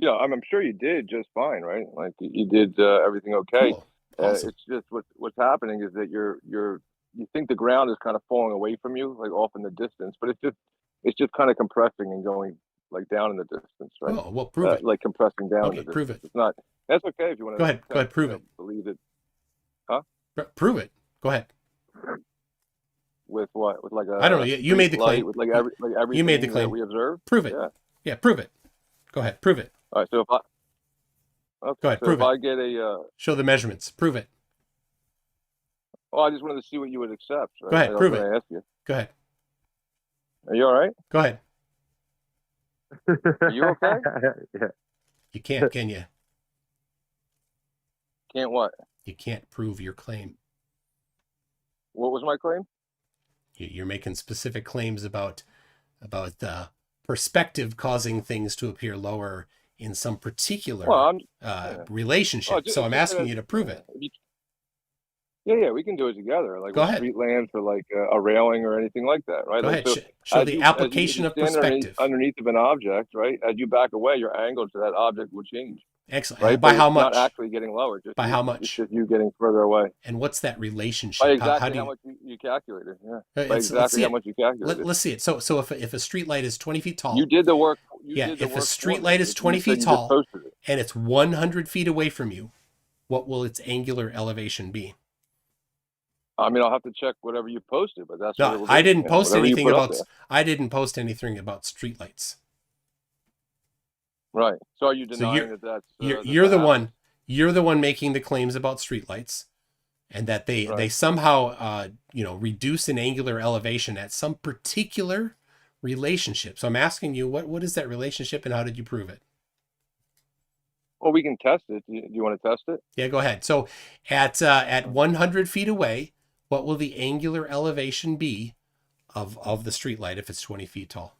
I'm sure you did just fine, right? Like you did everything okay. Cool. Awesome. It's just what's happening is that you think the ground is kind of falling away from you, like off in the distance, but it's just kind of compressing and going like down in the distance, right? Oh, well, prove it. Like compressing down. Okay, prove it. It's not. That's okay if you want to. Go ahead, prove it. Believe it. Huh? Prove it. Go ahead. With what? With like a I don't know. You made the claim. With like everything you made the claim. that we observed. Prove it. Yeah, prove it. Go ahead, prove it. All right. So if I go ahead, so prove if it. I get a show the measurements. Prove it. Oh, I just wanted to see what you would accept. Right? Go ahead, prove it. Ask you. Go ahead. Are you all right? Go ahead. Are you okay? Yeah. You can't, can you? Can't what? You can't prove your claim. What was my claim? You're making specific claims about perspective causing things to appear lower in some particular relationship. So I'm asking you to prove it. Yeah, we can do it together. Like Go ahead. Street land for like a railing or anything like that, right? Go like, ahead. Show the application of perspective. Underneath of an object, right? As you back away, your angle to that object will change. Excellent. Right? By how much? Not actually getting lower. By how much? Just you getting further away. And what's that relationship? By exactly how much you calculated. Yeah. By exactly how much you calculated. Let's see it. So if a street light is 20 feet tall. You did the work. If a street light is 20 feet tall and it's 100 feet away from you, what will its angular elevation be? I mean, I'll have to check whatever you posted, but that's no. I didn't post anything about. I didn't post anything about streetlights. Right. So are you denying that that's? You're the one. You're the one making the claims about streetlights, and that they somehow reduce an angular elevation at some particular relationship. So I'm asking you, what is that relationship, and how did you prove it? Well, we can test it. Do you want to test it? Yeah, go ahead. So at 100 feet away, what will the angular elevation be of the streetlight if it's 20 feet tall?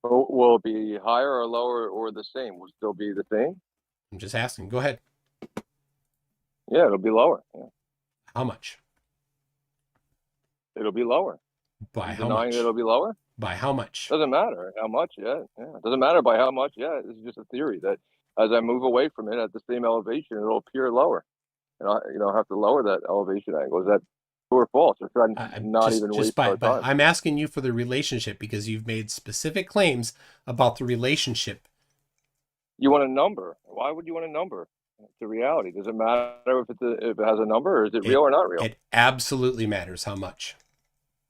Will it be higher or lower or the same? Will it still be the same? I'm just asking. Go ahead. Yeah, it'll be lower. Yeah. How much? It'll be lower. By how much? It'll be lower? By how much? Doesn't matter how much yet. Yeah. It doesn't matter by how much yet. This is just a theory that as I move away from it at the same elevation, it'll appear lower. And I have to lower that elevation angle. Is that true or false? Or should I not even waste our time? I'm asking you for the relationship because you've made specific claims about the relationship. You want a number. Why would you want a number? To reality. Does it matter if it has a number, or is it real or not real? It absolutely matters how much.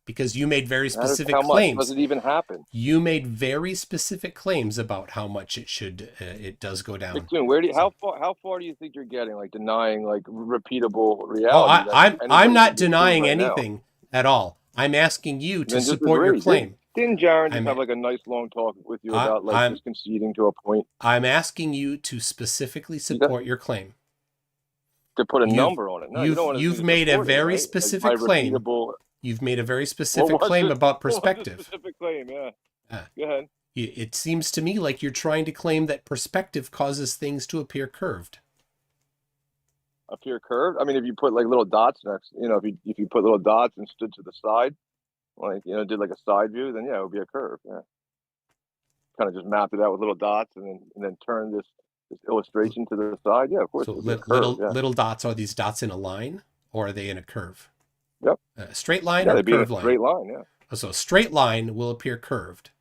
Because you made very specific how claims. Much does it even happen? You made very specific claims about how much it does go down. How far do you think you're getting? Like denying like repeatable reality? I'm not denying anything at all. I'm asking you to support your claim. Didn't Jaron just have like a nice long talk with you about just conceding to a point? I'm asking you to specifically support your claim. To put a number on it. No, you've made a very specific claim. You've made a very specific claim about perspective. Specific claim, yeah. Go ahead. It seems to me like you're trying to claim that perspective causes things to appear curved. Appear curved? I mean, if you put like little dots next, if you put little dots and stood to the side, like did like a side view, then it would be a curve. Yeah. Kind of just mapped it out with little dots, and then turn this illustration to the side. Yeah, of course. So little dots, are these dots in a line or are they in a curve? Yep. A straight line or a curved line? Straight line, yeah. So a straight line will appear curved.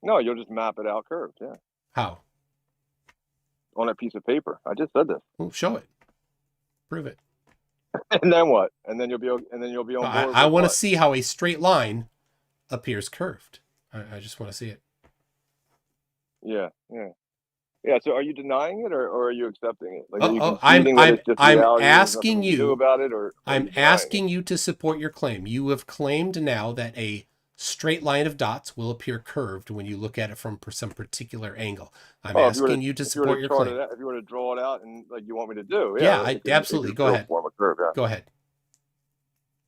No, you'll just map it out curved, yeah. How? On a piece of paper. I just said this. Well, show it. Prove it. And then what? And then you'll be on board. I want to see how a straight line appears curved. I just want to see it. Yeah. Yeah, so are you denying it or are you accepting it? Like, I'm asking you about it, or I'm asking you to support your claim. You have claimed now that a straight line of dots will appear curved when you look at it from some particular angle. I'm asking you to support your claim. If you were to draw it out and like you want me to do, absolutely. Go ahead. Go ahead.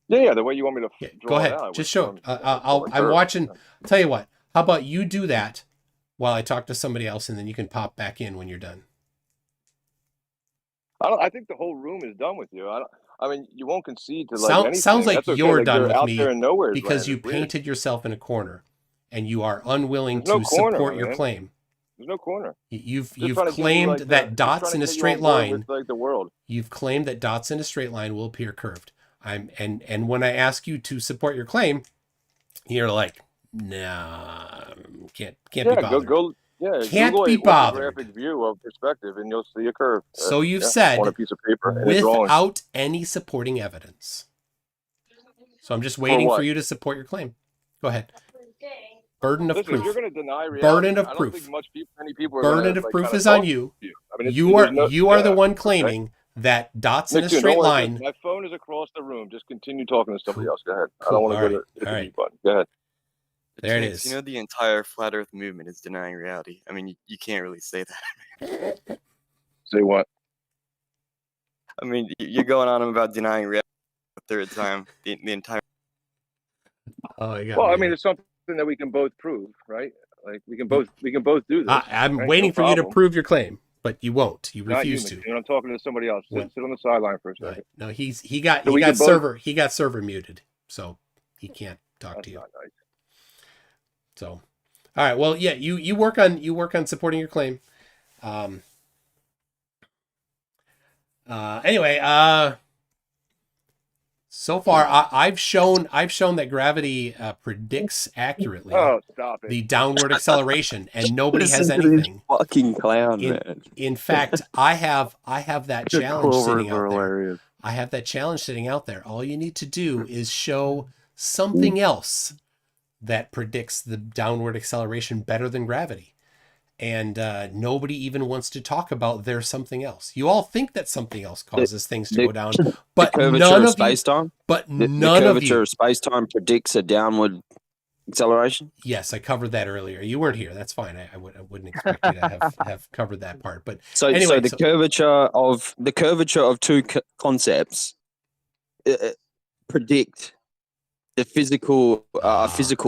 Yeah, the way you want me to draw go ahead. it out. Just show it. I'm watching. Tell you what. How about you do that while I talk to somebody else, and then you can pop back in when you're done. I think the whole room is done with you. I mean, you won't concede to like anything. Sounds like you're done with me because you painted yourself in a corner, and you are unwilling to support your claim. There's no corner. You've claimed that dots in a straight line. Like the world. You've claimed that dots in a straight line will appear curved. And when I ask you to support your claim, you're like, nah, can't be bothered. Can't Google be bothered. Graphic view of perspective, and you'll see a curve. So you've said on a piece of paper without any supporting evidence. So I'm just waiting for what? you to support your claim. Go ahead. Burden of Listen, if proof. you're going to deny reality, Burden of I don't proof. think many people are Burden going to of like, proof kind of is on talk you. to you. I mean, You are the one okay. claiming that dots in a Nick, don't straight worry. line. My phone is across the room. Just continue talking to somebody else. Go ahead. I Cool. don't want to All go right. to hit All the right. mute button. Go ahead. There it Chance, is. You know, the entire flat Earth movement is denying reality. I mean, you can't really say that. Say what? I mean, you're going on about denying reality a third time. The entire. Oh, yeah. Well, I mean, it's something that we can both prove, right? Like we can both do this. I'm right? waiting No for you to problem. prove your claim, but you won't. You Not you, refuse to. McToon. I'm talking to somebody else. What? Sit on the sideline for a second. Right. No, he got So we can both- server muted, so he can't talk to you. Not nice. So, all right. Well, yeah, you work on supporting your claim. Anyway, so far I've shown that gravity predicts accurately Stop it. the downward acceleration, and nobody has Listen to this anything. fucking clown, man. In fact, I have that The challenge clovers sitting are out there. hilarious. I have that challenge sitting out there. All you need to do is show something else that predicts the downward acceleration better than gravity. And nobody even wants to talk about there's something else. You all think that something else causes things to go down, but the curvature none of of space-time? But The none of curvature you. of space-time predicts a downward acceleration? Yes, I covered that earlier. You weren't here. That's fine. I wouldn't expect you to have covered that part. But So, anyway, the curvature of two concepts predict the physical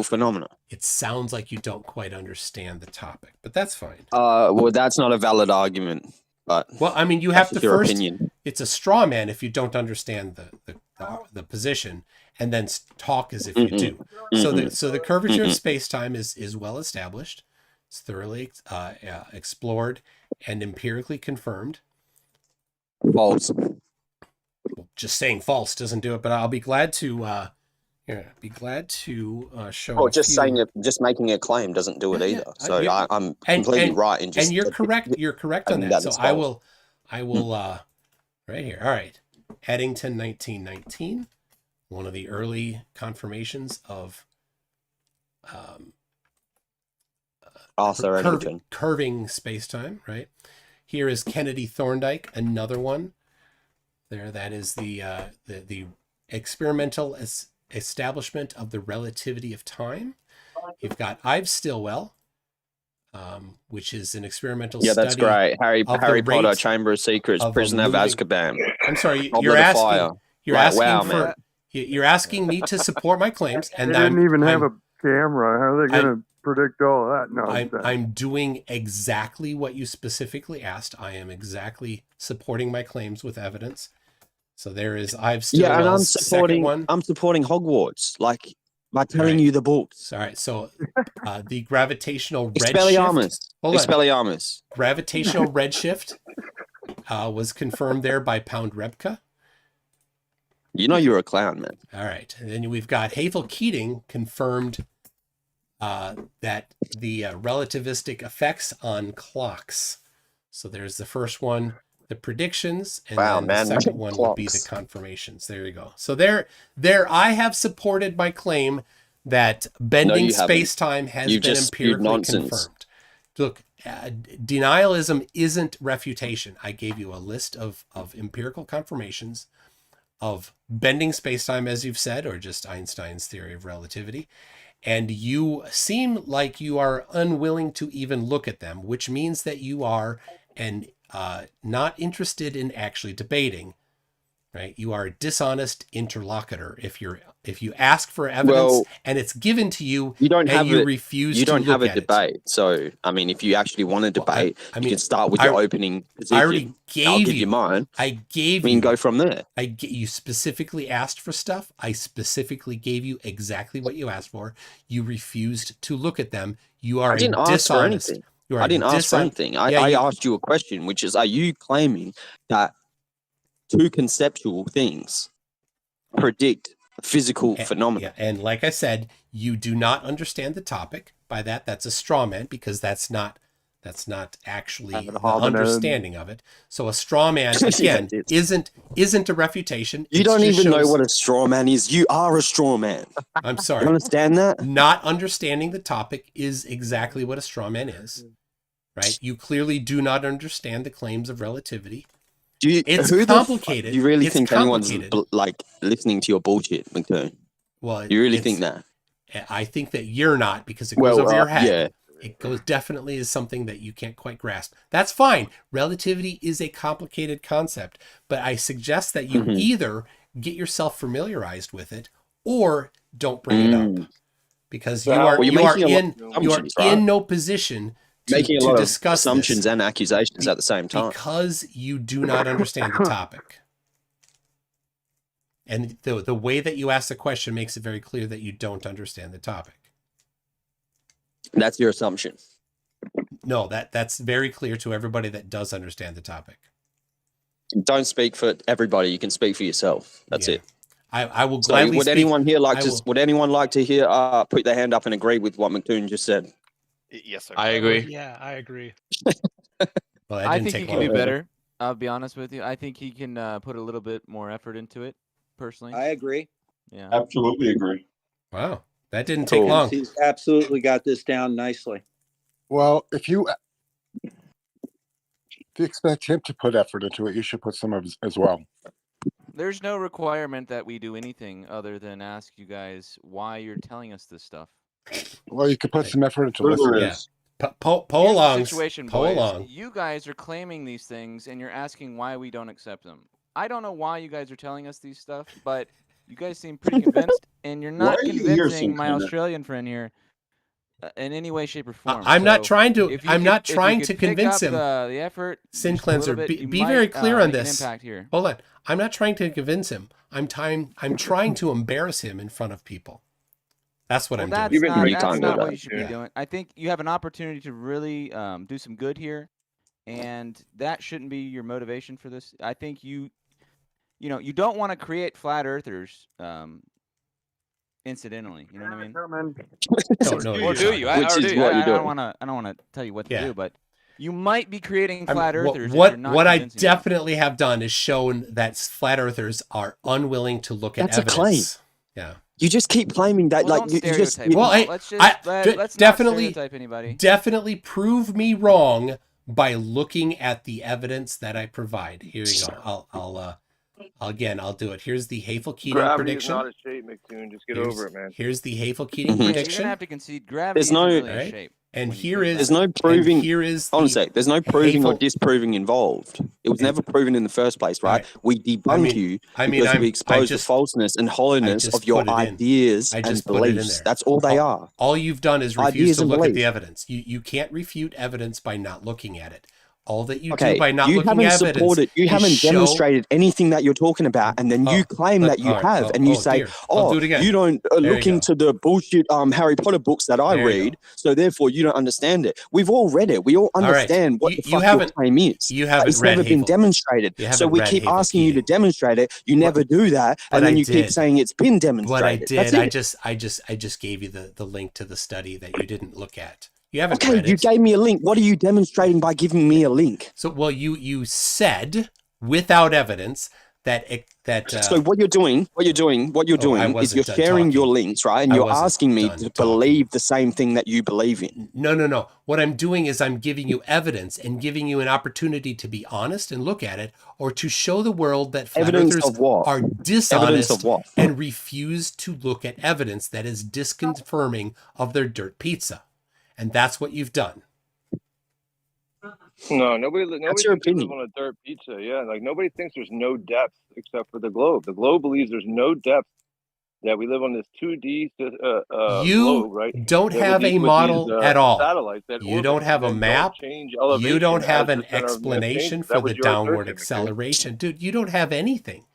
phenomena. It sounds like you don't quite understand the topic, but that's fine. Well, that's not a valid argument. But well, I mean, you have to your first. opinion. It's a straw man if you don't understand the position, and then talk as if you do. So the curvature of space-time is well established. It's thoroughly explored and empirically confirmed. False. Just saying false doesn't do it, but I'll be glad to. Show. Oh, just making a claim doesn't do it either. So I'm completely right in just. And you're correct. You're correct on that. So I will. Right here. All right. Eddington, 1919, one of the early confirmations of curving space-time. Right here is Kennedy Thorndike, another one. That is the experimental establishment of the relativity of time. You've got Ives Stilwell, which is an experimental study. Yeah, that's great. Harry Potter, Chamber of Secrets, Prisoner of Azkaban. I'm sorry, you're asking you're asking me to support my claims, and they didn't even have a camera. How are they going to predict all of that? No, I'm doing exactly what you specifically asked. I am exactly supporting my claims with evidence. So there is Ives Stilwell's second one. I'm supporting Hogwarts, like by telling you the books. All right. So the gravitational Expelliarmus. redshift. Gravitational redshift was confirmed there by Pound Rebka. You know you're a clown, man. All right. And then we've got Havel Keating confirmed that the relativistic effects on clocks. So there's the first one. The predictions, and then the second one would be the confirmations. There you go. So there I have supported my claim that bending space-time has been empirically confirmed. Look, denialism isn't refutation. I gave you a list of empirical confirmations of bending space-time, as you've said, or just Einstein's theory of relativity. And you seem like you are unwilling to even look at them, which means that you are not interested in actually debating, right? You are a dishonest interlocutor if you ask for evidence and it's given to you, refuse. You don't have a at debate. So I mean, if you actually want to debate, you can start with your opening position. I already I'll give you mine. We can go from there. You specifically asked for stuff. I specifically gave you exactly what you asked for. You refused to look at them. You are dishonest. I didn't ask for anything. I asked you a question, which is, are you claiming that two conceptual things predict physical phenomena? Yeah, and like I said, you do not understand the topic. By that, that's a straw man, because that's not actually the understanding of it. So a straw man, again, isn't a refutation. You don't even know what a straw man is. You are a straw man. I'm sorry. You understand that? Not understanding the topic is exactly what a straw man is, right? You clearly do not understand the claims of relativity. It's complicated. Do you really it's think anyone's like listening to your bullshit, McToon? Well, you really think that? I think that you're not, because it goes over your head. Yeah. It definitely is something that you can't quite grasp. That's fine. Relativity is a complicated concept, but I suggest that you either get yourself familiarized with it or don't bring it up, because you are in no position to discuss assumptions and accusations at the same time, because you do not understand the topic. And the way that you ask the question makes it very clear that you don't understand the topic. That's your assumption. No, that's very clear to everybody that does understand the topic. Don't speak for everybody. You can speak for yourself. That's it. I will gladly. Would anyone here would anyone like to hear put their hand up and agree with what McToon just said? Yes, sir. I agree. Yeah, I agree. Well, I think he can do better. I'll be honest with you. I think he can put a little bit more effort into it. Personally, I agree. Yeah, absolutely agree. Wow, that didn't take long. He's absolutely got this down nicely. Well, if you expect him to put effort into it, you should put some of his as well. There's no requirement that we do anything other than ask you guys why you're telling us this stuff. Well, you could put some effort into listening. Yeah. Poll-alongs. Situation, boys. You guys are claiming these things, and you're asking why we don't accept them. I don't know why you guys are telling us these stuff, but you guys seem pretty convinced, and you're not convincing my Australian friend here in any way, shape, or form. I'm not trying to. I'm not trying to convince him. The effort, Sin Cleanser. Be very clear on this. Hold on. I'm not trying to convince him. I'm trying to embarrass him in front of people. That's what I'm doing. That's not what you should be doing. I think you have an opportunity to really do some good here, and that shouldn't be your motivation for this. I think you don't want to create flat earthers incidentally. You know what I mean? Or do you? I don't want to tell you what to do, but you might be creating flat earthers. What I definitely have done is shown that flat earthers are unwilling to look at evidence. That's a claim. Yeah. You just keep claiming that, well, like you just. Let's definitely not stereotype anybody. Definitely prove me wrong by looking at the evidence that I provide. Here you go. I'll do it. Here's the Hateful Keating prediction. Gravity is not a shape, McToon. Just get over it, man. Here's the Hateful Keating prediction. You're gonna have to concede gravity. There's no really a shape. And here is there's no proving. Here is hold on a sec. There's no proving or disproving involved. It was never proven in the first place, right? We debunk you because we expose the falseness and hollowness of your ideas and beliefs. That's all they are. All you've done is refuse to look at the evidence. You can't refute evidence by not looking at it. All that you do by not looking at evidence, you haven't demonstrated anything that you're talking about, and then you claim that you have, and you say, you don't look into the bullshit Harry Potter books that I read, so therefore you don't understand it. We've all read it. We all understand what the fuck your claim is. You haven't it's never been demonstrated. So we keep asking you to demonstrate it. You never do that, and then you keep saying it's been demonstrated. What I did, I just gave you the link to the study that you didn't look at. You haven't read it. You gave me a link. What are you demonstrating by giving me a link? So, well, you said without evidence that So what you're doing is you're sharing your links, right? And you're asking me to believe the same thing that you believe in. No. What I'm doing is I'm giving you evidence and giving you an opportunity to be honest and look at it, or to show the world that flat earthers are dishonest and refuse to look at evidence that is disconfirming of their dirt pizza. And that's what you've done. No, nobody thinks we live on a dirt pizza. Yeah, like nobody thinks there's no depth except for the globe. The globe believes there's no depth. That we live on this 2D globe, right? Don't have a model at all. Satellites that you don't have a map. You don't have an explanation for the downward acceleration, dude. You don't have anything.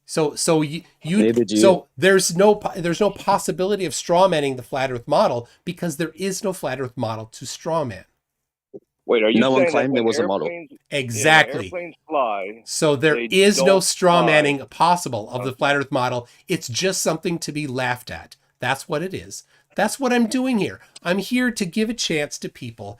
So there's no possibility of strawmanning the flat Earth model because there is no flat Earth model to strawman. Wait, are you no one claimed there was a model? Exactly. Airplanes fly. So there is no strawmanning possible of the flat Earth model. It's just something to be laughed at. That's what it is. That's what I'm doing here. I'm here to give a chance to people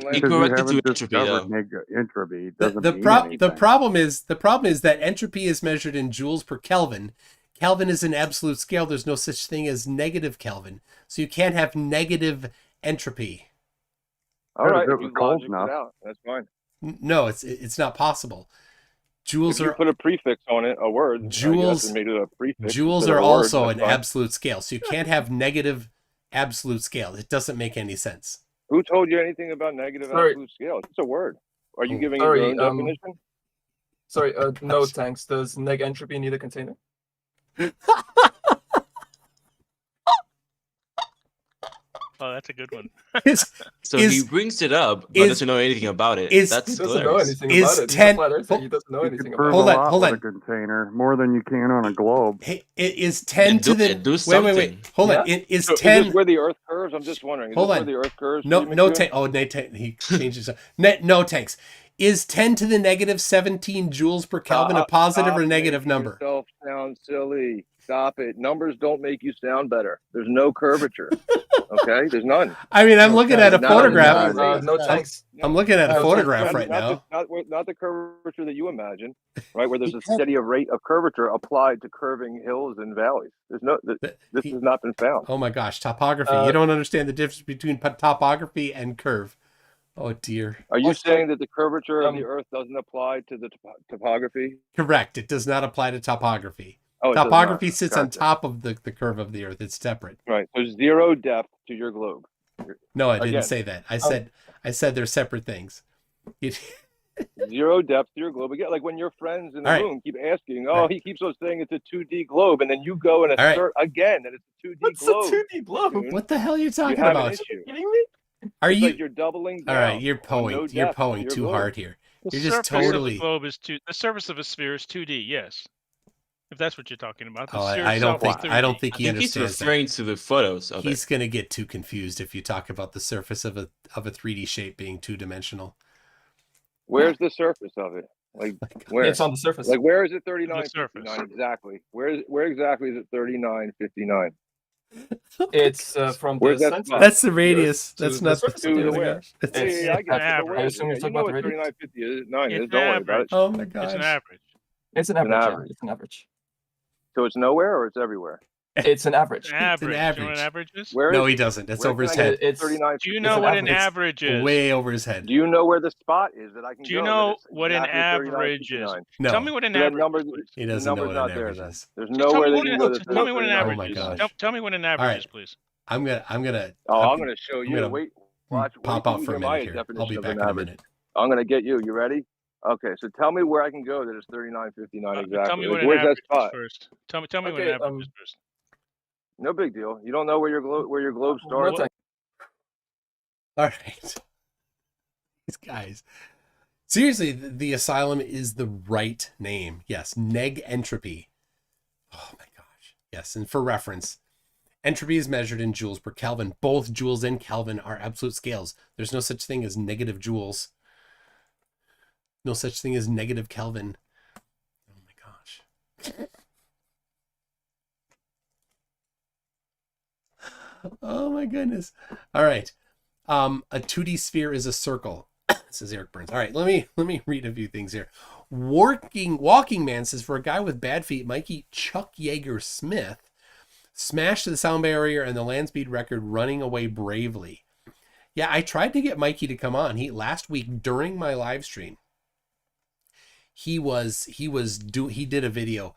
just He because you corrected haven't to entropy, discovered though. entropy doesn't The mean anything. problem is that entropy is measured in joules per Kelvin, Kelvin is an absolute scale. There's no such thing as negative Kelvin. So you can't have negative entropy. All right, if you logic it out, that's fine. No, it's not possible. Joules if you put a prefix on it, a word, joules, and made it a prefix. Joules are also an absolute scale. So you can't have negative absolute scale. It doesn't make any sense. Who told you anything about negative absolute scale? It's a word. Are you giving it your own definition? Sorry, no thanks. Does neg entropy need a container? Oh, that's a good one. He brings it up, but doesn't know anything about it. That's he doesn't know anything about it. He doesn't know anything about it. Hold on. A container more than you can on a globe. Hey, it is 10 to the wait. Hold on. It is 10. Is this where the Earth curves? I'm just wondering. Hold on. Where the Earth curves? No tank. Oh, he changes. No tanks. Is 10 to the negative 17 joules per Kelvin a positive or negative number? Yourself sound silly. Stop it. Numbers don't make you sound better. There's no curvature. Okay, there's none. I mean, I'm looking at a photograph. No thanks. I'm looking at a photograph right now. Not the curvature that you imagine, right? Where there's a steady rate of curvature applied to curving hills and valleys. There's no. This has not been found. Oh my gosh, topography. You don't understand the difference between topography and curve. Oh dear. Are you saying that the curvature of the Earth doesn't apply to the topography? Correct. It does not apply to topography. Oh, topography sits on top of the curve of the Earth. It's separate. Right. There's zero depth to your globe. No, I didn't say that. I said they're separate things. Zero depth to your globe. Again, like when your friends in the room keep asking, he keeps on saying it's a 2D globe, and then you go and assert again that it's a 2D globe. What's a 2D globe? What the hell are you talking you have about? An issue. Are you kidding me? Are you? Like you're doubling down. All right, you're poing too hard here. You're just totally. The globe is the surface of a sphere is 2D. Yes, if that's what you're talking about. I don't think he understands. He's referring to the photos of He's going to get too confused if you talk about the surface of a 3D shape being two-dimensional. Where's the surface of it? Like where? It's on the surface. Like where is it 39.59 exactly? Where exactly is it 39.59? It's from the center. That's the radius. That's not the where. I I assume you're talking about the radius. 39.59 is. Don't worry about it. Oh my gosh. It's an average. It's an average. It's an average. So it's nowhere or it's everywhere? It's an average. Average. It's an average. Do you know what average. an average is? No, he doesn't. That's over his head. It's 39. Do you know what an average is? Way over his head. Do you know where the spot is that I can go? Do you know what an average is? No. Tell me what an average is. He doesn't know what an average is. There's nowhere that you can go. Tell me what an average Oh my is. gosh. Tell me what an average is, please. I'm gonna. I'm gonna show you. Wait. Watch. Pop out for a minute here. I'll be back in a minute. I'm gonna get you. You ready? Okay. So tell me where I can go that is 39.59 exactly. Tell me what an Where's average that spot? is first. Tell me what an average is first. No big deal. You don't know where your globe starts. All right. These guys. Seriously, the Asylum is the right name. Yes, neg entropy. Oh my gosh. Yes, and for reference, entropy is measured in joules per Kelvin. Both joules and Kelvin are absolute scales. There's no such thing as negative joules. No such thing as negative Kelvin. Oh my gosh. Oh my goodness. All right. A 2D sphere is a circle. Says Eric Burns. All right, let me read a few things here. Walking Man says, for a guy with bad feet, Mikey Chuck Yeager Smith smashed the sound barrier and the land speed record running away bravely. Yeah, I tried to get Mikey to come on. Last week during my live stream, he did a video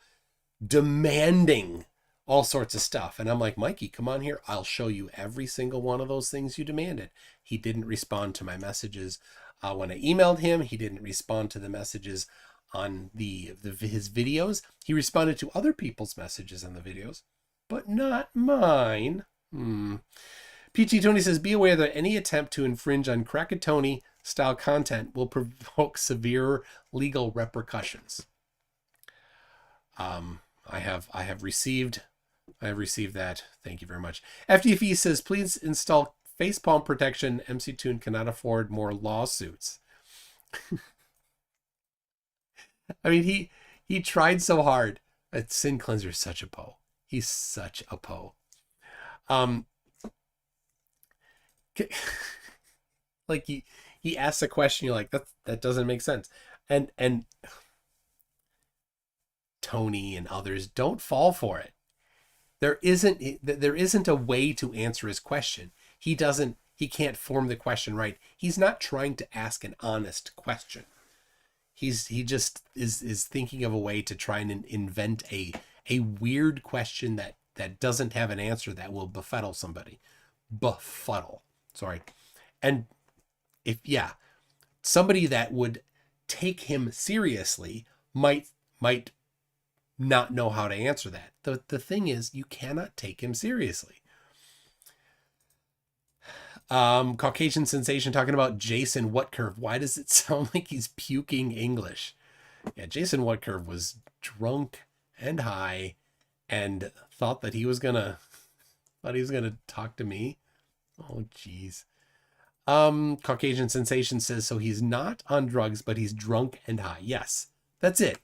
demanding all sorts of stuff. And I'm like, Mikey, come on here. I'll show you every single one of those things you demanded. He didn't respond to my messages. When I emailed him, he didn't respond to the messages on his videos. He responded to other people's messages on the videos, but not mine. PT Tony says, be aware that any attempt to infringe on Krakatoni style content will provoke severe legal repercussions. I have received that. Thank you very much. FDFE says, please install facepalm protection. MC Toon cannot afford more lawsuits. I mean, he tried so hard. Sin Cleanser is such a po. He's such a po. Like he asks a question, you're like, that doesn't make sense. And Tony and others, don't fall for it. There isn't a way to answer his question. He can't form the question right. He's not trying to ask an honest question. He just is thinking of a way to try and invent a weird question that doesn't have an answer that will befuddle somebody. Sorry. And somebody that would take him seriously might not know how to answer that. The thing is, you cannot take him seriously. Caucasian Sensation talking about Jason Whatcurve. Why does it sound like he's puking English? Yeah, Jason Whatcurve was drunk and high and thought he was gonna talk to me. Oh, geez. Caucasian Sensation says, so he's not on drugs, but he's drunk and high. Yes, that's it.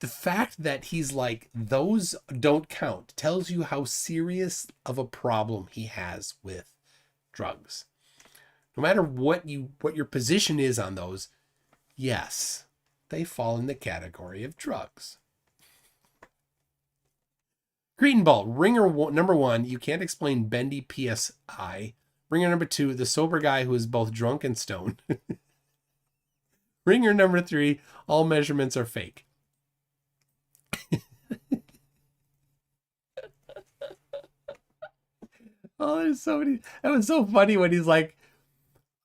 The fact that he's like, those don't count, tells you how serious of a problem he has with drugs. No matter what your position is on those, yes, they fall in the category of drugs. Cretin Ball, ringer number 1, you can't explain bendy PSI. Ringer number 2, the sober guy who is both drunk and stoned. Ringer number 3, all measurements are fake. Oh, there's so many. That was so funny when he's like,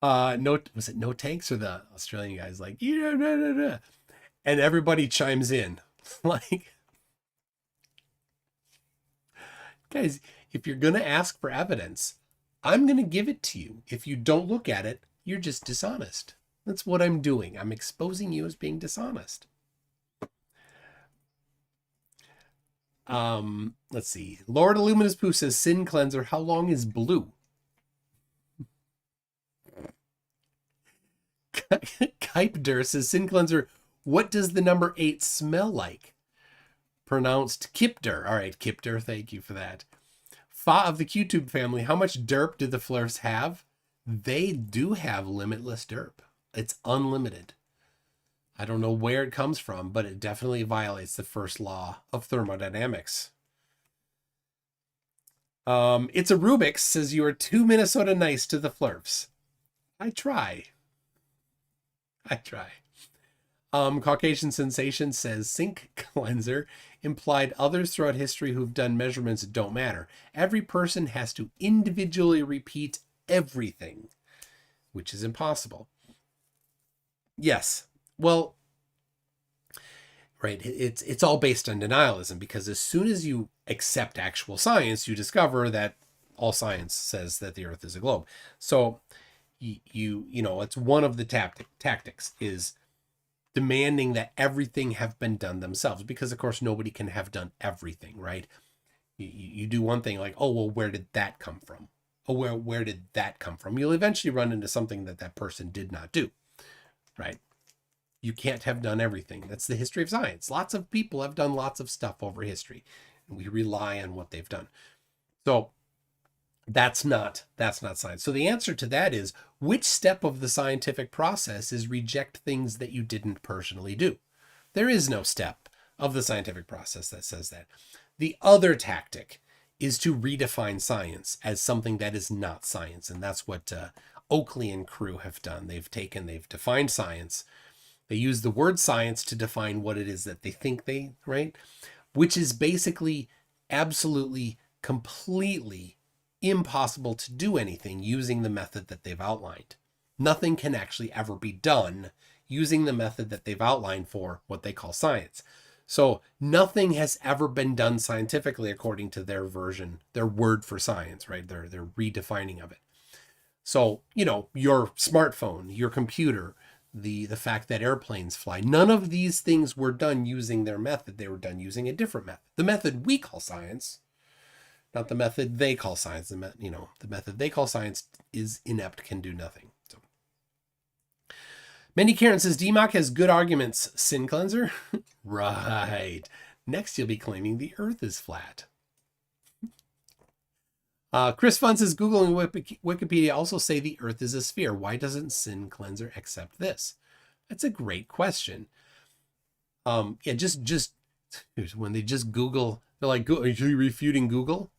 was it No Tanks, or the Australian guy's like, yeah, and everybody chimes in. Like, guys, if you're going to ask for evidence, I'm going to give it to you. If you don't look at it, you're just dishonest. That's what I'm doing. I'm exposing you as being dishonest. Let's see. Lord Illuminous Pooh says, Sin Cleanser, how long is blue? Kuiper says, Sin Cleanser, what does the number 8 smell like? Pronounced Kipder. All right, Kipder, thank you for that. Fa of the QTube family, how much derp do the Flurfs have? They do have limitless derp. It's unlimited. I don't know where it comes from, but it definitely violates the first law of thermodynamics. It's a Rubik's says, you are too Minnesota nice to the Flurfs. I try. Caucasian Sensation says, Sink Cleanser implied others throughout history who've done measurements don't matter. Every person has to individually repeat everything, which is impossible. Yes. Well, right. It's all based on denialism, because as soon as you accept actual science, you discover that all science says that the Earth is a globe. So you know, it's one of the tactics is demanding that everything have been done themselves, because of course nobody can have done everything, right? You do one thing like, oh, well, where did that come from? Oh, where did that come from? You'll eventually run into something that person did not do, right? You can't have done everything. That's the history of science. Lots of people have done lots of stuff over history, and we rely on what they've done. So that's not science. So the answer to that is, which step of the scientific process is reject things that you didn't personally do? There is no step of the scientific process that says that. The other tactic is to redefine science as something that is not science. And that's what Oakley and crew have done. They've defined science. They use the word science to define what it is that they think right? Which is basically absolutely, completely impossible to do anything using the method that they've outlined. Nothing can actually ever be done using the method that they've outlined for what they call science. So nothing has ever been done scientifically according to their version, their word for science, right? Their redefining of it. So, you know, your smartphone, your computer, the fact that airplanes fly, none of these things were done using their method. They were done using a different method. The method we call science, not the method they call science. The method they call science is inept, can do nothing. So, Mindy Karen says, DMOC has good arguments, Sin Cleanser. Right. Next, you'll be claiming the Earth is flat. Chris Fun says, Google and Wikipedia also say the Earth is a sphere. Why doesn't Sin Cleanser accept this? That's a great question. Yeah, just when they just Google, they're like, are you refuting Google?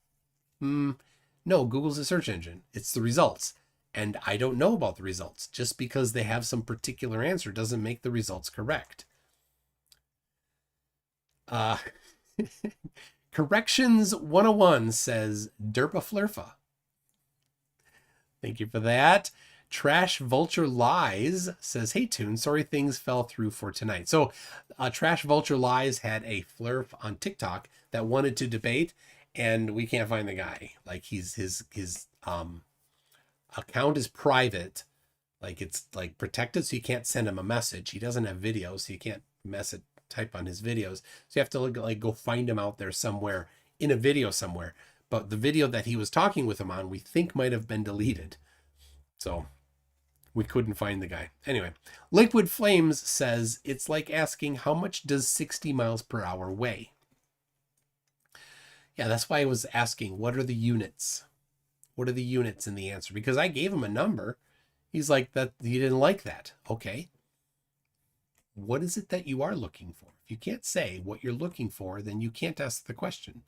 No, Google's a search engine. It's the results. And I don't know about the results. Just because they have some particular answer doesn't make the results correct. Corrections 101 says Derpa Flurfa. Thank you for that. Trash Vulture Lies says, hey, Toon, sorry things fell through for tonight. So Trash Vulture Lies had a flurf on TikTok that wanted to debate, and we can't find the guy. Like his account is private. Like it's like protected, so you can't send him a message. He doesn't have videos, so you can't type on his videos. So you have to go find him out there somewhere in a video somewhere. But the video that he was talking with him on, we think might have been deleted. So we couldn't find the guy. Anyway, Liquid Flames says, it's like asking how much does 60 miles per hour weigh? Yeah, that's why I was asking, what are the units? What are the units in the answer? Because I gave him a number. He's like, that he didn't like that. Okay. What is it that you are looking for? If you can't say what you're looking for, then you can't ask the question.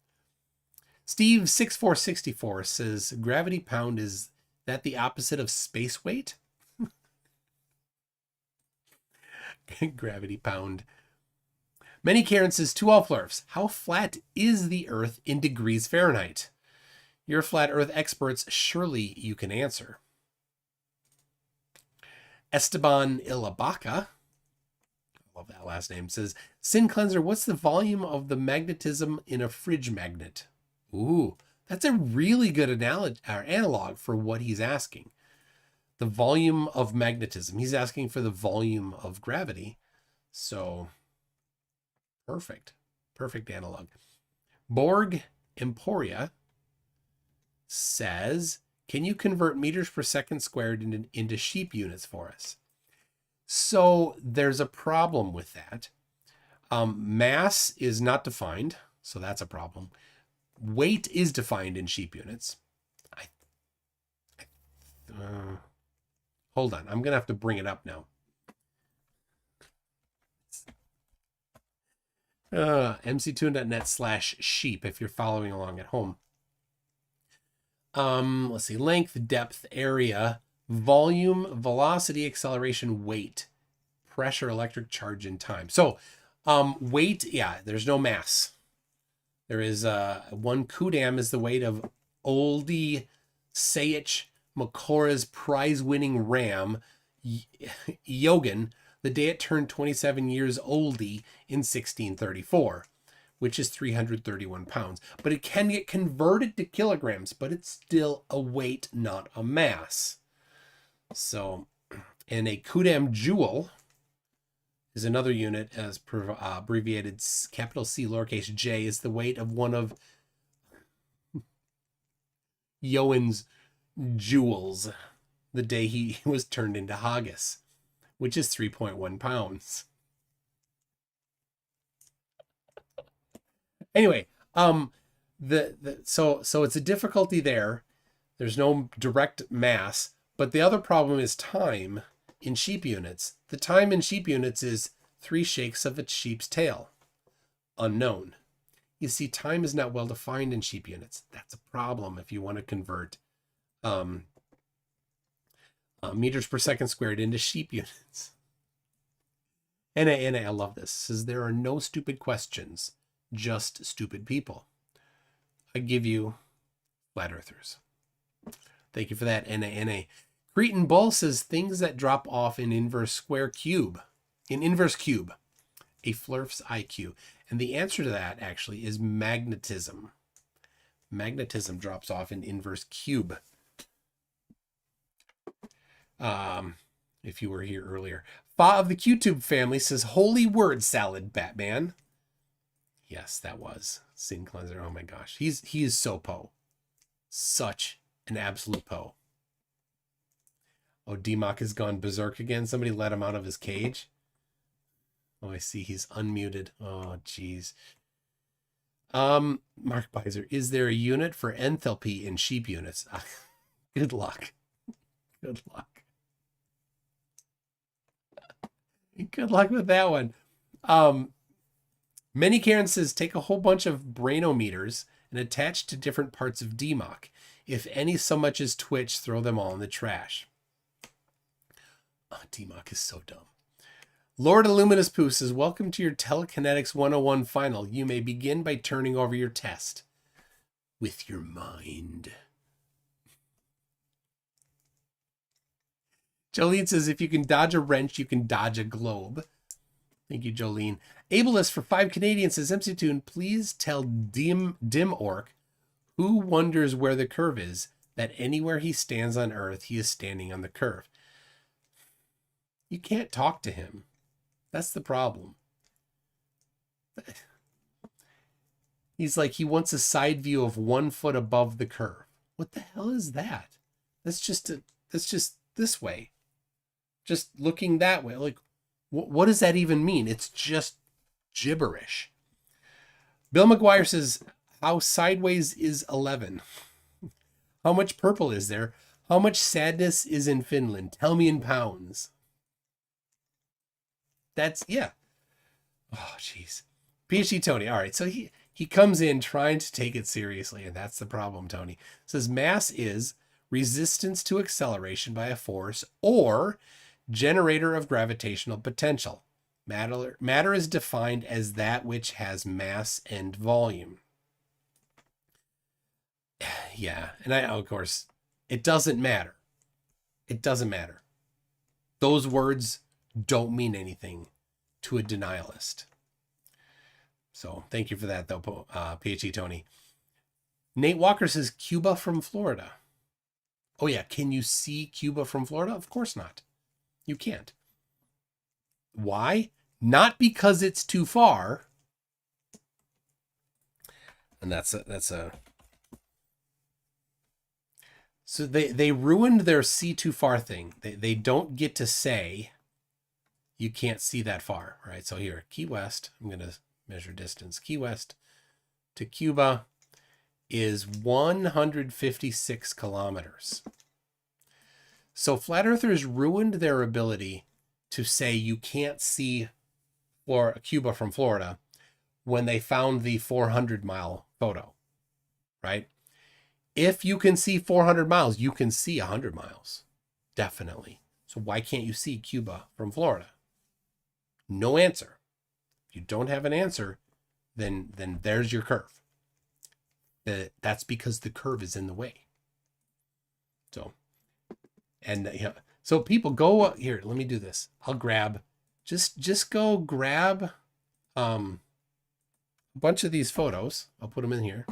Steve6464 says, gravity pound, is that the opposite of space weight? Gravity pound. Many Karen says, to all flurfs, how flat is the Earth in degrees Fahrenheit? You're flat Earth experts. Surely you can answer. Esteban Ilabaca, I love that last name, says, Sin Cleanser, what's the volume of the magnetism in a fridge magnet? Ooh, that's a really good analog for what he's asking. The volume of magnetism. He's asking for the volume of gravity. So, perfect. Perfect analog. Borg Emporia says, can you convert meters per second squared into sheep units for us? So there's a problem with that. Mass is not defined, so that's a problem. Weight is defined in sheep units. Hold on, I'm going to have to bring it up now. mctune.net/sheep if you're following along at home. Let's see, length, depth, area, volume, velocity, acceleration, weight, pressure, electric charge, and time. So weight, yeah, there's no mass. There is 1 kudam is the weight of Oldie Sayich Makora's prize-winning ram, Yogan, the day it turned 27 years oldie in 1634, which is 331 pounds. But it can get converted to kilograms, but it's still a weight, not a mass. So, and a kudam joule is another unit as abbreviated capital C lowercase j, is the weight of one of Yoan's jewels the day he was turned into haggis, which is 3.1 pounds. Anyway, so it's a difficulty there. There's no direct mass, but the other problem is time in sheep units. The time in sheep units is 3 shakes of a sheep's tail. Unknown. You see, time is not well defined in sheep units. That's a problem if you want to convert meters per second squared into sheep units. And I love this. It says, there are no stupid questions, just stupid people. I give you flat earthers. Thank you for that, NA. Cretan Bull says, things that drop off in inverse cube. A flurf's IQ. And the answer to that actually is magnetism. Magnetism drops off in inverse cube. If you were here earlier. Fa of the QTube family says, holy word salad, Batman. Yes, that was Sin Cleanser. Oh my gosh. He is so Poe. Such an absolute Poe. Oh, D-Mock has gone berserk again. Somebody let him out of his cage. Oh, I see. He's unmuted. Oh, geez. Mark Beiser, is there a unit for enthalpy in sheep units? Good luck. Good luck. Good luck with that one. Many Karen says, take a whole bunch of brainometers and attach to different parts of DMOC. If any so much as twitch, throw them all in the trash. Oh, DMOC is so dumb. Lord Illuminous Poo says, welcome to your Telekinetics 101 final. You may begin by turning over your test with your mind. Jolene says, if you can dodge a wrench, you can dodge a globe. Thank you, Jolene. Ableist for 5 Canadian says, MC Toon, please tell Dim Orc who wonders where the curve is, that anywhere he stands on Earth, he is standing on the curve. You can't talk to him. That's the problem. He's like, he wants a side view of 1 foot above the curve. What the hell is that? That's just this way. Just looking that way. Like, what does that even mean? It's just gibberish. Bill McGuire says, how sideways is 11? How much purple is there? How much sadness is in Finland? Tell me in pounds. That's, yeah. Oh, jeez. PhD Tony. All right. So he comes in trying to take it seriously, and that's the problem, Tony. Says mass is resistance to acceleration by a force or generator of gravitational potential. Matter is defined as that which has mass and volume. Yeah, and of course, it doesn't matter. It doesn't matter. Those words don't mean anything to a denialist. So thank you for that, though, PhD Tony. Nate Walker says, Cuba from Florida. Oh, yeah. Can you see Cuba from Florida? Of course not. You can't. Why? Not because it's too far. And that's a. So they ruined their see too far thing. They don't get to say you can't see that far, right? So here, Key West, I'm going to measure distance. Key West to Cuba is 156 kilometers. So flat earthers ruined their ability to say you can't see Cuba from Florida when they found the 400-mile photo, right? If you can see 400 miles, you can see 100 miles, definitely. So why can't you see Cuba from Florida? No answer. If you don't have an answer, then there's your curve. That's because the curve is in the way. So, and yeah, so people go here. Let me do this. I'll grab, just go grab a bunch of these photos. I'll put them in here.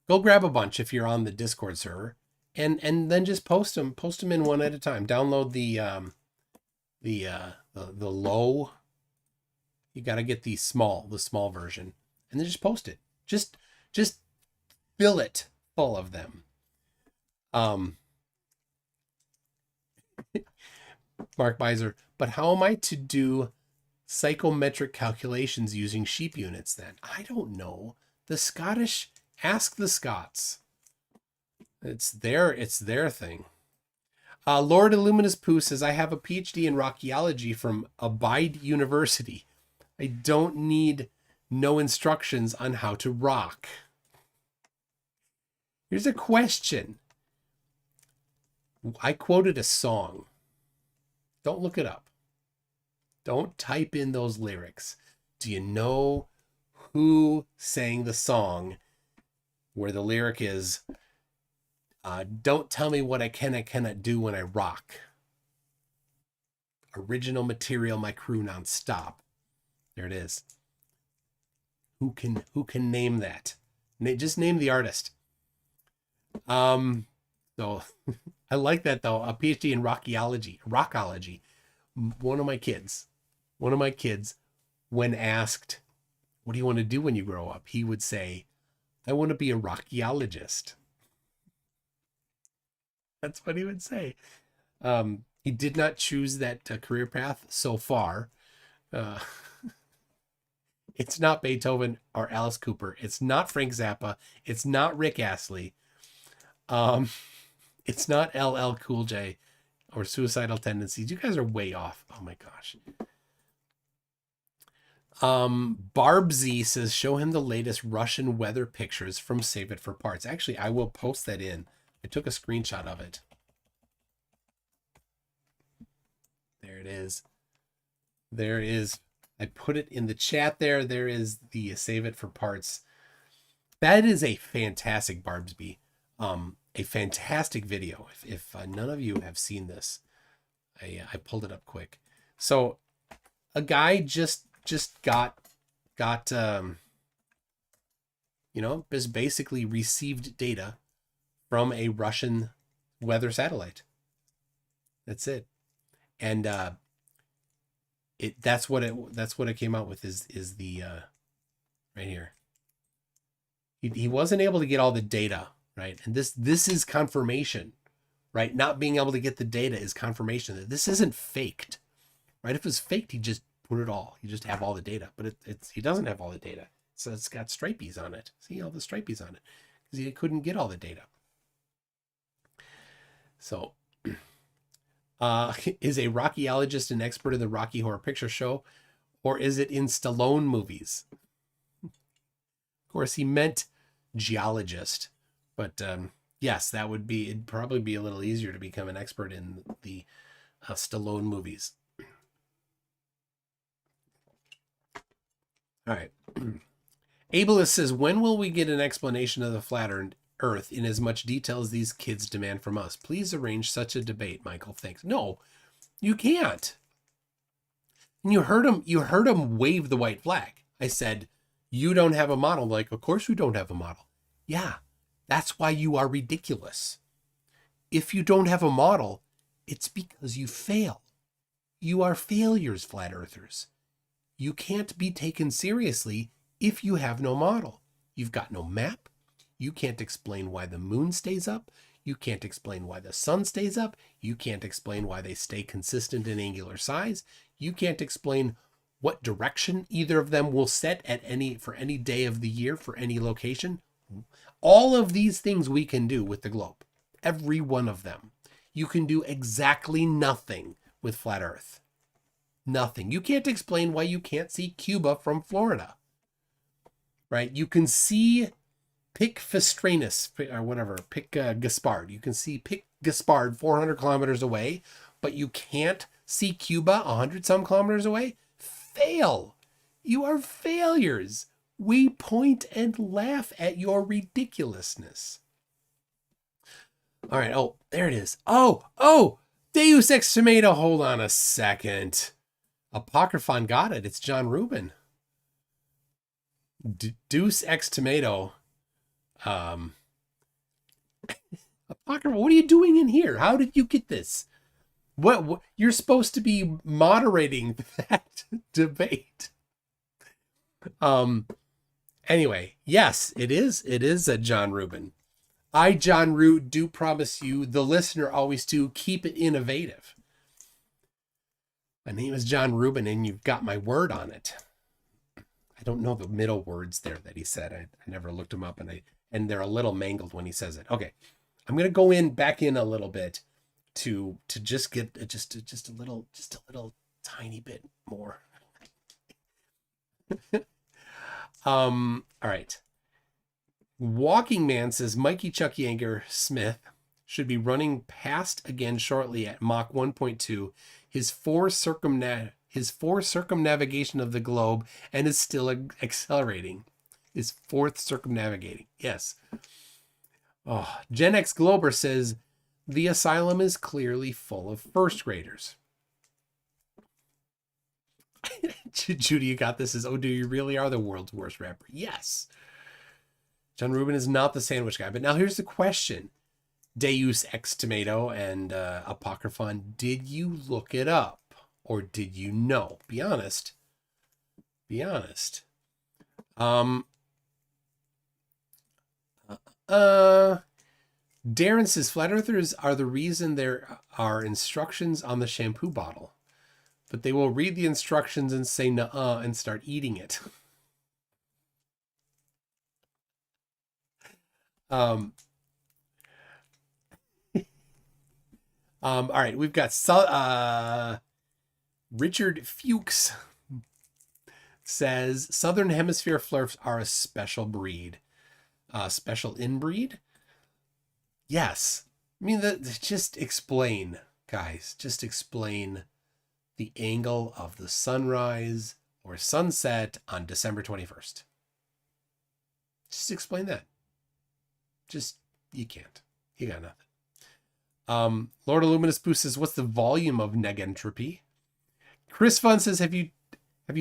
Go grab a bunch if you're on the Discord server, and then just post them in one at a time. Download the low. You got to get the small version, and then just post it. Just fill it full of them. Mark Beiser, but how am I to do psychometric calculations using sheep units then? I don't know. The Scottish, ask the Scots. It's their thing. Lord Illuminous Poo says, I have a PhD in rockyology from Abide University. I don't need no instructions on how to rock. Here's a question. I quoted a song. Don't look it up. Don't type in those lyrics. Do you know who sang the song where the lyric is, don't tell me what I can and cannot do when I rock. Original material, my crew nonstop. There it is. Who can name that? Just name the artist. So I like that though. A PhD in rockology. One of my kids, when asked, what do you want to do when you grow up? He would say, I want to be a rockyologist. That's what he would say. He did not choose that career path so far. It's not Beethoven or Alice Cooper. It's not Frank Zappa. It's not Rick Astley. It's not LL Cool J or Suicidal Tendencies. You guys are way off. Oh my gosh. Barbsy says, show him the latest Russian weather pictures from Save It for Parts. Actually, I will post that in. I took a screenshot of it. There it is. There it is. I put it in the chat there. There is the Save It for Parts. That is a fantastic Barbsby. A fantastic video. If none of you have seen this, I pulled it up quick. So a guy just got just basically received data from a Russian weather satellite. That's it. And that's what it came out with is the right here. He wasn't able to get all the data, right? And this is confirmation, right? Not being able to get the data is confirmation that this isn't faked, right? If it's faked, he just put it all. You just have all the data, but he doesn't have all the data. So it's got stripies on it. See all the stripies on it because he couldn't get all the data. So, is a Rockyologist an expert in the Rocky Horror Picture Show, or is it in Stallone movies? Of course, he meant geologist, but yes, it'd probably be a little easier to become an expert in the Stallone movies. All right. Ableist says, when will we get an explanation of the flat Earth in as much detail as these kids demand from us? Please arrange such a debate, Michael. Thanks. No, you can't. And you heard him wave the white flag. I said, you don't have a model. Like, of course we don't have a model. Yeah, that's why you are ridiculous. If you don't have a model, it's because you fail. You are failures, flat earthers. You can't be taken seriously if you have no model. You've got no map. You can't explain why the moon stays up. You can't explain why the sun stays up. You can't explain why they stay consistent in angular size. You can't explain what direction either of them will set for any day of the year for any location. All of these things we can do with the globe. Every one of them. You can do exactly nothing with flat Earth. Nothing. You can't explain why you can't see Cuba from Florida. Right? You can see Pic Festranus, or whatever, Pic Gaspard. You can see Pic Gaspard 400 kilometers away, but you can't see Cuba 100-some kilometers away? Fail. You are failures. We point and laugh at your ridiculousness. All right. Oh, there it is. Oh, Deus Ex Tomato. Hold on a second. Apocryphon got it. It's John Rubin. Deus Ex Tomato. Apocryphon, what are you doing in here? How did you get this? What you're supposed to be moderating that debate. Anyway, yes, it is a John Rubin. I, John Root, do promise you, the listener always do, keep it innovative. My name is John Rubin, and you've got my word on it. I don't know the middle words there that he said. I never looked them up, and they're a little mangled when he says it. Okay, I'm gonna go back in a little bit to just get just a little tiny bit more. All right. Walking Man says Mikey Chucky Anger Smith should be running past again shortly at Mach 1.2. His forced circumnavigation of the globe and is still accelerating. His fourth circumnavigating. Yes. Oh, Gen X Glober says the asylum is clearly full of first graders. Judy, you got this. Oh, do you really are the world's worst rapper? Yes. John Rubin is not the sandwich guy. But now here's the question. Deus Ex Tomato and Apocryphon, did you look it up? Or did you know? Be honest. Be honest. Darren says flat earthers are the reason there are instructions on the shampoo bottle. But they will read the instructions and say nuh-uh and start eating it. All right, we've got Richard Fuchs says Southern Hemisphere flurfs are a special breed. Special inbreed? Yes. I mean, just explain, guys. Just explain the angle of the sunrise or sunset on December 21st. Just explain that. Just, you can't. You got nothing. Lord Illuminous Boost says, what's the volume of negentropy? Chris Fun says, have you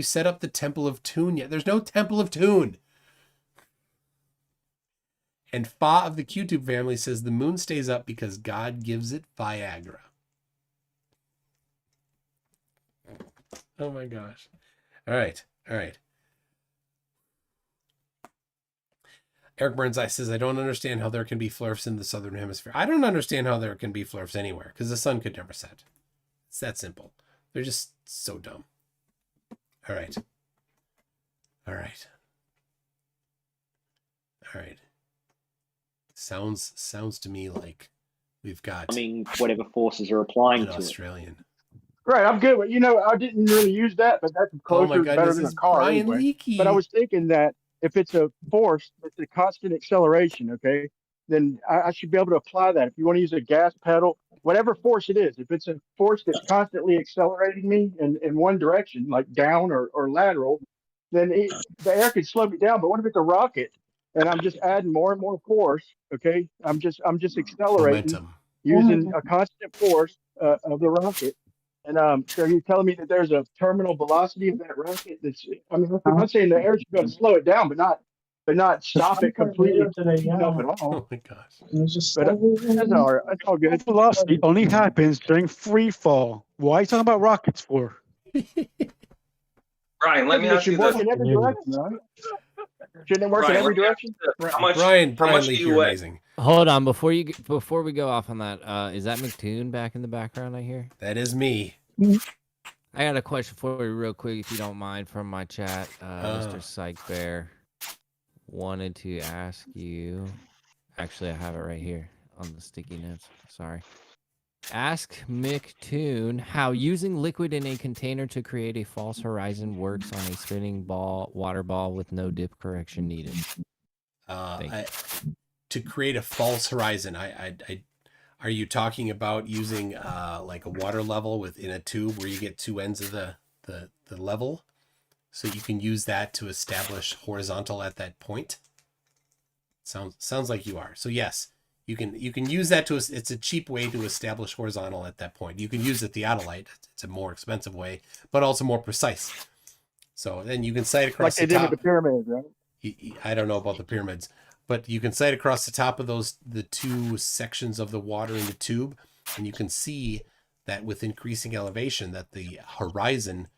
set up the Temple of Tune yet? There's no Temple of Tune. And Fa of the QTube family says, the moon stays up because God gives it Viagra. Oh my gosh. All right. Eric Burnseye says, I don't understand how there can be flurfs in the Southern Hemisphere. I don't understand how there can be flurfs anywhere because the sun could never set. It's that simple. They're just so dumb. All right. Sounds to me like we've got whatever forces are applying to Australian. Right, I'm good. I didn't really use that, but that's closer, better than a car Brian anyway. Leakey. But I was thinking that if it's a force, it's a constant acceleration, okay, then I should be able to apply that. If you want to use a gas pedal, whatever force it is, if it's a force that's constantly accelerating me in one direction, like down or lateral, then the air could slow me down. But what if it's a rocket and I'm just adding more and more force? Okay, I'm just accelerating using a constant force of the rocket. And so you're telling me that there's a terminal velocity of that rocket that's, I'm not saying the air's going to slow it down, but not stop it completely up at all. Oh my gosh. But that's all right. That's all good. Velocity only happens during free fall. Why are you talking about rockets for? Brian, let me ask you this. In every direction, right? Shouldn't it work in every direction? Brian Leakey, you're amazing. Hold on, before we go off on that, is that McToon back in the background? I hear that is me. I got a question for you, real quick, if you don't mind, from my chat. Mr. Psych Bear wanted to ask you. Actually, I have it right here on the sticky notes. Sorry. Ask McToon how using liquid in a container to create a false horizon works on a spinning water ball with no dip correction needed. To create a false horizon, are you talking about using like a water level within a tube where you get two ends of the level, so you can use that to establish horizontal at that point? Sounds like you are. So yes. You can use that it's a cheap way to establish horizontal at that point. You can use the theodolite. It's a more expensive way, but also more precise. So then you can sight across the top. Like they did with the pyramids, right? I don't know about the pyramids, but you can sight across the top of the two sections of the water in the tube, and you can see that with increasing elevation that the horizon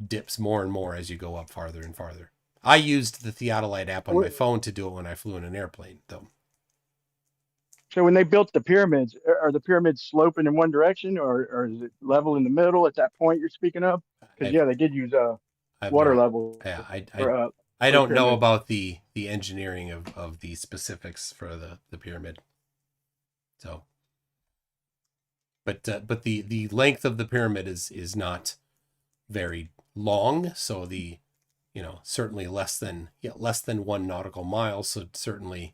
dips more and more as you go up farther and farther. I used the theodolite app on my phone to do it when I flew in an airplane, though. So when they built the pyramids, are the pyramids sloping in one direction, or is it level in the middle at that point you're speaking of? Because they did use water level. Yeah, I don't know about the engineering of the specifics for the pyramid. So, but the length of the pyramid is not very long. So certainly less than 1 nautical mile. So certainly.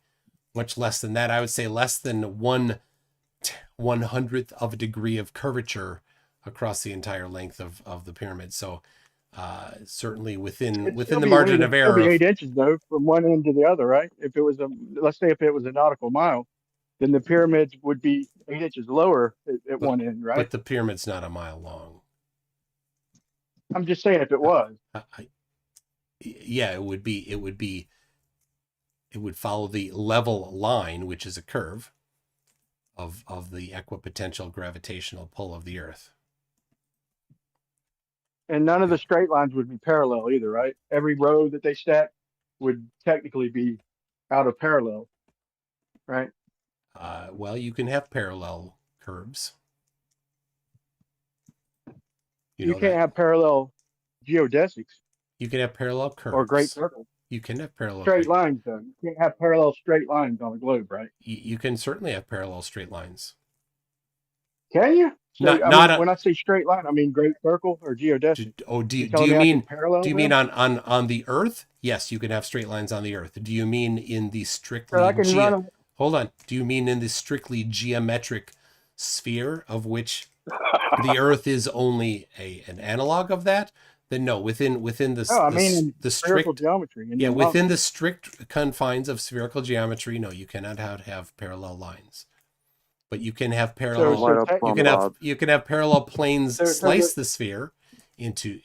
Much less than that. I would say less than 1/100th of a degree of curvature across the entire length of the pyramid. So certainly within the margin of error. It'll be 8 inches though, from one end to the other, right? If it was let's say if it was a nautical mile, then the pyramids would be 8 inches lower at one end, right? But the pyramid's not a mile long. I'm just saying if it was. Yeah, it would be. It would follow the level line, which is a curve of the equipotential gravitational pull of the Earth. And none of the straight lines would be parallel either, right? Every row that they stack would technically be out of parallel, right? Well, you can have parallel curves. You can't have parallel geodesics. You can have parallel curves. Or great circles. You can have parallel straight lines, though. You can't have parallel straight lines on a globe, right? You can certainly have parallel straight lines. Can you? So when I say straight line, I mean great circle or geodesic. Do you mean on the Earth? Yes, you can have straight lines on the Earth. Do you mean in the strictly hold on? Do you mean in the strictly geometric sphere of which the Earth is only an analog of that? Then no, within the strict geometry. Within the strict confines of spherical geometry, no, you cannot have parallel lines. But you can have parallel. You can have parallel planes slice the sphere into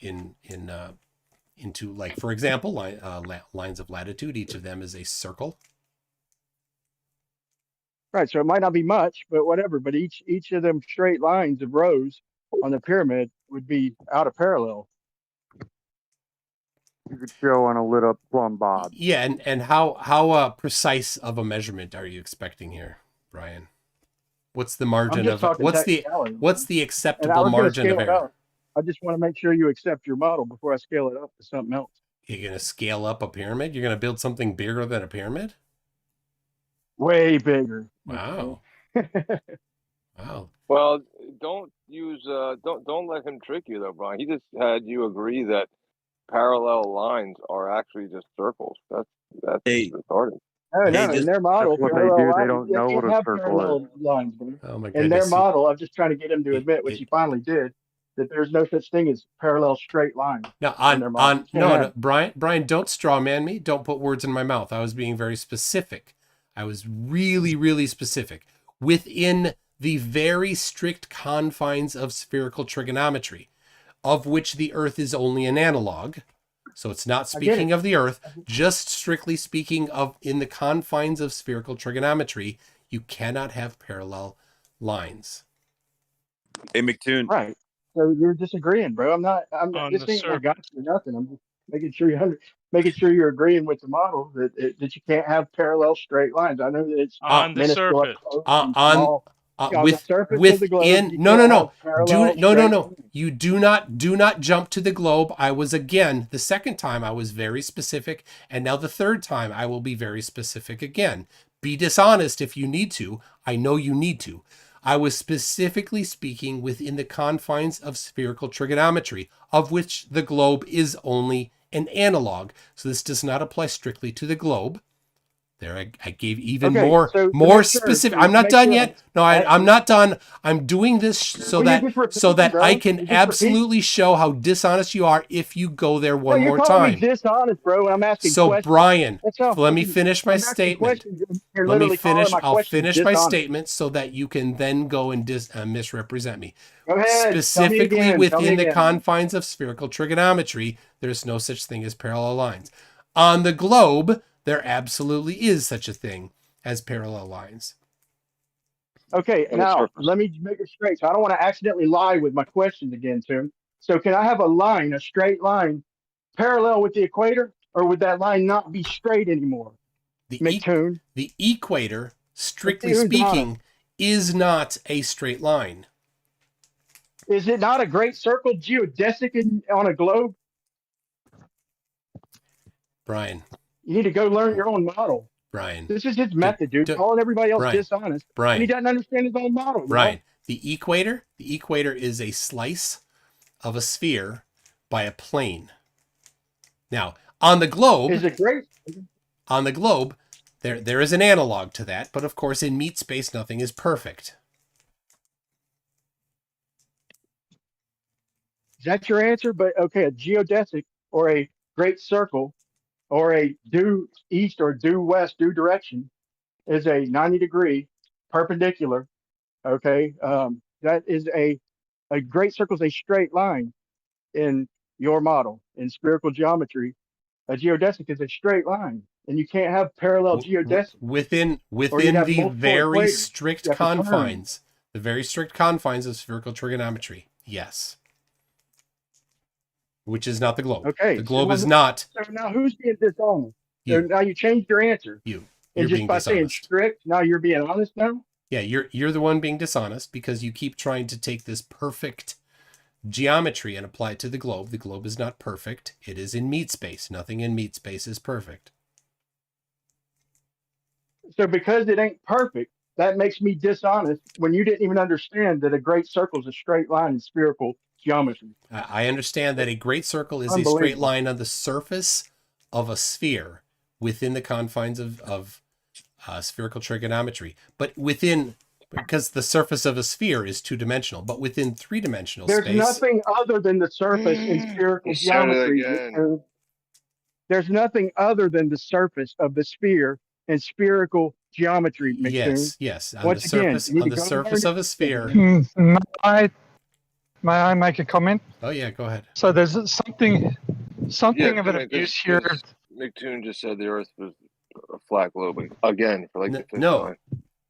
like, for example, lines of latitude. Each of them is a circle. Right. So it might not be much, but whatever. But each of them straight lines of rows on the pyramid would be out of parallel. You could show on a lit up plumb bob. Yeah, and how precise of a measurement are you expecting here, Brian? What's the margin of what's the acceptable margin of error? I just want to make sure you accept your model before I scale it up to something else. You're going to scale up a pyramid? You're going to build something bigger than a pyramid? Way bigger. Wow. Wow. Well, don't let him trick you though, Brian. He just had you agree that parallel lines are actually just circles. That's retarded. No, in their model, that's what they do. They don't know what a circle is. Lines, oh my goodness. In their model, I'm just trying to get him to admit, which he finally did, that there's no such thing as parallel straight lines. Now, no, Brian, don't straw man me. Don't put words in my mouth. I was being very specific. I was really, really specific. Within the very strict confines of spherical trigonometry, of which the Earth is only an analog. So it's not speaking of the Earth, just strictly speaking of in the confines of spherical trigonometry, you cannot have parallel lines. Hey, McToon. Right. So you're disagreeing, bro. This ain't my guy for nothing. I'm just making sure you're agreeing with the model that you can't have parallel straight lines. I know that it's on the surface. No. You do not jump to the globe. I was, again, the second time I was very specific, and now the third time I will be very specific again. Be dishonest if you need to. I know you need to. I was specifically speaking within the confines of spherical trigonometry, of which the globe is only an analog. So this does not apply strictly to the globe. There, I gave even more specific. I'm not done yet. No, I'm not done. I'm doing this so that I can absolutely show how dishonest you are if you go there one more time. Me dishonest, bro. I'm asking. So questions. Brian, let me finish my statement. I'll finish my statement so that you can then go and misrepresent me. Go ahead. Specifically within the confines of spherical trigonometry, there's no such thing as parallel lines. On the globe, there absolutely is such a thing as parallel lines. Okay, now let me make it straight. So I don't want to accidentally lie with my questions again, Tim. So can I have a straight line, parallel with the equator, or would that line not be straight anymore? The equator, strictly speaking, is not a straight line. Is it not a great circle geodesic on a globe? Brian. You need to go learn your own model. Brian. This is his method, dude. Calling everybody else dishonest. Brian. And he doesn't understand his own model. Brian, the equator is a slice of a sphere by a plane. Now, on the globe, is it great? On the globe, there is an analog to that, but of course in meat space nothing is perfect. Is that your answer? But okay, a geodesic or a great circle or a due east or due west, due direction is a 90-degree perpendicular. Okay. That is a great circle is a straight line in your model. In spherical geometry, a geodesic is a straight line, and you can't have parallel geodesics within the very strict confines, of spherical trigonometry. Yes. Which is not the globe. Okay. The globe is not. So now who's being dishonest? So now you changed your answer. You're just by saying strict, now you're being honest now? Yeah, you're the one being dishonest because you keep trying to take this perfect geometry and apply it to the globe. The globe is not perfect. It is in meat space. Nothing in meat space is perfect. So because it ain't perfect, that makes me dishonest when you didn't even understand that a great circle is a straight line in spherical geometry. I understand that a great circle is a straight line on the surface of a sphere within the confines of spherical trigonometry, but because the surface of a sphere is two-dimensional, but within three-dimensional space. There's nothing other than the surface in spherical geometry. There's nothing other than the surface of the sphere in spherical geometry, McToon. Yes. On Once the again, surface of a sphere. May I make a comment? Oh yeah, go ahead. So there's something of an abuse here. McToon just said the Earth was a flat globe again for like the fifth time.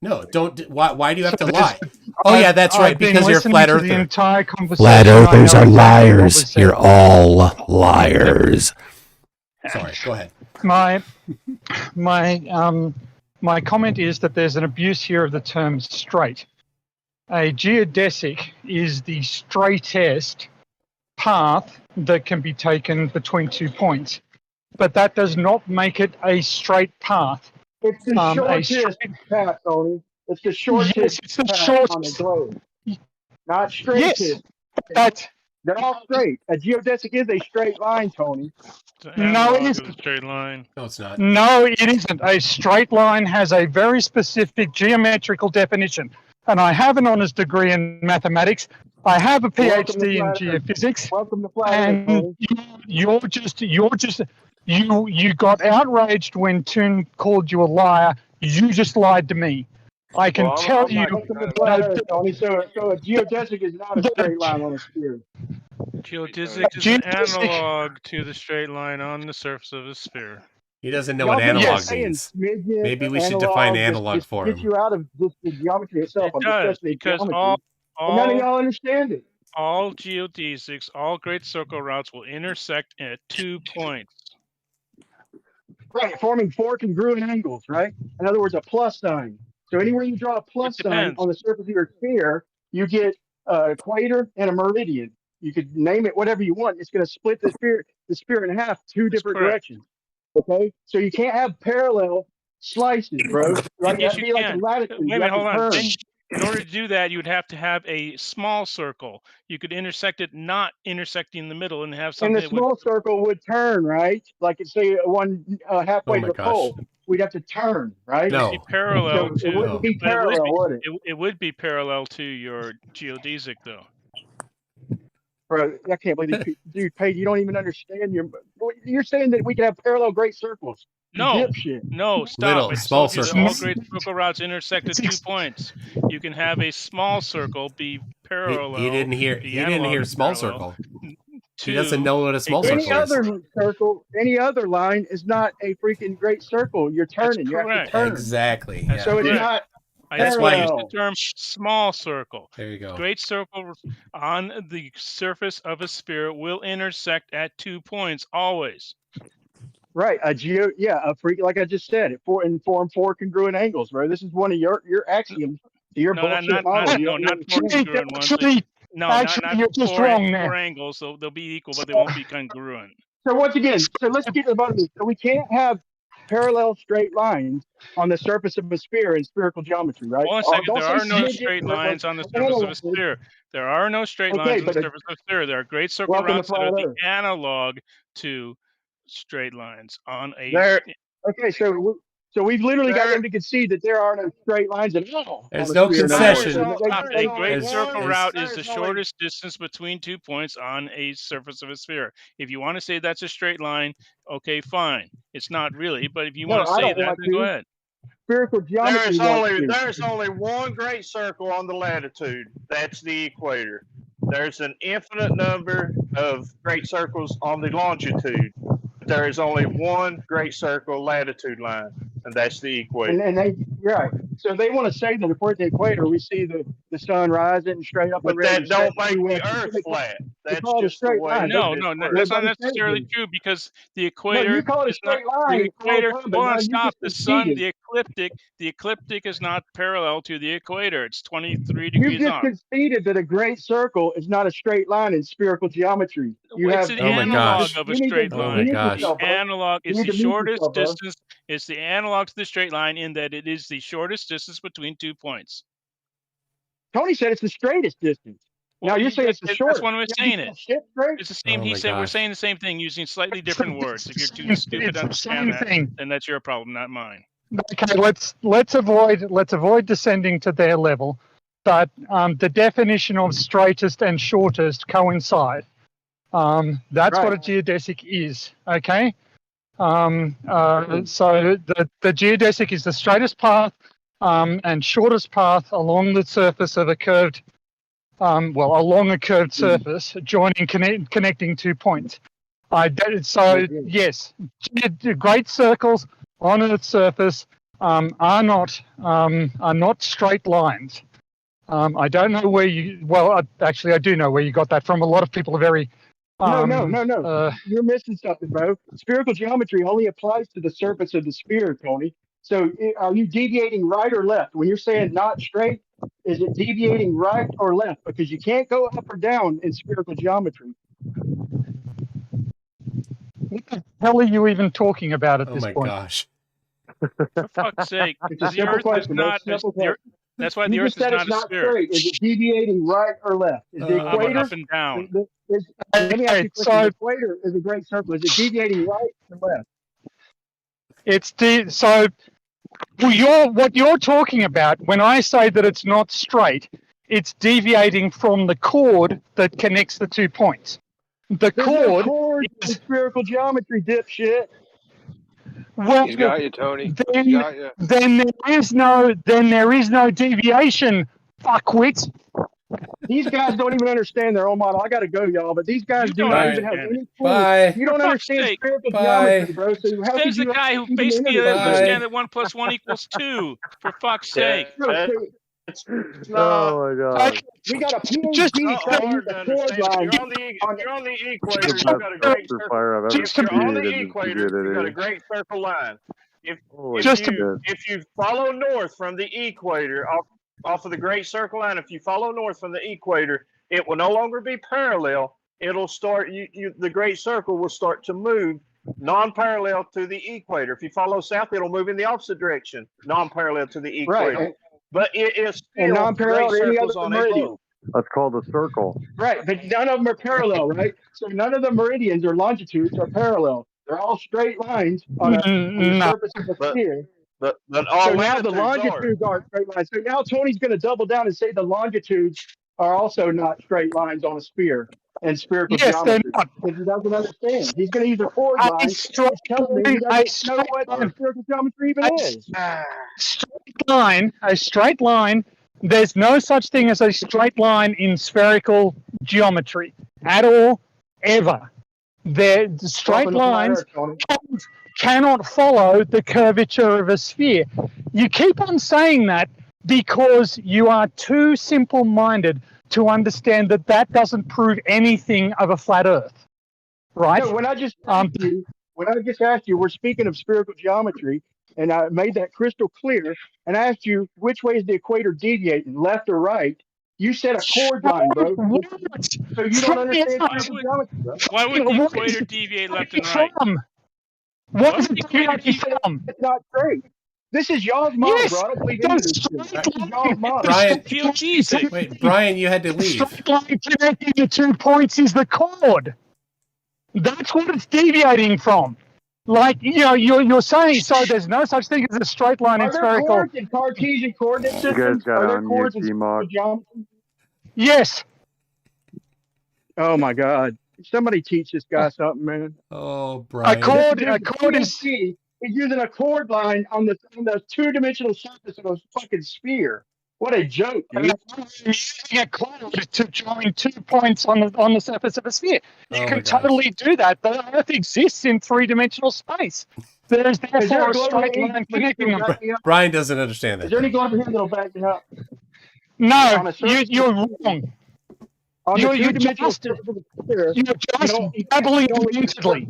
No, don't. Why do you have to lie? Oh yeah, that's right. Because you're a flat earther. The entire conversation. Flat earthers are liars. You're all liars. Sorry, go ahead. My comment is that there's an abuse here of the term straight. A geodesic is the straightest path that can be taken between 2 points, but that does not make it a straight path. It's the shortest path, Tony. It's the shortest path on the globe. Not straightest. Yes, they're all straight. A geodesic is a straight line, Tony. No, it isn't. A straight line. No, it's not. No, it isn't. A straight line has a very specific geometrical definition. And I have an honours degree in mathematics. I have a PhD in geophysics. Welcome to flat and you got outraged when Toon called you a liar. You just lied to me. I can tell you. Tony. So a geodesic is not a straight line on a sphere. Geodesic is an analog to the straight line on the surface of a sphere. He doesn't know what analog means. Maybe we should define analog for him. Get you out of just the geometry itself. Because none of y'all understand it. All geodesics, all great circle routes will intersect at 2 points. Right, forming four congruent angles, right? In other words, a plus sign. So anywhere you draw a plus sign on the surface of your sphere, you get an equator and a meridian. You could name it whatever you want. It's going to split the sphere in half, two different directions. Okay, so you can't have parallel slices, bro. Right? Yes, That'd you be can. like a latitude. Wait a minute, hold on. In order to do that, you would have to have a small circle. You could intersect it, not intersecting in the middle, and have something. And the small circle would turn, right? Like it's say one halfway to the pole. We'd have to turn, right? No. It would be parallel to. It wouldn't be parallel, would it? It would be parallel to your geodesic, though. Bro, I can't believe this. Dude, Paige, you don't even understand. You're saying that we can have parallel great circles. No, stop. Small circles. All great circle routes intersect at 2 points. You can have a small circle be parallel. He didn't hear small circle. He doesn't know what a small circle is. Any other circle, any other line is not a freaking great circle. You're turning. You have to turn. Exactly. That's so correct. it's not. That's why I use the term small circle. There you go. Great circle on the surface of a sphere will intersect at 2 points always. Right, a freak, like I just said, form four congruent angles, bro. This is one of your axioms. Your bullshit model. Not four congruent ones. Not you're just wrong there. Four angles, so they'll be equal, but they won't be congruent. So once again, let's get to the bottom of this. So we can't have parallel straight lines on the surface of a sphere in spherical geometry, right? One second, there are no straight lines on the surface of a sphere. There are no straight lines on the surface of a sphere. There are great circle routes that are the analog to straight lines on a. Okay, so we've literally got them to concede that there are no straight lines at all. There's no concession. A great circle route is the shortest distance between 2 points on a surface of a sphere. If you want to say that's a straight line, okay, fine. It's not really, but if you want to say that, then go ahead. Spherical geometry. There's only one great circle on the latitude. That's the equator. There's an infinite number of great circles on the longitude. There is only one great circle latitude line, and that's the equator. And right. So they want to say that if we're at the equator, we see the sun rising straight up. But that don't make the Earth flat. That's call it a just the straight way. line. No, Don't no, you? that's not Everybody necessarily changes. true because the No, equator you call it a is not straight line the all the equator. time, but Hold now on, you stop. just The sun, conceded. the ecliptic is not parallel to the equator. It's 23 You've degrees just off. conceded that a great circle is not a straight line in spherical geometry. You It's have. an Oh my analog gosh. of a You need to straight Oh my line. mute gosh. The yourself, bro. analog You is need the to mute shortest yourself, bro. distance. It's the analog to the straight line in that it is the shortest distance between 2 points. Tony said it's the straightest distance. Well, Now you're saying it's the that's shortest. one way of You saying it. shit straight? It's the same. Oh He my said we're gosh. saying the same thing using slightly different words. If you're too It's stupid to the understand same that, thing. then that's your problem, not mine. Okay, let's avoid descending to their level, but the definition of straightest and shortest coincide. That's what a geodesic is. Okay. So the geodesic is the straightest path and shortest path along the surface of a curved, along a curved surface, joining connecting 2 points. Yes, great circles on Earth's surface are not straight lines. I don't know where you. Well, actually, I do know where you got that from. A lot of people are very. No. You're missing something, bro. Spherical geometry only applies to the surface of the sphere, Tony. So are you deviating right or left? When you're saying not straight, is it deviating right or left? Because you can't go up or down in spherical geometry. What the hell are you even talking about at Oh this my point? gosh. For fuck's sake, It's a the simple Earth question, is bro. not. Simple question. That's why You the Earth just said is it's not a not sphere. straight. Is it deviating right or left? Is the How about equator? up and down? Let me ask you a question. The equator is a great circle. Is it deviating right or left? It's what you're talking about when I say that it's not straight, it's deviating from the chord that connects the 2 points. The There's no chord chord in spherical geometry, dipshit. Well, He's got you, Tony. then, He's got you. then there is no deviation, fuckwit. These guys don't even understand their own model. I got to go, y'all, but these guys You do don't not even have understand any it. clue. Bye. You For don't fuck's understand sake. spherical Bye. geometry, bro. So how Says could the you guy who even basically enter doesn't this understand debate? that 1 + 1 = 2. For fuck's sake. It's not. Oh my god. We got a Just PhD Not telling you hard the to chord understand. If line. you're on the equator, The you've best got a great dumpster circle. fire I've ever If you're on the seen in the equator, you've got a community. great circle line. Holy Just shit. If you follow north from the equator off of the great circle line, if you follow north from the equator, it will no longer be parallel. It'll start. The great circle will start to move non-parallel to the equator. If you follow south, it'll move in the opposite direction, non-parallel to the equator. Right. But it is And still non-parallel great to any circles other on a meridian. globe. That's called a circle. Right, but none of them are parallel, right? So none of the meridians or longitudes are parallel. They're all straight lines on the no. surface of the sphere. But all So now the latitudes are. longitudes aren't straight lines. So now Tony's going to double down and say the longitudes are also not straight lines on a sphere and spherical Yes, they're geometry. not. Because he doesn't understand. He's going to use a chord A line. straight It's telling me he line, doesn't know what spherical geometry even is. A straight line. There's no such thing as a straight line in spherical geometry at all, ever. The straight lines cannot follow the curvature of a sphere. You keep on saying that because you are too simple-minded to understand that that doesn't prove anything of a flat Earth, right? No, when I just asked you, we're speaking of spherical geometry, and I made that crystal clear, and I asked you which way is the equator deviating, left or right? You said a chord line, bro. So you don't understand spherical geometry, bro. Why would the equator deviate left and right? What What is would it the equator deviating deviate? from? It's not straight. This is y'all's model, Yes, bro. I don't believe any of this shit. This is y'all's model. Brian, Geodesic. wait, Brian, you had to leave. Straight line connecting the 2 points is the chord. That's what it's deviating from. Like, you're saying, so there's no such thing as a straight line in Are there spherical. chords in Cartesian coordinate You guys systems? got Are there on chords in mute, spherical G-Mod. geometry? Yes. Oh my God! Somebody teach this guy something, man. Oh, Brian. A chord is. He's using a chord line on the two-dimensional surface of a fucking sphere. What a joke, dude! Using a chord to join 2 points on the surface of a sphere. You Oh my can gosh. totally do that. The Earth exists in 3-dimensional space. There's therefore a straight line connecting them. Brian doesn't understand Is that. there any glove here that'll back me up? No, On a surface you're of a sphere. wrong. On You the two-dimensional adjusted. surface of the sphere, You adjust doubly repeatedly.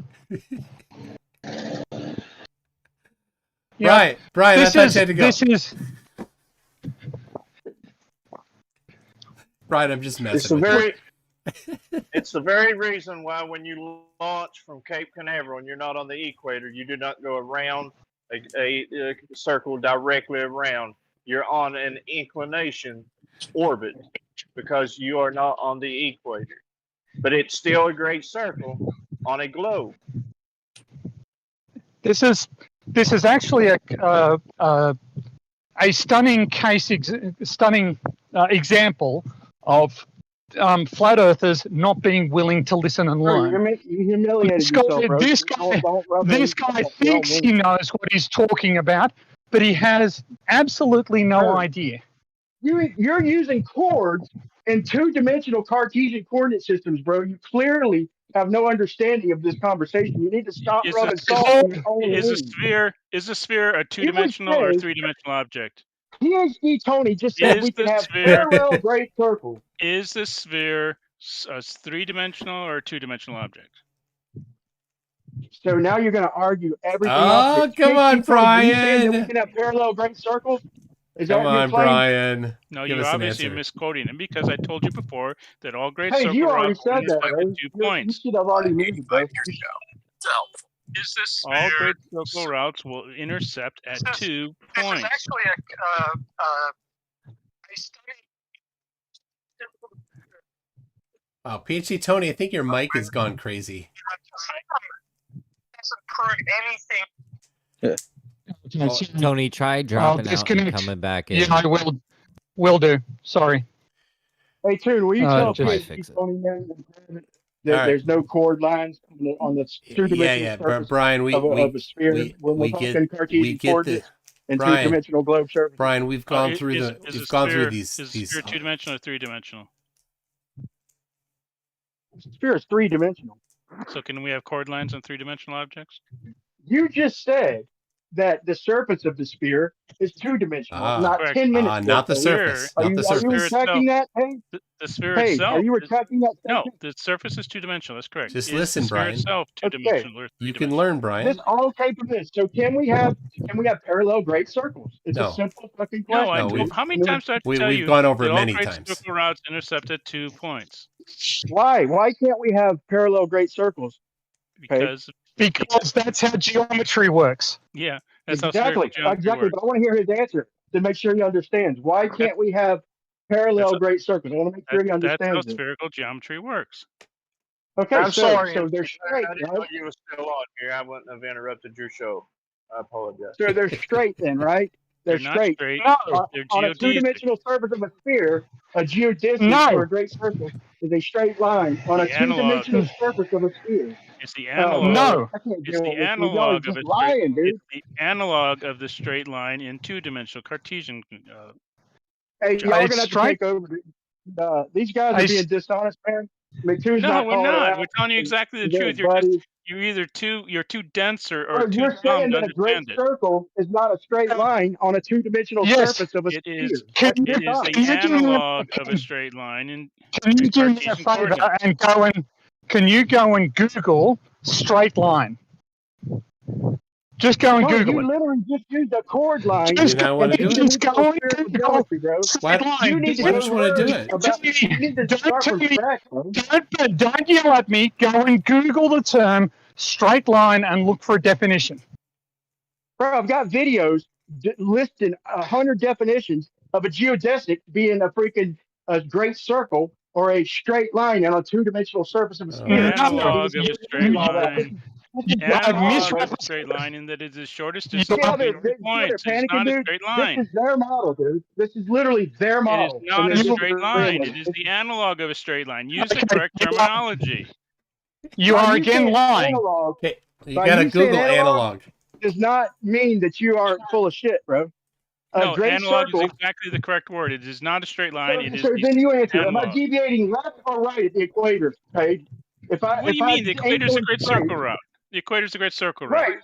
Brian, I thought you had to go. This is. Brian, I'm just messing with you. It's the very reason why when you launch from Cape Canaveral and you're not on the equator, you do not go around a circle directly around. You're on an inclination orbit because you are not on the equator. But it's still a great circle on a globe. This is actually a stunning example of flat earthers not being willing to listen and learn. You humiliated yourself, bro. This guy thinks he knows what he's talking about, but he has absolutely no idea. You're using chords in two-dimensional Cartesian coordinate systems, bro. You clearly have no understanding of this conversation. You need to stop rubbing salt in your own Is wound. a sphere a two-dimensional or a three-dimensional object? PhD Tony just said we can have parallel great circles. Is the sphere a three-dimensional or a two-dimensional object? So now you're going to argue everything Oh, else. come on, Brian. That we can have parallel great circles? Come on, Brian. No, Give you're us an obviously answer. misquoting him because I told you before that all great Hey, circle you already routes said that, intersect right? at 2 points. You should have already moved, bro. Is this all great circle routes will intercept at 2 points? This is actually a study. Wow, PhD Tony, I think your mic has gone crazy. Doesn't prove anything. Tony, try dropping out and coming back in. Yeah, I will do. Sorry. Hey, Toon, will you tell fix Tony that there's no chord lines on the two-dimensional surface Brian, of a sphere when we're talking Cartesian coordinates and two-dimensional globe surface? Brian, we've gone through these. Is the sphere two-dimensional or three-dimensional? The sphere is three-dimensional. So can we have chord lines on three-dimensional objects? You just said that the surface of the sphere is two-dimensional, not correct. 10 minutes ago. Not the surface. Are you retracting that, hey? The sphere Hey, itself. are you retracting that No, statement? the surface is two-dimensional. That's correct. Just Is listen, the sphere Brian. itself two-dimensional or You can learn, Brian. This all okay for this. So can we have parallel great circles? It's a simple fucking question. No, how many times do I have to tell you? We've gone over it that all many great times. circle routes intercept at 2 points. Why? Why can't we have parallel great circles? Because that's how geometry works. Yeah, that's exactly. how Exactly. But I want to hear his answer to make sure he understands. Why can't we have parallel great circles? I want to make sure he understands. That's how it. spherical geometry works. Okay, I'm sorry. So they're straight, I didn't know you were still on here. I wouldn't have interrupted your show. I apologize. So they're straight then, right? They're not straight. straight. No, They're on a geodesic. two-dimensional surface of a sphere, a geodesic or a great circle is a straight line on a two-dimensional surface of a sphere. It's the analog. No. It's the analog of a straight. It's the analog of the straight line in two-dimensional Cartesian. Hey, y'all are gonna have to take over. These guys are being dishonest, man. No, we're not. We're telling you exactly the truth. You're too dense or too you're dumb saying to that a great understand it. circle is not a straight line on a two-dimensional surface of a sphere. It is the analog of a straight line in Can you do me a favor and can you go and Google straight line? Just go and Google you it. literally just used a chord line. Just go and Google. You need to go and Google it. You need to start from scratch, bro. Don't yell at me. Go and Google the term straight line and look for a definition. Bro, I've got videos listing 100 definitions of a geodesic being a freaking great circle or a straight line on a two-dimensional surface of a sphere. Analog of a straight line. Analog of a straight line in that it is the shortest distance between 2 points. It's not a straight line. This is their model, dude. This is literally their model. It is not a straight line. It is the analog of a straight line. Use the correct terminology. You are again lying. Okay, you gotta Google analog. Does not mean that you aren't full of shit, bro. No, analog is exactly the correct word. It is not a straight line. It is. So then you answer. analog. Am I deviating left or right at the equator, Paige? What do you mean? The equator is a great circle route. The equator is a great circle route. Right.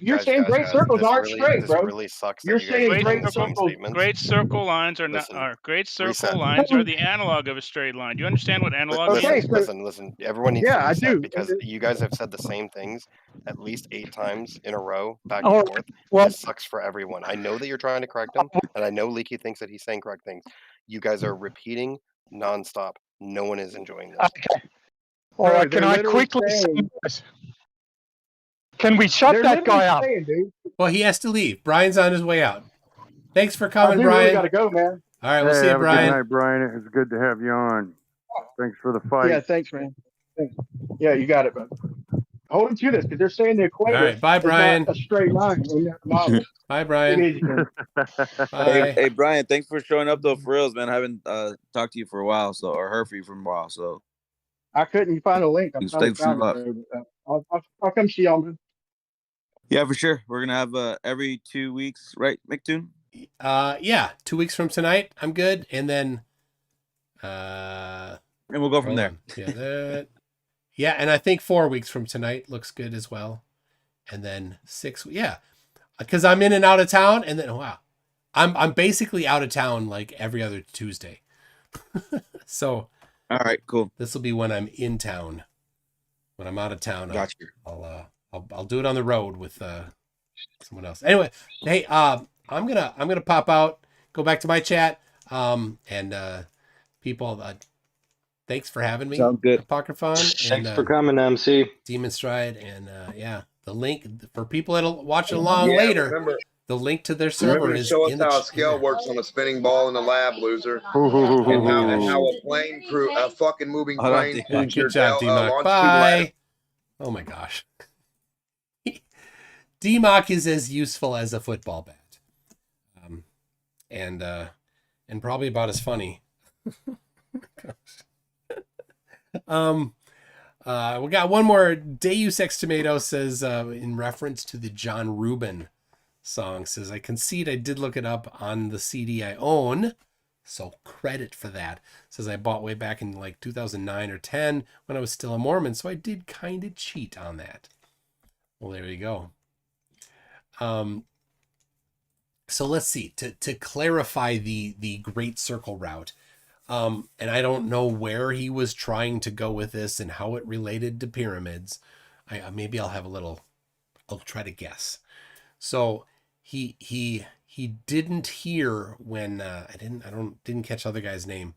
You're saying great circles aren't straight, bro. Really sucks. You're saying great circles. Great circle lines are not. Great circle lines are the analog of a straight line. Do you understand what analog means? Listen. Everyone needs to I reset do. because you guys have said the same things at least 8 times in a row, back Oh, and forth. well- This sucks for everyone. I know that you're trying to correct him, and I know Leaky thinks that he's saying correct things. You guys are repeating nonstop. No one is enjoying this. Okay. All right. Can I quickly say this? Can we shut that guy up? Well, he has to leave. Brian's on his way out. Thanks for I coming, do Brian. really got to go, man. All right, we'll see you, have Brian. a good night, Brian. It was good to have you on. Thanks for the fight. Yeah, thanks, man. Thanks. Yeah, you got it, man. Hold him to this because they're saying the equator All right, bye, is Brian. not a straight line. Bye, Brian. Bye. Hey, Brian, thanks for showing up though. For reals, man. I haven't talked to you for a while, or heard from you for a while. So I couldn't find a link. thanks a lot. I'll come see y'all, man. Yeah, for sure. We're gonna have every 2 weeks, right, McToon? Yeah, 2 weeks from tonight, I'm good, and then and we'll go from there. Yeah, and I think 4 weeks from tonight looks good as well, and then 6. Yeah, because I'm in and out of town, and then I'm basically out of town like every other Tuesday. So, all right, cool. This will be when I'm in town. When I'm out of town, Gotcha. I'll do it on the road with someone else. Anyway, hey, I'm gonna pop out, go back to my chat, and people, thanks for having me. Sounds good. Apocryphon. Thanks for coming, MC. Demon Stride, and the link for people that'll watch along later. Remember, the link to their server to is show us in how the a scale works on a spinning ball in the lab, loser. And how a plane crew, a fucking moving plane, proves your Good job, D-Mock. longitude Bye. latitude. Oh my gosh. D-Mock is as useful as a football bat. And probably about as funny. We got one more. Deus Ex Tomato says, in reference to the John Rubin song, says, I concede I did look it up on the CD I own. So credit for that. Says I bought way back in like 2009 or 10 when I was still a Mormon. So I did kind of cheat on that. Well, there you go. So let's see, to clarify the Great Circle route. And I don't know where he was trying to go with this and how it related to pyramids. Maybe I'll have I'll try to guess. So he didn't hear when I didn't catch the other guy's name,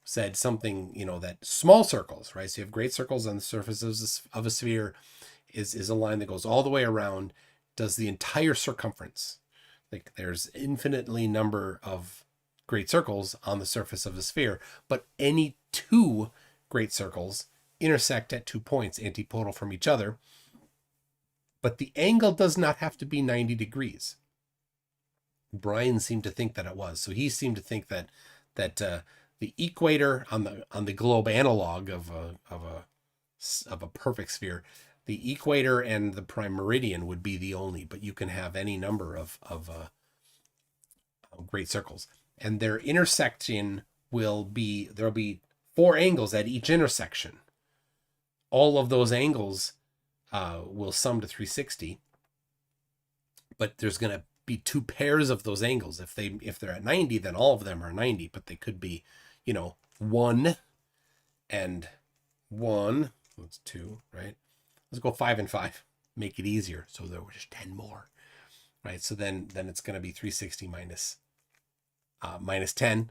said something, that small circles, right? So you have great circles on the surface of a sphere is a line that goes all the way around, does the entire circumference. Like there's infinitely number of great circles on the surface of the sphere, but any 2 great circles intersect at 2 points antipodal from each other. But the angle does not have to be 90 degrees. Brian seemed to think that it was. So he seemed to think that the equator on the globe analog of a perfect sphere, the equator and the prime meridian would be the only, but you can have any number of great circles. And their intersection there'll be 4 angles at each intersection. All of those angles will sum to 360. But there's going to be 2 pairs of those angles. If they're at 90, then all of them are 90, but they could be, 1 and 1. That's 2, right? Let's go 5 and 5. Make it easier. So there were just 10 more, right? So then it's going to be 360 minus 10,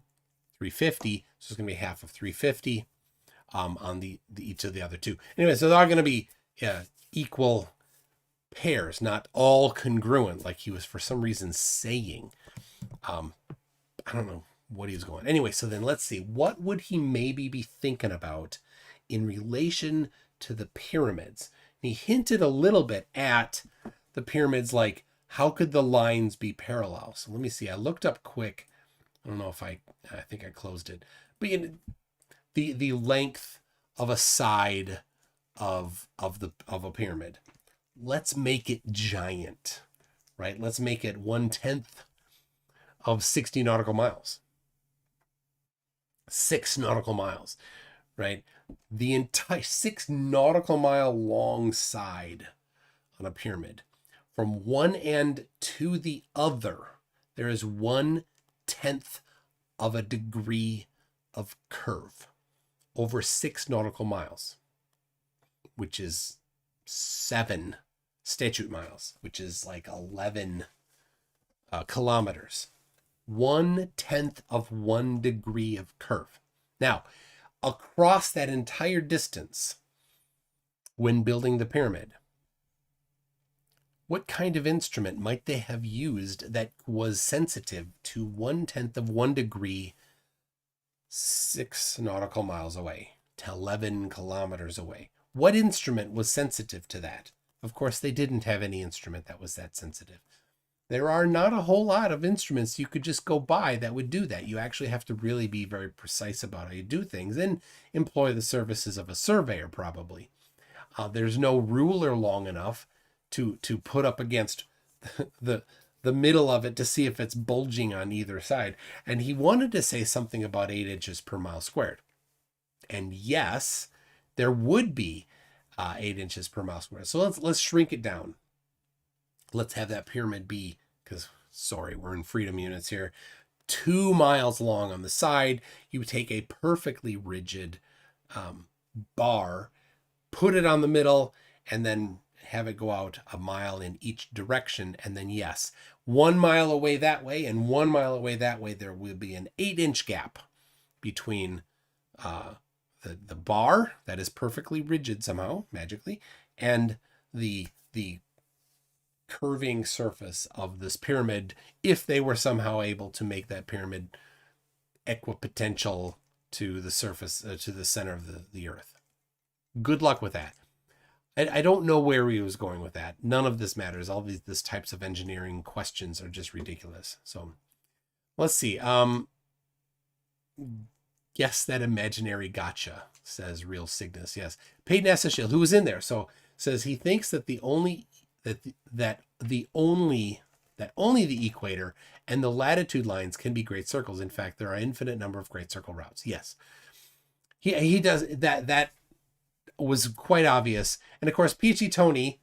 350. So it's going to be half of 350 on the each of the other 2. Anyway, so they're all going to be equal pairs, not all congruent, like he was for some reason saying. I don't know what he was going. Anyway, so then let's see. What would he maybe be thinking about in relation to the pyramids? And he hinted a little bit at the pyramids, like how could the lines be parallel? So let me see. I looked up quick. I don't know if I think I closed it, but the length of a side of a pyramid. Let's make it giant, right? Let's make it 1/10 of 60 nautical miles. 6 nautical miles, right? The entire 6 nautical mile long side on a pyramid From one end to the other, there is 1/10 of a degree of curve over 6 nautical miles, which is 7 statute miles, which is like 11 kilometers. 1/10 of 1 degree of curve. Now, across that entire distance, when building the pyramid, what kind of instrument might they have used that was sensitive to 1/10 of 1 degree, 6 nautical miles away, to 11 kilometers away? What instrument was sensitive to that? Of course, they didn't have any instrument that was that sensitive. There are not a whole lot of instruments you could just go buy that would do that. You actually have to really be very precise about how you do things and employ the services of a surveyor, probably. There's no ruler long enough to put up against the middle of it to see if it's bulging on either side. And he wanted to say something about 8 inches per mile squared. And yes, there would be 8 inches per mile squared. So let's shrink it down. Let's have that pyramid be, because sorry, we're in freedom units here, 2 miles long on the side. You take a perfectly rigid bar, put it on the middle, and then have it go out 1 mile in each direction. And then yes, 1 mile away that way and 1 mile away that way, there will be an 8-inch gap between the bar that is perfectly rigid somehow, magically, and the curving surface of this pyramid, if they were somehow able to make that pyramid equipotential to the surface, to the center of the earth. Good luck with that. I don't know where he was going with that. None of this matters. All these types of engineering questions are just ridiculous. So let's see. Guess that imaginary gotcha, says Real Cygnus. Yes. Peyton Asseshield, who was in there, so says he thinks that only the equator and the latitude lines can be great circles. In fact, there are an infinite number of great circle routes. Yes. He does that. That was quite obvious. And of course, Peachy Tony,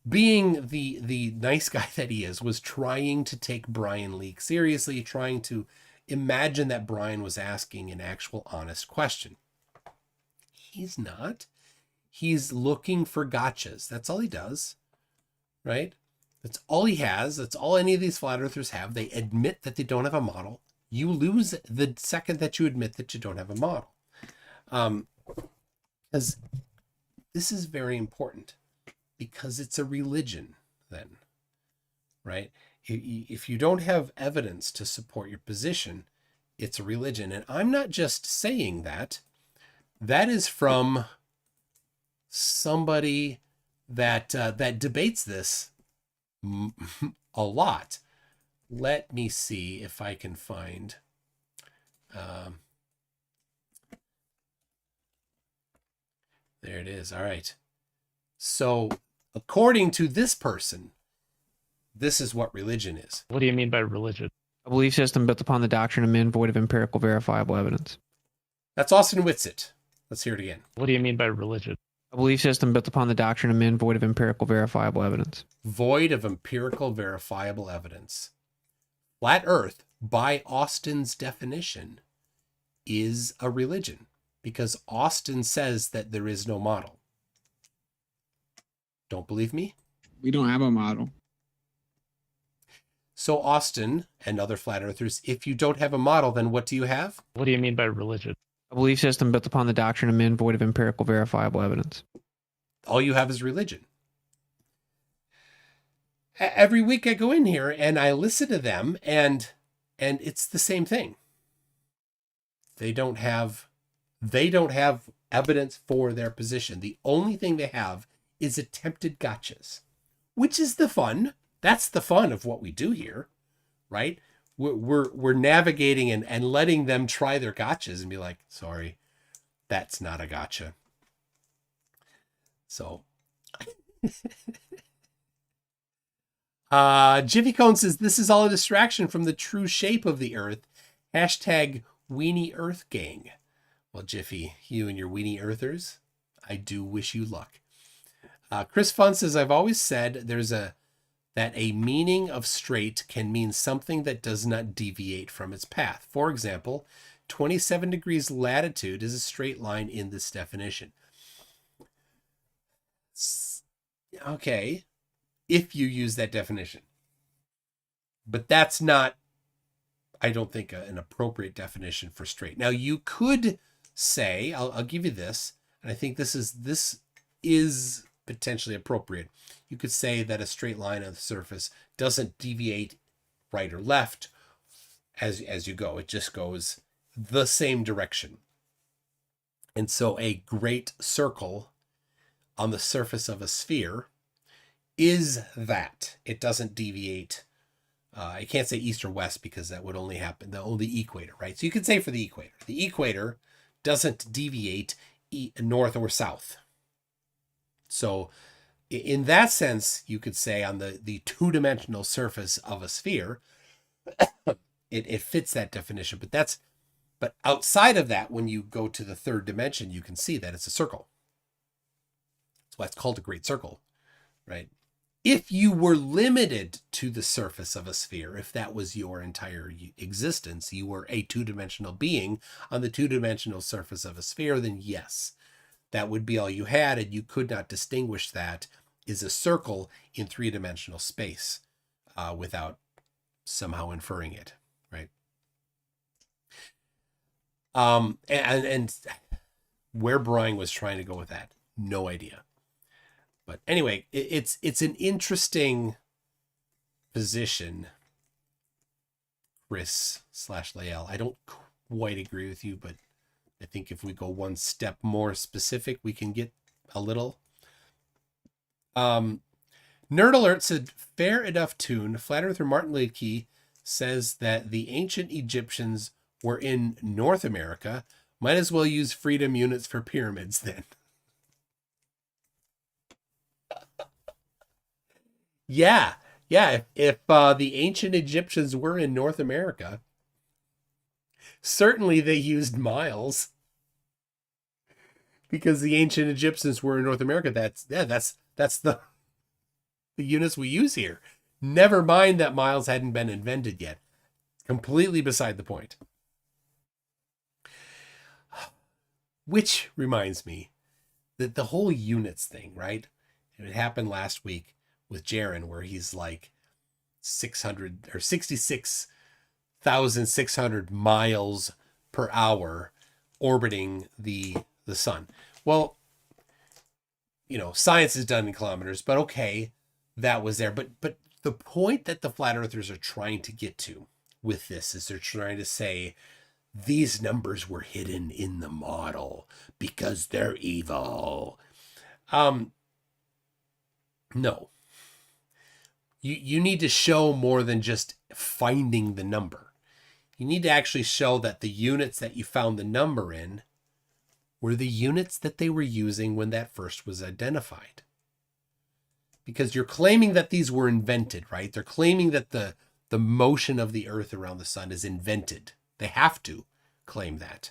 being the nice guy that he is, was trying to take Brian Leak seriously, trying to imagine that Brian was asking an actual honest question. He's not. He's looking for gotchas. That's all he does. Right? That's all he has. That's all any of these flat earthers have. They admit that they don't have a model. You lose the second that you admit that you don't have a model. Because this is very important, because it's a religion then, right? If you don't have evidence to support your position, it's a religion. And I'm not just saying that. That is from somebody that debates this a lot. Let me see if I can find there it is. All right. So according to this person, this is what religion is. What do you mean by religion? A belief system built upon the doctrine of men void of empirical verifiable evidence. That's Austin Whitsitt. Let's hear it again. What do you mean by religion? A belief system built upon the doctrine of men void of empirical verifiable evidence. Void of empirical verifiable evidence. Flat Earth, by Austin's definition, is a religion, because Austin says that there is no model. Don't believe me? We don't have a model. So Austin and other flat earthers, if you don't have a model, then what do you have? What do you mean by religion? A belief system built upon the doctrine of men void of empirical verifiable evidence. All you have is religion. Every week I go in here and I listen to them, and it's the same thing. They don't have evidence for their position. The only thing they have is attempted gotchas, which is the fun. That's the fun of what we do here, right? We're navigating and letting them try their gotchas and be like, sorry, that's not a gotcha. So Jiffy Cone says, this is all a distraction from the true shape of the earth. Hashtag Weenie Earth Gang. Well, Jiffy, you and your Weenie Earthers, I do wish you luck. Chris Fun says, I've always said there's a that a meaning of straight can mean something that does not deviate from its path. For example, 27 degrees latitude is a straight line in this definition. Okay, if you use that definition. But that's not, I don't think, an appropriate definition for straight. Now, you could say, I'll give you this, and I think this is potentially appropriate. You could say that a straight line on the surface doesn't deviate right or left as you go. It just goes the same direction. And so a great circle on the surface of a sphere is that. It doesn't deviate. I can't say east or west because that would only happen, the equator, right? So you could say for the equator. The equator doesn't deviate north or south. So in that sense, you could say on the two-dimensional surface of a sphere, it fits that definition. But outside of that, when you go to the third dimension, you can see that it's a circle. That's why it's called a great circle, right? If you were limited to the surface of a sphere, if that was your entire existence, you were a two-dimensional being on the two-dimensional surface of a sphere, then yes, that would be all you had, and you could not distinguish that is a circle in three-dimensional space without somehow inferring it, right? And where Brian was trying to go with that, no idea. But anyway, it's an interesting position, Chris/Lael. I don't quite agree with you, but I think if we go one step more specific, we can get a little. Nerd Alert said, fair enough tune. Flat Earther Martin Leakey says that the ancient Egyptians were in North America. Might as well use freedom units for pyramids then. Yeah. If the ancient Egyptians were in North America, certainly they used miles because the ancient Egyptians were in North America. That's the units we use here. Never mind that miles hadn't been invented yet. Completely beside the point. Which reminds me that the whole units thing, right? It happened last week with Jaren, where he's like 600 or 66,600 miles per hour orbiting the sun. Well, science is done in kilometers, but okay, that was there. But the point that the flat earthers are trying to get to with this is they're trying to say these numbers were hidden in the model because they're evil. No. You need to show more than just finding the number. You need to actually show that the units that you found the number in were the units that they were using when that first was identified. Because you're claiming that these were invented, right? They're claiming that the motion of the Earth around the sun is invented. They have to claim that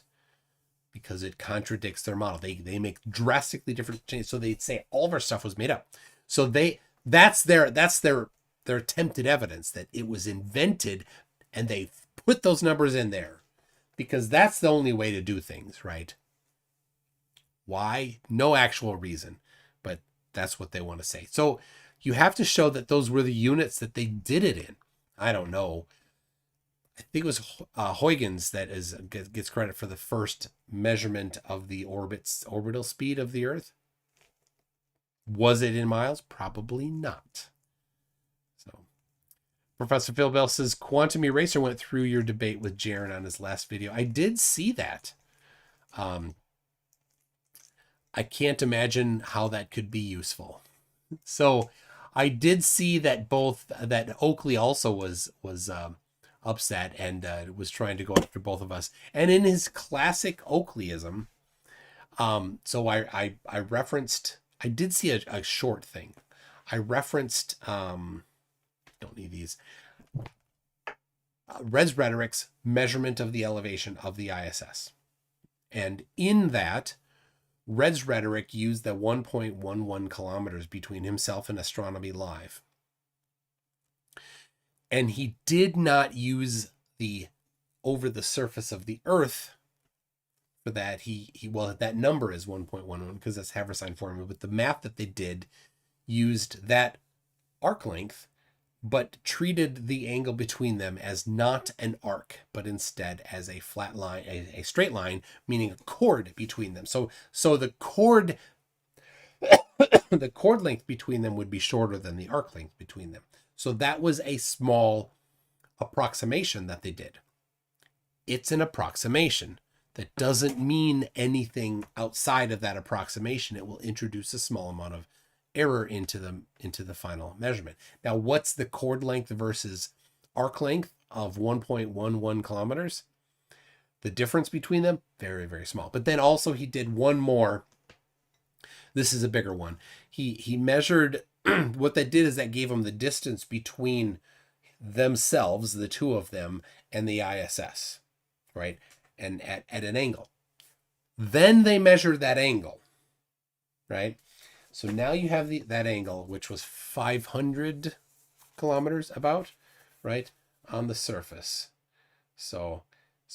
because it contradicts their model. They make drastically different changes. So they say all of our stuff was made up. So that's their attempted evidence that it was invented, and they put those numbers in there because that's the only way to do things, right? Why? No actual reason, but that's what they want to say. So you have to show that those were the units that they did it in. I don't know. I think it was Huygens that gets credit for the first measurement of the orbital speed of the Earth. Was it in miles? Probably not. So, Professor Phil Bell says, Quantum Eraser went through your debate with Jaren on his last video. I did see that. I can't imagine how that could be useful. So I did see that that Oakley also was upset and was trying to go after both of us. And in his classic Oakleyism, so I referenced, I did see a short thing. I referenced, don't need these, Res Rhetoric's measurement of the elevation of the ISS. And in that, Res Rhetoric used the 1.11 kilometers between himself and Astronomy Live. And he did not use the over the surface of the Earth for that. Well, that number is 1.11 because that's Haversine formula, but the math that they did used that arc length, but treated the angle between them as not an arc, but instead as a flat line, a straight line, meaning a chord between them. So the chord the chord length between them would be shorter than the arc length between them. So that was a small approximation that they did. It's an approximation. That doesn't mean anything outside of that approximation. It will introduce a small amount of error into the final measurement. Now, what's the chord length versus arc length of 1.11 kilometers? The difference between them, very, very small. But then also he did one more. This is a bigger one. He measured, what that did is that gave him the distance between themselves, the two of them, and the ISS, right? And at an angle. Then they measured that angle, right? So now you have that angle, which was 500 kilometers about, right, on the surface. So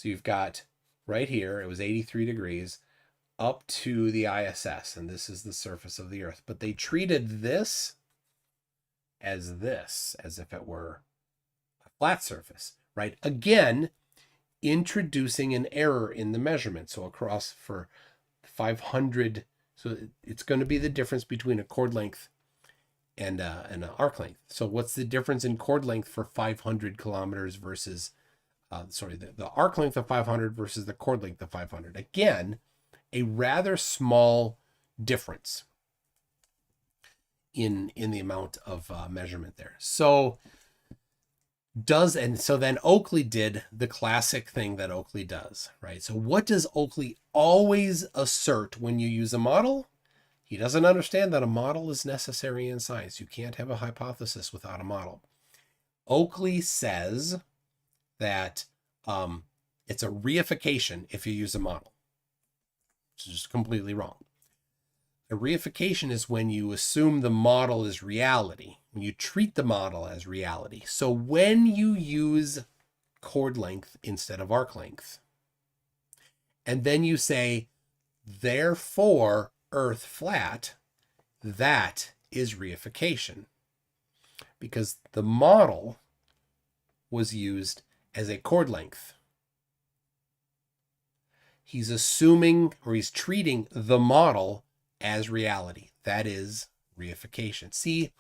you've got right here, it was 83 degrees up to the ISS, and this is the surface of the Earth. But they treated this as if it were a flat surface, right? Again, introducing an error in the measurement. So across for 500, so it's going to be the difference between a chord length and an arc length. So what's the difference in chord length for 500 kilometers versus, the arc length of 500 versus the chord length of 500? Again, a rather small difference in the amount of measurement there. So then Oakley did the classic thing that Oakley does, right? So what does Oakley always assert when you use a model? He doesn't understand that a model is necessary in science. You can't have a hypothesis without a model. Oakley says that it's a reification if you use a model, which is just completely wrong. A reification is when you assume the model is reality, when you treat the model as reality. So when you use chord length instead of arc length, and then you say, therefore, Earth flat, that is reification. Because the model was used as a chord length. He's assuming, or he's treating the model as reality. That is reification. See,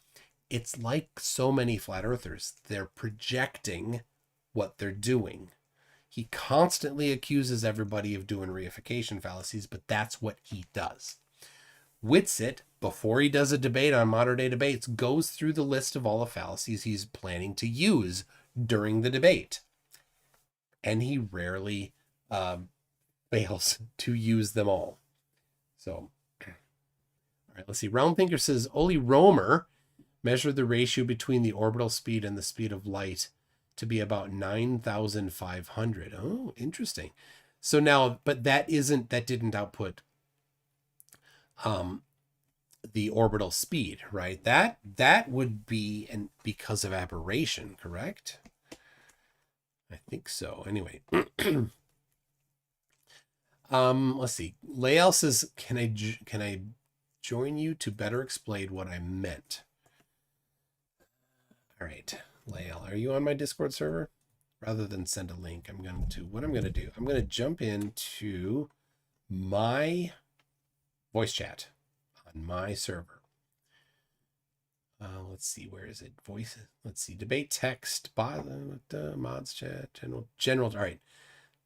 it's like so many flat earthers. They're projecting what they're doing. He constantly accuses everybody of doing reification fallacies, but that's what he does. Whitsitt, before he does a debate on modern day debates, goes through the list of all the fallacies he's planning to use during the debate. And he rarely fails to use them all. So, all right, let's see. Round Thinker says, Ole Romer measured the ratio between the orbital speed and the speed of light to be about 9,500. Oh, interesting. So now, but that didn't output the orbital speed, right? That would be because of aberration, correct? I think so. Anyway. Let's see. Lael says, can I join you to better explain what I meant? All right, Lael, are you on my Discord server? Rather than send a link, I'm going to jump into my voice chat on my server. Let's see, where is it? Voice. Let's see, debate text, mods chat, general. All right,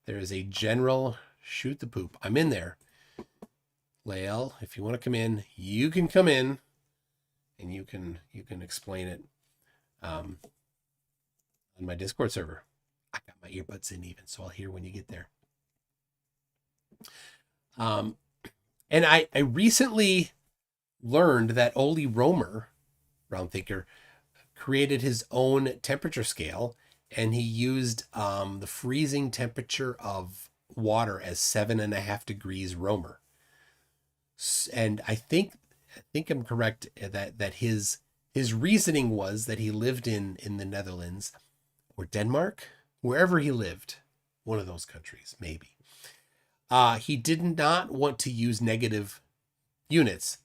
there is a general shoot the poop. I'm in there. Lael, if you want to come in, you can come in, and you can explain it on my Discord server. I got my earbuds in even, so I'll hear when you get there. And I recently learned that Ole Romer, Round Thinker, created his own temperature scale, and he used the freezing temperature of water as 7.5 degrees Romer. And I think I'm correct that his reasoning was that he lived in the Netherlands, or Denmark, wherever he lived, one of those countries, maybe. He did not want to use negative units.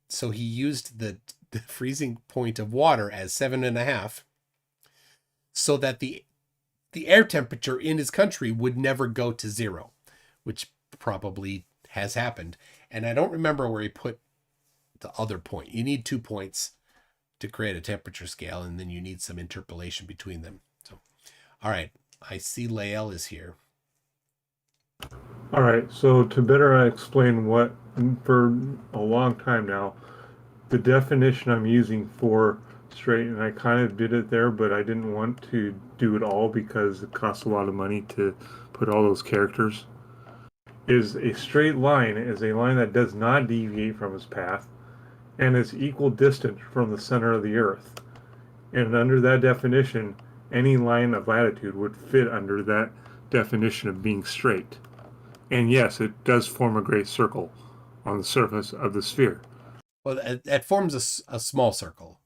So he used the freezing point of water as 7.5 so that the air temperature in his country would never go to 0, which probably has happened. And I don't remember where he put the other point. You need 2 points to create a temperature scale, and then you need some interpolation between them. So, all right. I see Lael is here. All right. So to better explain what, for a long time now, the definition I'm using for straight, and I kind of did it there, but I didn't want to do it all because it costs a lot of money to put all those characters, is a straight line is a line that does not deviate from its path and is equal distant from the center of the earth. And under that definition, any line of latitude would fit under that definition of being straight. And yes, it does form a great circle on the surface of the sphere. Well, that forms a small circle.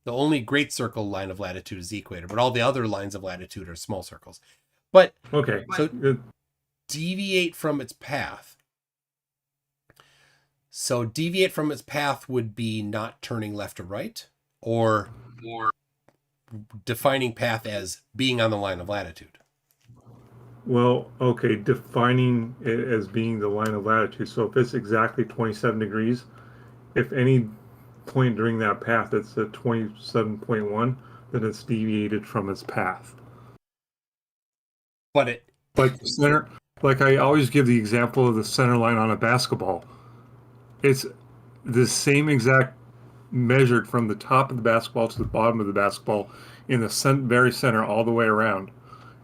The only great circle line of latitude is the equator, but all the other lines of latitude are small circles. But okay, so deviate from its path. So deviate from its path would be not turning left or right, or defining path as being on the line of latitude. Well, okay, defining it as being the line of latitude. So if it's exactly 27 degrees, if any point during that path it's at 27.1, then it's deviated from its path. But it like the center, like I always give the example of the center line on a basketball. It's the same exact measured from the top of the basketball to the bottom of the basketball in the very center all the way around.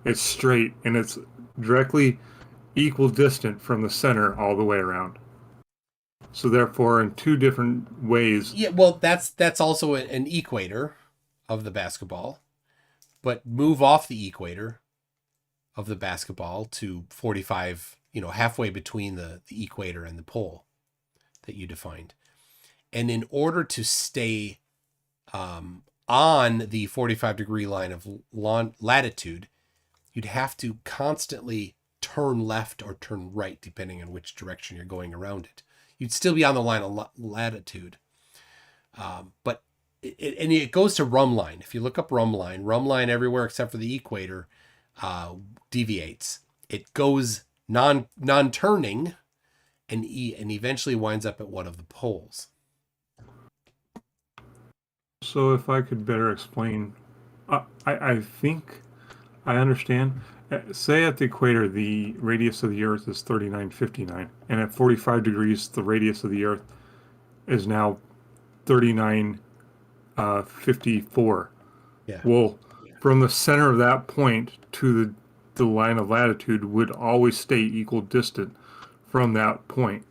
It's straight and it's directly equal distant from the center all the way around. So therefore, in 2 different ways. Yeah, well, that's also an equator of the basketball, but move off the equator of the basketball to 45, halfway between the equator and the pole that you defined. And in order to stay on the 45-degree line of latitude, you'd have to constantly turn left or turn right, depending on which direction you're going around it. You'd still be on the line of latitude. But it goes to rum line. If you look up rum line everywhere except for the equator deviates. It goes non-turning and eventually winds up at one of the poles. So if I could better explain, I think I understand. Say at the equator, the radius of the Earth is 3959, and at 45 degrees, the radius of the Earth is now 3954. Yeah. Well, from the center of that point to the line of latitude would always stay equal distant from that point,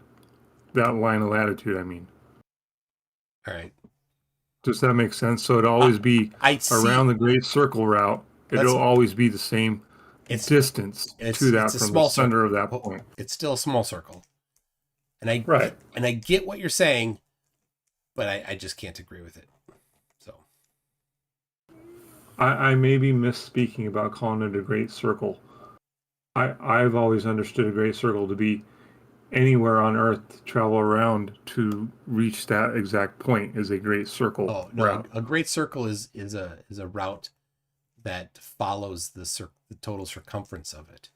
that line of latitude, I mean. All right. Does that make sense? So it'd always be around the great circle route. It'll always be the same distance to that from the center of that point. It's still a small circle. And I get what you're saying, but I just can't agree with it. So I may be misspeaking about calling it a great circle. I've always understood a great circle to be anywhere on Earth to travel around to reach that exact point is a great circle. Oh no, route. A great circle is a route that follows the total circumference of it,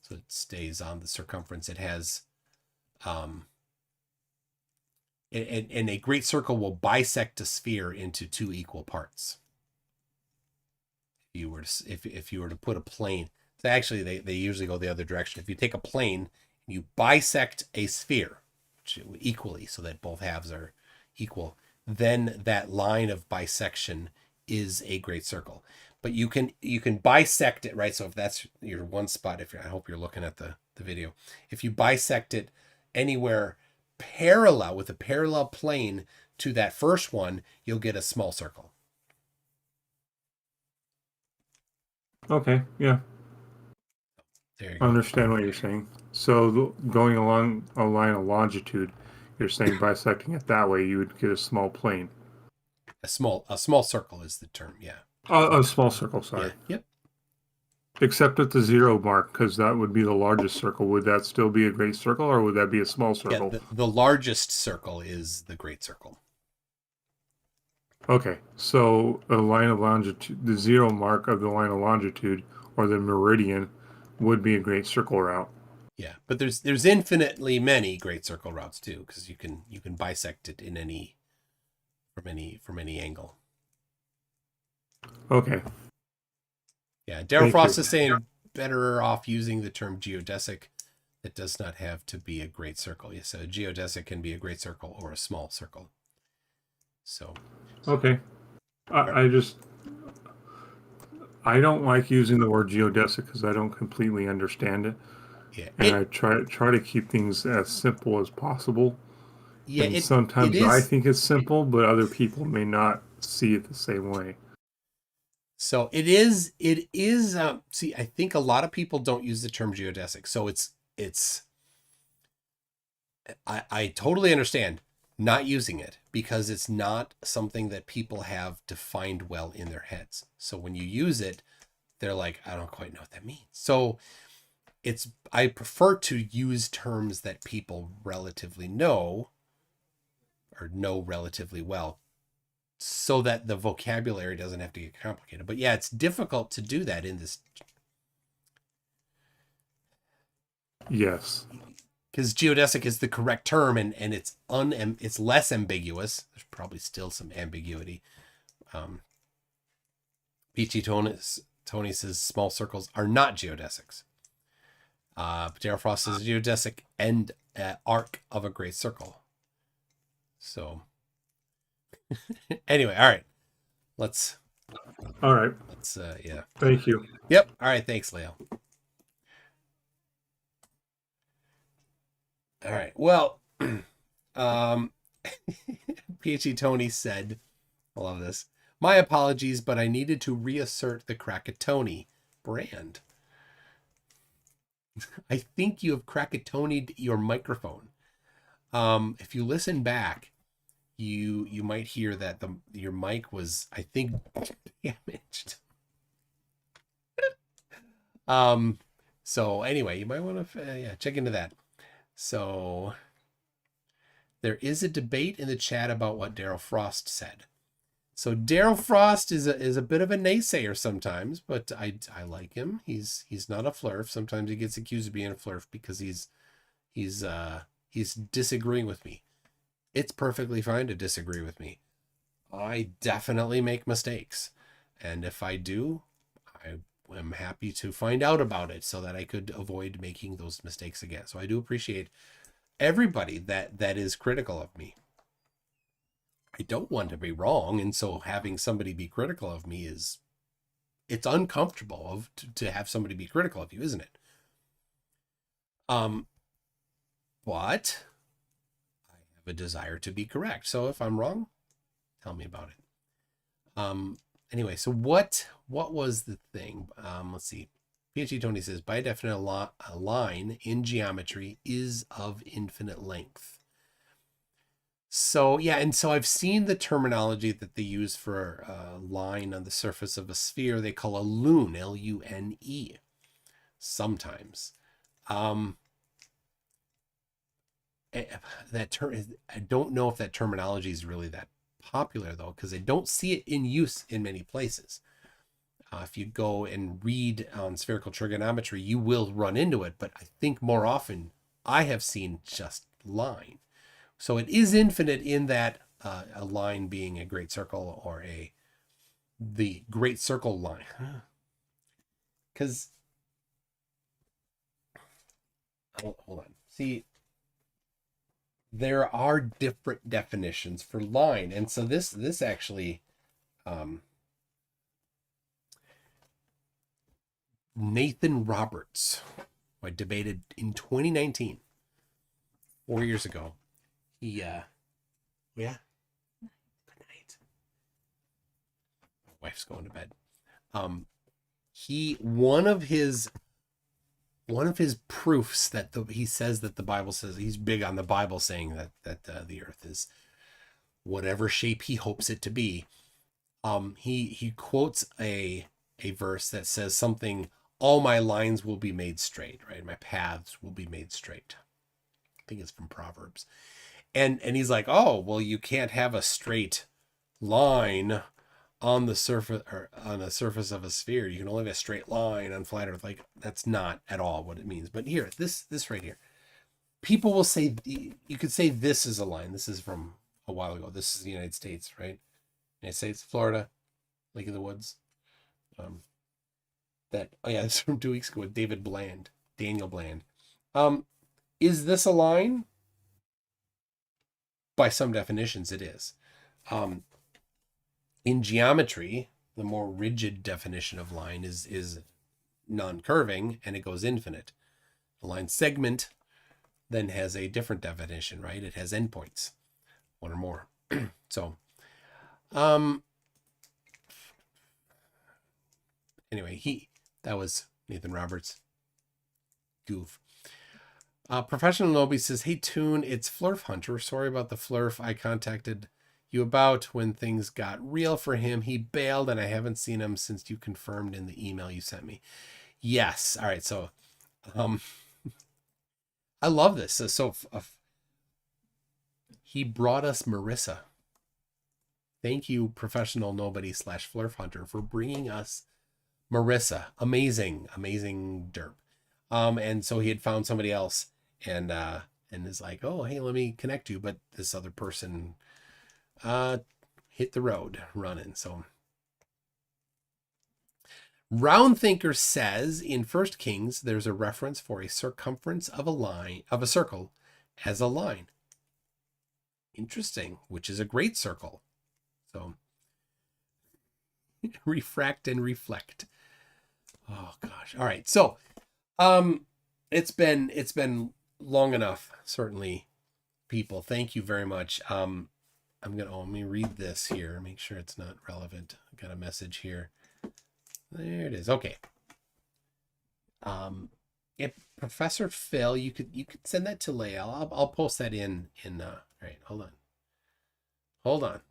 so it stays on the circumference. It has, and a great circle will bisect a sphere into 2 equal parts. If you were to put a plane, so actually they usually go the other direction. If you take a plane and you bisect a sphere equally, so that both halves are equal, then that line of bisection is a great circle. But you can bisect it, right? So if that's your one spot, I hope you're looking at the video. If you bisect it anywhere parallel with a parallel plane to that first one, you'll get a small circle. Okay, yeah. There you go. I understand what you're saying. So going along a line of longitude, you're saying bisecting it that way, you would get a small plane. A small circle is the term, yeah. A small circle, sorry. Yeah. Yep. Except at the 0 mark, because that would be the largest circle. Would that still be a great circle, or would that be a small circle? Yeah, the largest circle is the great circle. Okay, so a line of longitude, the 0 mark of the line of longitude, or the meridian, would be a great circle route. Yeah, but there's infinitely many great circle routes too, because you can bisect it in from any angle. Okay. Yeah, Daryl Frost is saying better off using the term geodesic. It does not have to be a great circle. Yes, a geodesic can be a great circle or a small circle. So. Okay. I don't like using the word geodesic because I don't completely understand it. Yeah. And I try to keep things as simple as possible. Yeah. And sometimes I think it's simple, but other people may not see it the same way. So it is, see, I think a lot of people don't use the term geodesic. So I totally understand not using it because it's not something that people have defined well in their heads. So when you use it, they're like, I don't quite know what that means. So I prefer to use terms that people relatively know or know relatively well, so that the vocabulary doesn't have to get complicated. But yeah, it's difficult to do that in this. Yes. Because geodesic is the correct term, and it's less ambiguous. There's probably still some ambiguity. PT Tony says small circles are not geodesics. Daryl Frost says geodesic end arc of a great circle. So anyway, all right. All right. Yeah. Thank you. Yep. All right. Thanks, Leo. All right. Well, PhD Tony said, I love this. My apologies, but I needed to reassert the Krakatoni brand. I think you have Krakatonied your microphone. If you listen back, you might hear that your mic was, I think, damaged. So anyway, you might want to check into that. So there is a debate in the chat about what Daryl Frost said. So Daryl Frost is a bit of a naysayer sometimes, but I like him. He's not a flurf. Sometimes he gets accused of being a flurf because he's disagreeing with me. It's perfectly fine to disagree with me. I definitely make mistakes, and if I do, I am happy to find out about it so that I could avoid making those mistakes again. So I do appreciate everybody that is critical of me. I don't want to be wrong, and so having somebody be critical of me it's uncomfortable to have somebody be critical of you, isn't it? But I have a desire to be correct. So if I'm wrong, tell me about it. Anyway, so what was the thing? Let's see. PhD Tony says, by definition, a line in geometry is of infinite length. So yeah, and so I've seen the terminology that they use for a line on the surface of a sphere. They call a lune, L-U-N-E, sometimes. That term, I don't know if that terminology is really that popular though, because I don't see it in use in many places. If you go and read on spherical trigonometry, you will run into it, but I think more often I have seen just line. So it is infinite in that a line being a great circle or the great circle line. Because, hold on. See, there are different definitions for line. And so this actually, Nathan Roberts, I debated in 2019, 4 years ago. Yeah. Good night. My wife's going to bed. One of his proofs that he says that the Bible says, he's big on the Bible saying that the earth is whatever shape he hopes it to be. he quotes a verse that says something, all my lines will be made straight, right? My paths will be made straight. I think it's from Proverbs. And he's like, oh, well, you can't have a straight line on the surface or on the surface of a sphere. You can only have a straight line on flat Earth. Like, that's not at all what it means. But here, this right here, people will say, you could say this is a line. This is from a while ago. This is the United States, right? United States, Florida, Lake of the Woods. It's from 2 weeks ago with Daniel Bland. Is this a line? By some definitions, it is. In geometry, the more rigid definition of line is non-curving, and it goes infinite. A line segment then has a different definition, right? It has endpoints, one or more. So, anyway, that was Nathan Roberts. Goof. Professional Nobi says, hey, Toon, it's Flurf Hunter. Sorry about the Flurf I contacted you about when things got real for him. He bailed, and I haven't seen him since you confirmed in the email you sent me. Yes. All right. So, I love this. He brought us Marissa. Thank you, Professional Nobody / Flurf Hunter, for bringing us Marissa. Amazing derp. And so he had found somebody else and is like, oh, hey, let me connect you. But this other person hit the road running. So Round Thinker says in 1 Kings, there's a reference for a circumference of a circle as a line. Interesting, which is a great circle. So refract and reflect. Oh gosh. All right. So it's been long enough, certainly, people. Thank you very much. Let me read this here, make sure it's not relevant. I got a message here. There it is. Okay. If Professor Phil, you could send that to Lael. I'll post that in all right, hold on.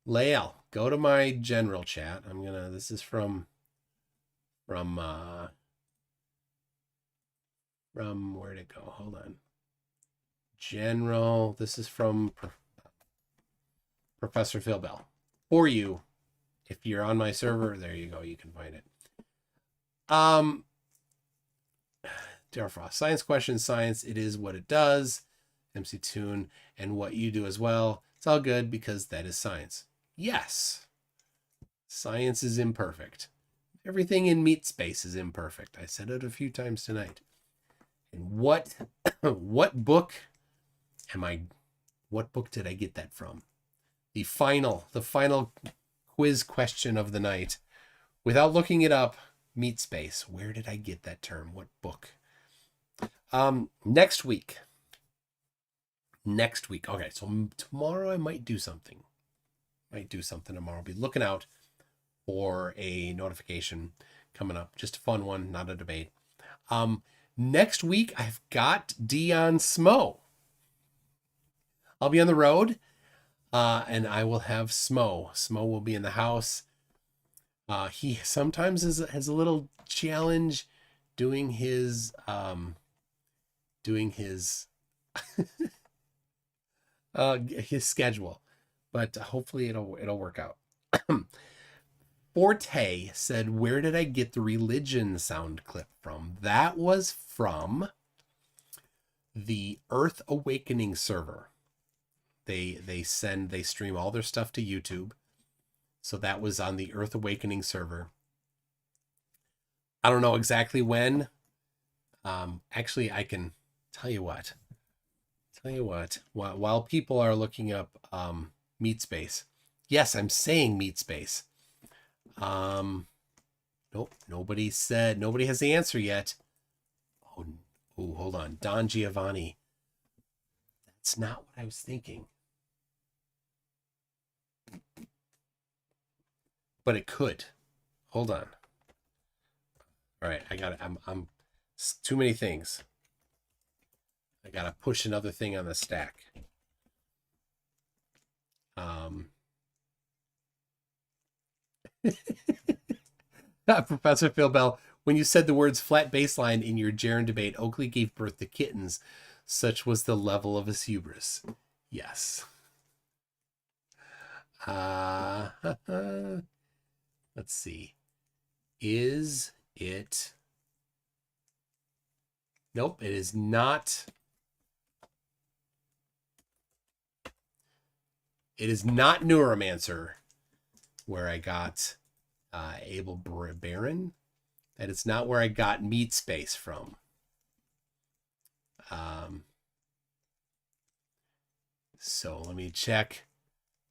Lael, go to my general chat. This is from where'd it go? Hold on. General, this is from Professor Phil Bell. For you, if you're on my server, there you go. You can find it. Darfrost, science questions, science. It is what it does. MC Toon, and what you do as well. It's all good because that is science. Yes. Science is imperfect. Everything in meat space is imperfect. I said it a few times tonight. And what book did I get that from? The final quiz question of the night. Without looking it up, meat space. Where did I get that term? What book? Next week. Okay, so tomorrow I might do something. Tomorrow. Be looking out for a notification coming up. Just a fun one, not a debate. Next week, I've got Dion Smo. I'll be on the road, and I will have Smo. Smo will be in the house. He sometimes has a little challenge doing his his schedule, but hopefully it'll work out. Forte said, where did I get the religion sound clip from? That was from the Earth Awakening server. They stream all their stuff to YouTube. So that was on the Earth Awakening server. I don't know exactly when. Actually, I can tell you what. While people are looking up meat space. Yes, I'm saying meat space. Nope, nobody has the answer yet. Oh, hold on. Don Giovanni. That's not what I was thinking. But it could. Hold on. All right, I got it. I'm too many things. I got to push another thing on the stack. Professor Phil Bell, when you said the words flat baseline in your Jaren debate, Oakley gave birth to kittens. Such was the level of his hubris. Yes. Let's see. Is it... Nope, it is not. It is not Neuromancer, where I got Abel Baron. That is not where I got Meat Space from. So let me check.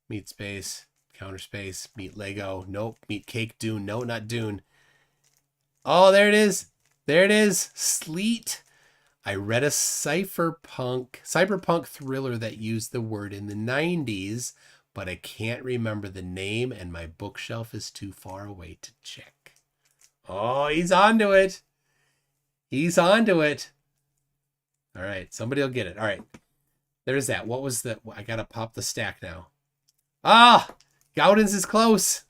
Meat Space, Counter Space, Meat Lego. Nope. Meat Cake Dune. No, not Dune. Oh, there it is. There it is. Sleet. I read a cyberpunk thriller that used the word in the 90s, but I can't remember the name and my bookshelf is too far away to check. Oh, he's onto it. He's onto it. All right, somebody will get it. All right, there's that. What was the... I got to pop the stack now. Ah, Gowden's is close.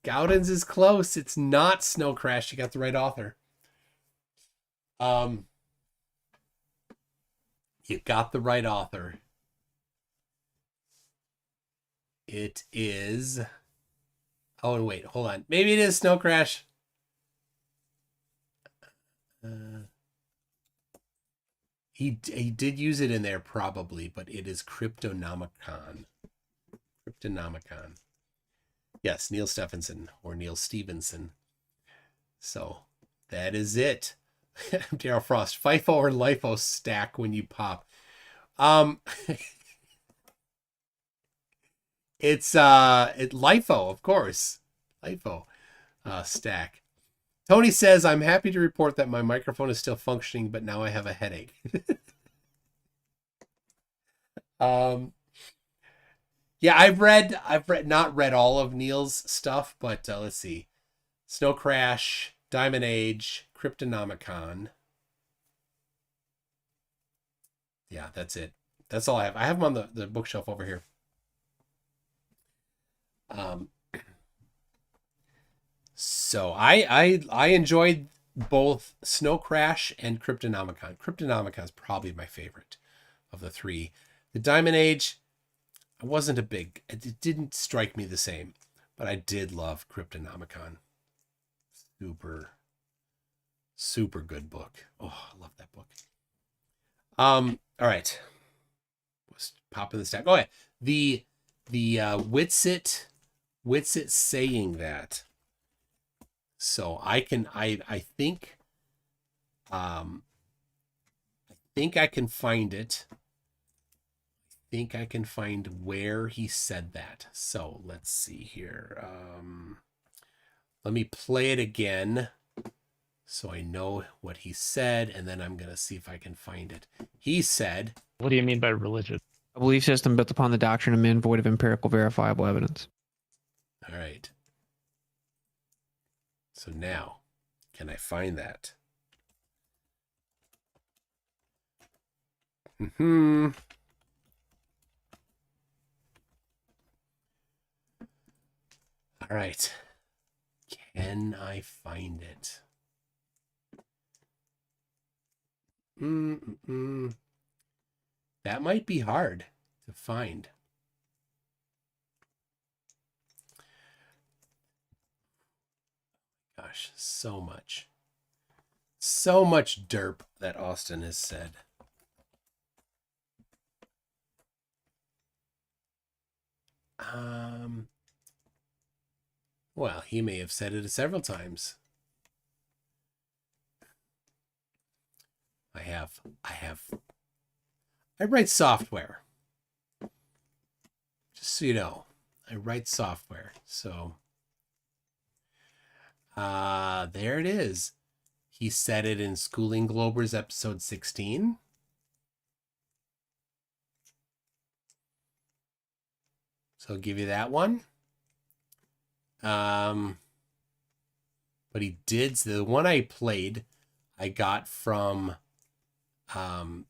Gowden's is close. It's not Snow Crash. You got the right author. You got the right author. It is... Oh, wait, hold on. Maybe it is Snow Crash. He did use it in there probably, but it is Cryptonomicon. Cryptonomicon. Yes, Neil Stephenson or Neil Stevenson. So that is it. Daryl Frost, FIFO or LIFO stack when you pop. It's LIFO, of course. LIFO stack. Tony says, I'm happy to report that my microphone is still functioning, but now I have a headache. Yeah, I've not read all of Neil's stuff, but let's see. Snow Crash, Diamond Age, Cryptonomicon. Yeah, that's it. That's all I have. I have them on the bookshelf over here. So I enjoyed both Snow Crash and Cryptonomicon. Cryptonomicon is probably my favorite of the three. The Diamond Age, it didn't strike me the same, but I did love Cryptonomicon. Super good book. Oh, I love that book. All right. Let's pop in the stack. Oh yeah, the Witsit saying that. So I think I can find it. I think I can find where he said that. So let's see here. Let me play it again so I know what he said, and then I'm going to see if I can find it. He said... What do you mean by religion? A belief system built upon the doctrine of men void of empirical verifiable evidence. All right. So now, can I find that? All right. Can I find it? That might be hard to find. Gosh, so much derp that Austin has said. Well, he may have said it several times. I write software. Just so you know, I write software. So, there it is. He said it in Schooling Globers episode 16. So I'll give you that one. But he did, the one I played, I got from the,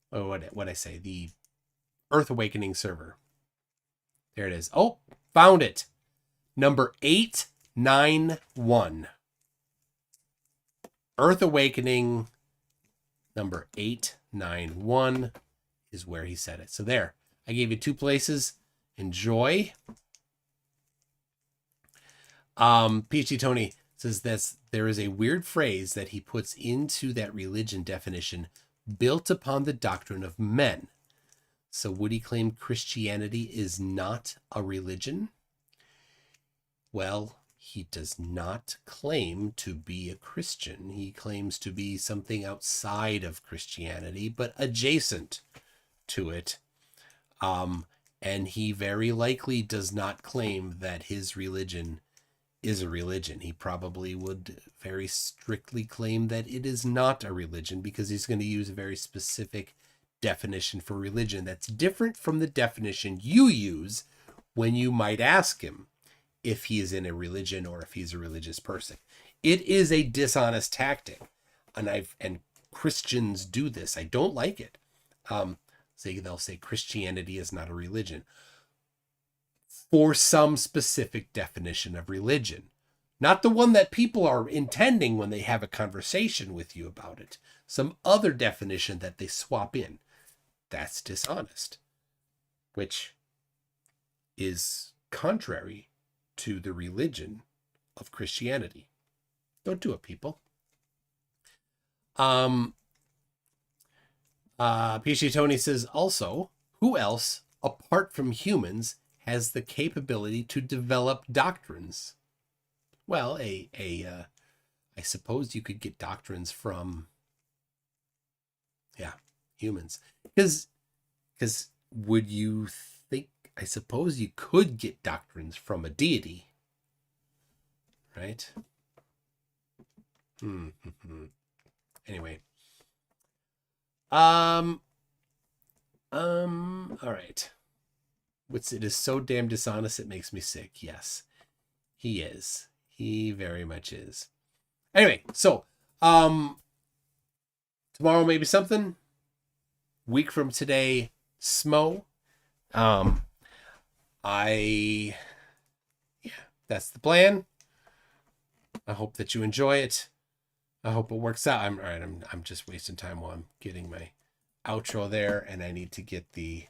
what I say, the Earth Awakening server. There it is. Oh, found it. Number 891. Earth Awakening number 891 is where he said it. So there, I gave you 2 places. Enjoy. PhD Tony says that there is a weird phrase that he puts into that religion definition, built upon the doctrine of men. So would he claim Christianity is not a religion? Well, he does not claim to be a Christian. He claims to be something outside of Christianity, but adjacent to it. And he very likely does not claim that his religion is a religion. He probably would very strictly claim that it is not a religion, because he's going to use a very specific definition for religion that's different from the definition you use when you might ask him if he is in a religion or if he's a religious person. It is a dishonest tactic, and Christians do this. I don't like it. They'll say Christianity is not a religion for some specific definition of religion, not the one that people are intending when they have a conversation with you about it. Some other definition that they swap in. That's dishonest, which is contrary to the religion of Christianity. Don't do it, people. PhD Tony says also, who else apart from humans has the capability to develop doctrines? Well, I suppose you could get doctrines from, humans. Because would you think, I suppose you could get doctrines from a deity, right? Anyway. All right. It is so damn dishonest, it makes me sick. Yes, he is. He very much is. Anyway, so, tomorrow maybe something. Week from today, Smo. That's the plan. I hope that you enjoy it. I hope it works out. I'm just wasting time while I'm getting my outro there, and I need to get the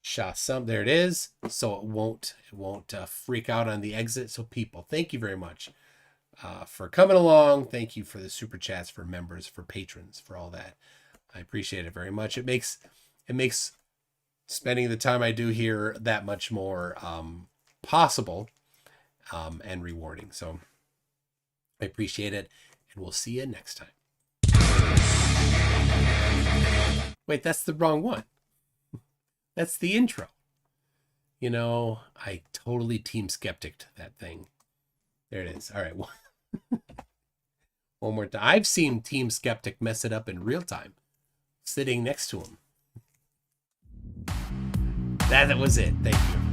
shot some. There it is. So it won't freak out on the exit. So people, thank you very much for coming along. Thank you for the super chats, for members, for patrons, for all that. I appreciate it very much. It makes spending the time I do here that much more possible and rewarding. So I appreciate it, and we'll see you next time. Wait, that's the wrong one. That's the intro. You know, I totally Team Skeptic that thing. There it is. All right. One more time. I've seen Team Skeptic mess it up in real time, sitting next to him. That was it. Thank you.